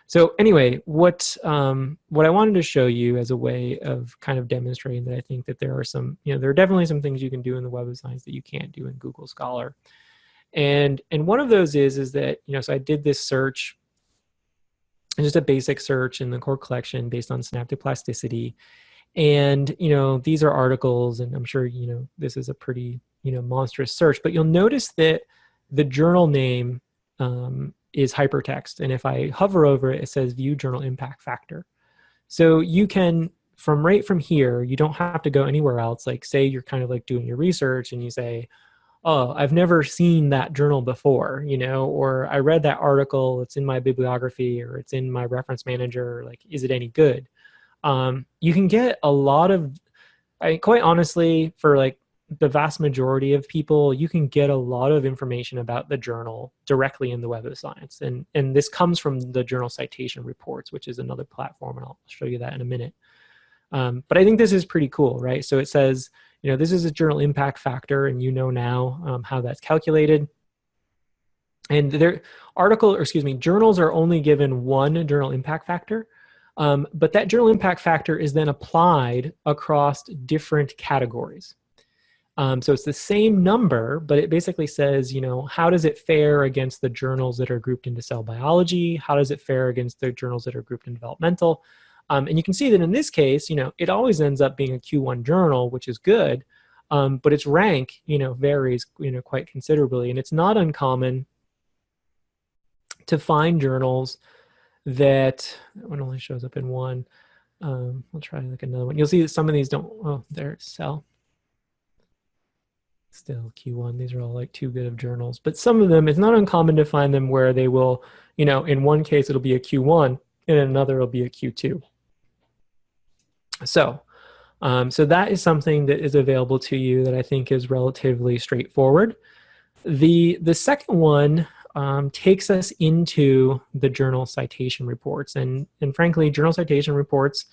So anyway, what I wanted to show you as a way of kind of demonstrating that I think that there are some, there are definitely some things you can do in the Web of Science that you can't do in Google Scholar. And one of those is that, so I did this search, just a basic search in the core collection based on synaptic plasticity. And, these are articles, and I'm sure, this is a pretty, monstrous search, but you'll notice that the journal name is hypertext. And if I hover over it, it says view journal impact factor. So you can, right from here, you don't have to go anywhere else. Like say you're kind of like doing your research and you say, oh, I've never seen that journal before, or I read that article, it's in my bibliography or it's in my reference manager, like, is it any good? You can get a lot of, quite honestly, for like the vast majority of people, you can get a lot of information about the journal directly in the Web of Science. And this comes from the journal citation reports, which is another platform, and I'll show you that in a minute. But I think this is pretty cool, right? So it says, this is a journal impact factor, and now how that's calculated. And journals are only given one journal impact factor. But that journal impact factor is then applied across different categories. So it's the same number, but it basically says, how does it fare against the journals that are grouped into cell biology? How does it fare against the journals that are grouped in developmental? And you can see that in this case, it always ends up being a Q1 journal, which is good, but its rank, varies, quite considerably. And it's not uncommon to find journals that one only shows up in one. I'll try like another one. You'll see that some of these don't, oh, there's cell. Still Q1, these are all like too good of journals. But some of them, it's not uncommon to find them where they will, in one case it'll be a Q1, and in another it'll be a Q2. So that is something that is available to you that I think is relatively straightforward. The second one takes us into the journal citation reports. And frankly, journal citation reports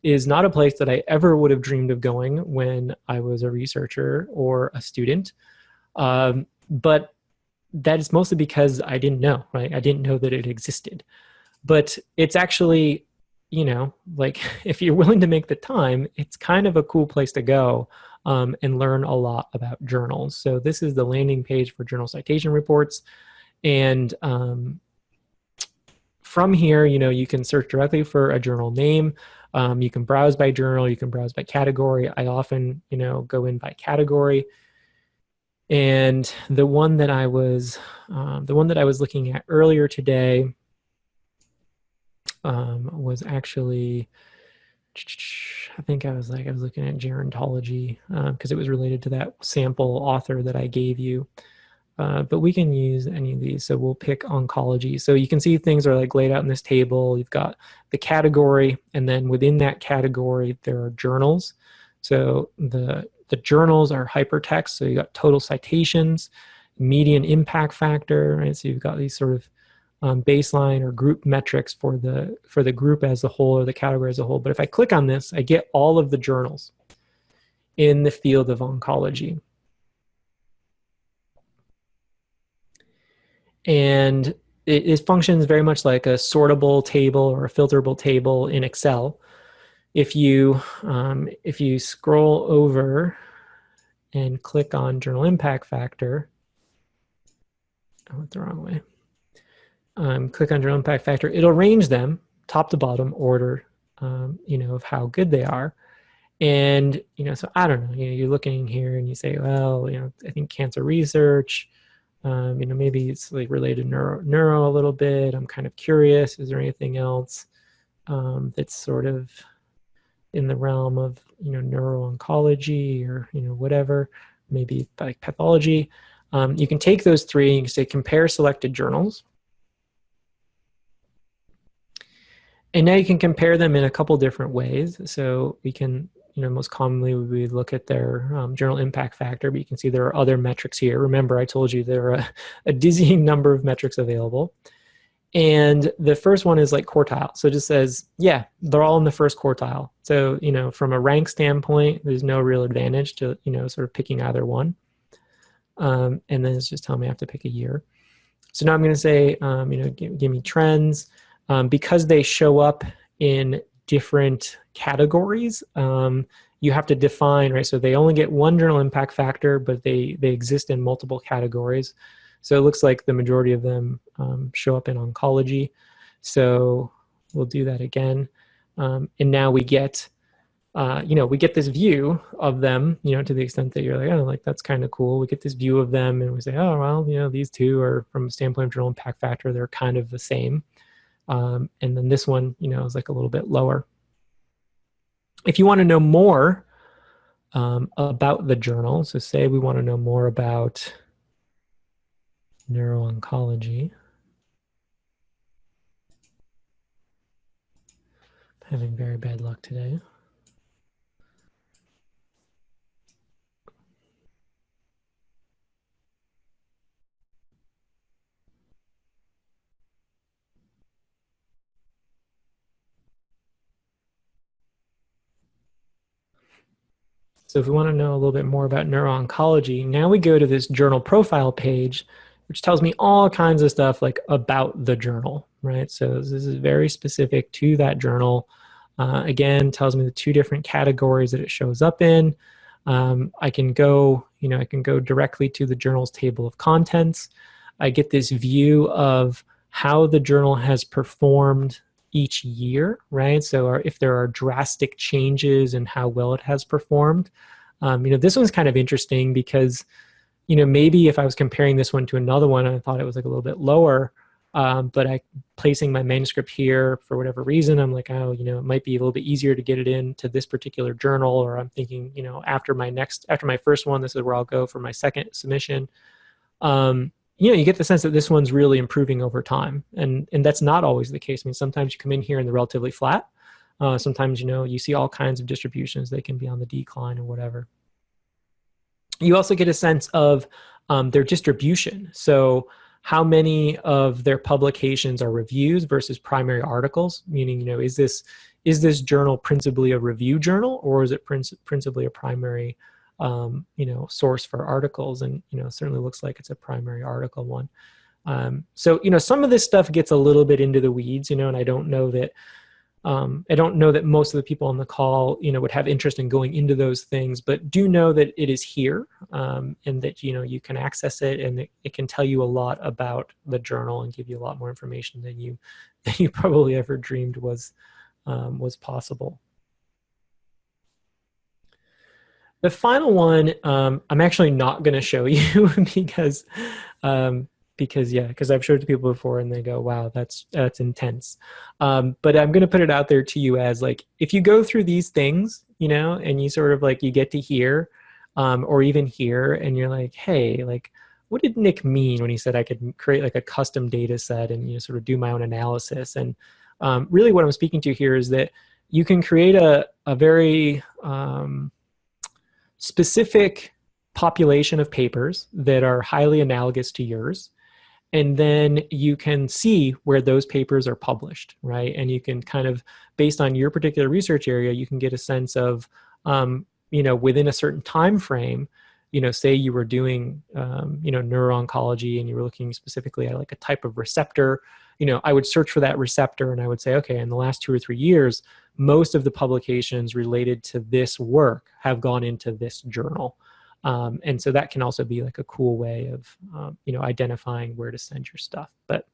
is not a place that I ever would have dreamed of going when I was a researcher or a student. But that is mostly because I didn't know, right? I didn't know that it existed. But it's actually, like if you're willing to make the time, it's kind of a cool place to go and learn a lot about journals. So this is the landing page for journal citation reports. And from here, you can search directly for a journal name. You can browse by journal. You can browse by category. I often, go in by category. And the one that I was looking at earlier today was actually, I think I was looking at gerontology because it was related to that sample author that I gave you. But we can use any of these. So we'll pick oncology. So you can see things are like laid out in this table. You've got the category, and then within that category, there are journals. So the journals are hypertext. So you got total citations, median impact factor, right? So you've got these sort of baseline or group metrics for the group as a whole or the category as a whole. But if I click on this, I get all of the journals in the field of oncology. And it functions very much like a sortable table or a filterable table in Excel. If you scroll over and click on journal impact factor, I went the wrong way. Click on journal impact factor. It'll arrange them top to bottom order of how good they are. And, so I don't know, you're looking here and you say, well, I think cancer research, maybe it's like related to neuro a little bit. I'm kind of curious. Is there anything else that's sort of in the realm of, neuro-oncology or, whatever, maybe like pathology? You can take those three and you can say compare selected journals. And now you can compare them in a couple different ways. So we can, most commonly we look at their journal impact factor, but you can see there are other metrics here. Remember, I told you there are a dizzying number of metrics available. And the first one is like quartile. So it just says, yeah, they're all in the first quartile. So, from a rank standpoint, there's no real advantage to, sort of picking either one. And then it's just telling me I have to pick a year. So now I'm going to say, give me trends. Because they show up in different categories, you have to define, right? So they only get one journal impact factor, but they exist in multiple categories. So it looks like the majority of them show up in oncology. So we'll do that again. And now we get, we get this view of them, to the extent that you're like, oh, like that's kind of cool. We get this view of them and we say, oh, well, these two are, from a standpoint of journal impact factor, they're kind of the same. And then this one, is like a little bit lower. If you want to know more about the journal, so say we want to know more about neuro-oncology. Having very bad luck today. So if we want to know a little bit more about neuro-oncology, now we go to this journal profile page, which tells me all kinds of stuff like about the journal, right? So this is very specific to that journal. Again, tells me the two different categories that it shows up in. I can go directly to the journal's table of contents. I get this view of how the journal has performed each year, right? So if there are drastic changes in how well it has performed. This one's kind of interesting because, maybe if I was comparing this one to another one, I thought it was like a little bit lower, but placing my manuscript here for whatever reason, I'm like, oh, it might be a little bit easier to get it into this particular journal, or I'm thinking, after my first one, this is where I'll go for my second submission. You get the sense that this one's really improving over time. And that's not always the case. I mean, sometimes you come in here and they're relatively flat. Sometimes, you see all kinds of distributions. They can be on the decline or whatever. You also get a sense of their distribution. So how many of their publications are reviews versus primary articles? Meaning, is this journal principally a review journal, or is it principally a primary source for articles? And, it certainly looks like it's a primary article one. So, some of this stuff gets a little bit into the weeds, and I don't know that most of the people on the call, would have interest in going into those things, but do know that it is here, and that, you can access it, and it can tell you a lot about the journal and give you a lot more information than you probably ever dreamed was possible. The final one, I'm actually not going to show you because I've showed it to people before and they go, wow, that's intense. But I'm going to put it out there to you as like, if you go through these things, and you sort of like, you get to hear, or even here, and you're like, hey, like, what did Nick mean when he said I could create like a custom data set and, sort of do my own analysis? And really what I'm speaking to here is that you can create a very specific population of papers that are highly analogous to yours. And then you can see where those papers are published, right? And you can kind of, based on your particular research area, you can get a sense of, within a certain time frame, say you were doing, neuro-oncology and you were looking specifically at like a type of receptor, I would search for that receptor and I would say, okay, in the last 2 or 3 years, most of the publications related to this work have gone into this journal. And so that can also be like a cool way of, identifying where to send your stuff. But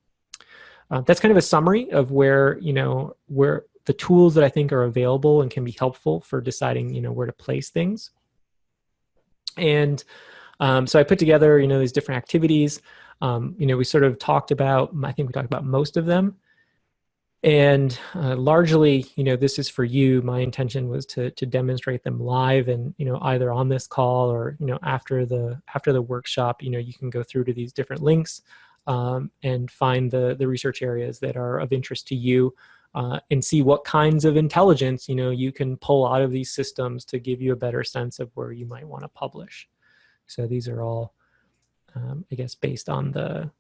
that's kind of a summary of where the tools that I think are available and can be helpful for deciding, where to place things. And so I put together, these different activities. We sort of talked about, I think we talked about most of them. And largely, this is for you. My intention was to demonstrate them live, and either on this call or after the workshop. You can go through to these different links and find the research areas that are of interest to you, and see what kinds of intelligence you can pull out of these systems to give you a better sense of where you might want to publish. So these are all, I guess, based on the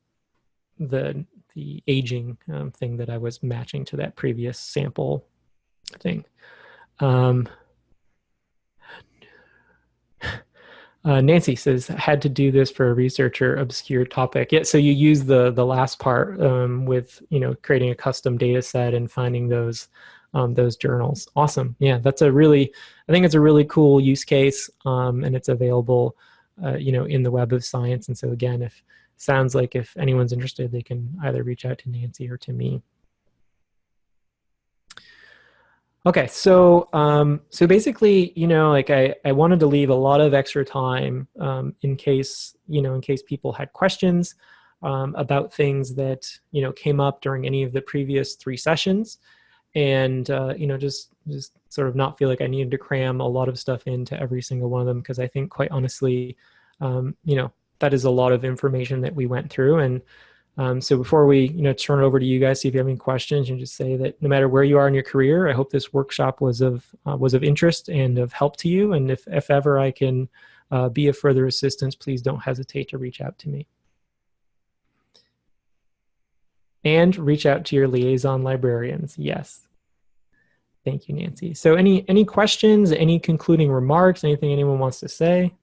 aging thing that I was matching to that previous sample thing. Nancy says, had to do this for a researcher, obscure topic. Yeah, so you use the last part with creating a custom data set and finding those journals. Awesome. Yeah, I think it's a really cool use case, and it's available in the Web of Science. And so again, sounds like if anyone's interested, they can either reach out to Nancy or to me. Okay, so basically, I wanted to leave a lot of extra time in case people had questions about things that came up during any of the previous 3 sessions, and just sort of not feel like I needed to cram a lot of stuff into every single one of them, because I think, quite honestly, that is a lot of information that we went through. And so before we turn it over to you guys, see if you have any questions, and just say that no matter where you are in your career, I hope this workshop was of interest and of help to you. And if ever I can be of further assistance, please don't hesitate to reach out to me. And reach out to your liaison librarians. Yes. Thank you, Nancy. So any questions, any concluding remarks, anything anyone wants to say?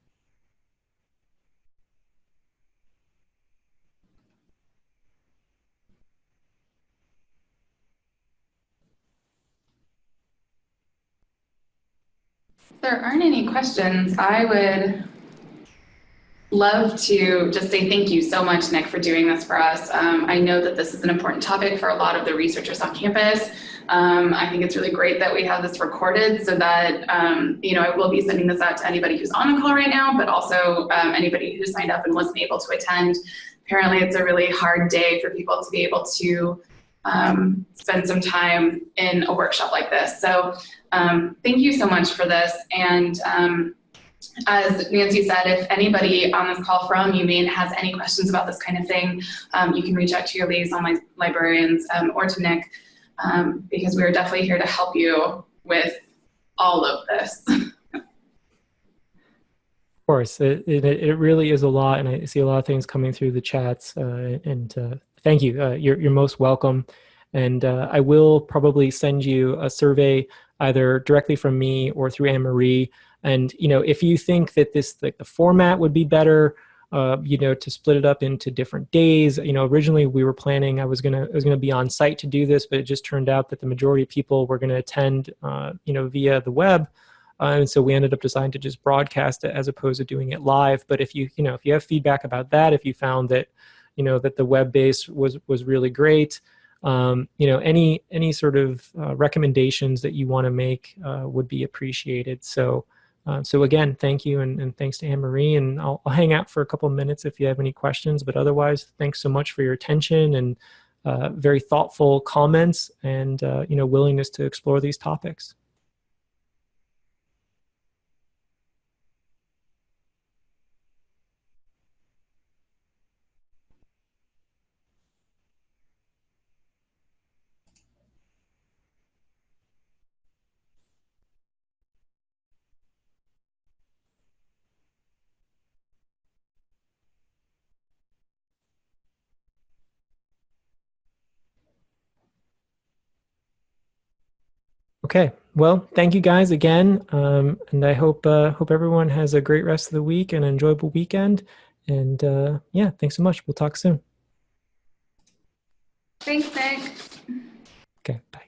If there aren't any questions, I would love to just say thank you so much, Nick, for doing this for us. I know that this is an important topic for a lot of the researchers on campus. I think it's really great that we have this recorded, so that I will be sending this out to anybody who's on the call right now, but also anybody who signed up and wasn't able to attend. Apparently it's a really hard day for people to be able to spend some time in a workshop like this. So thank you so much for this. And as Nancy said, if anybody on this call from UMaine has any questions about this kind of thing, you can reach out to your liaison librarians or to Nick, because we are definitely here to help you with all of this. Of course, it really is a lot, and I see a lot of things coming through the chats, and thank you. You're most welcome. And I will probably send you a survey either directly from me or through Anne-Marie. And if you think that the format would be better, to split it up into different days. Originally we were planning I was gonna be on site to do this, but it just turned out that the majority of people were going to attend, via the web. And so we ended up deciding to just broadcast it as opposed to doing it live. But if you have feedback about that, if you found that, that the web base was really great, any sort of recommendations that you want to make would be appreciated. So again, thank you, and thanks to Anne-Marie, and I'll hang out for a couple of minutes if you have any questions, but otherwise, thanks so much for your attention and very thoughtful comments and willingness to explore these topics. Okay, well, thank you guys again, and I hope everyone has a great rest of the week and an enjoyable weekend. And yeah, thanks so much. We'll talk soon. Thanks, Nick. Okay, bye.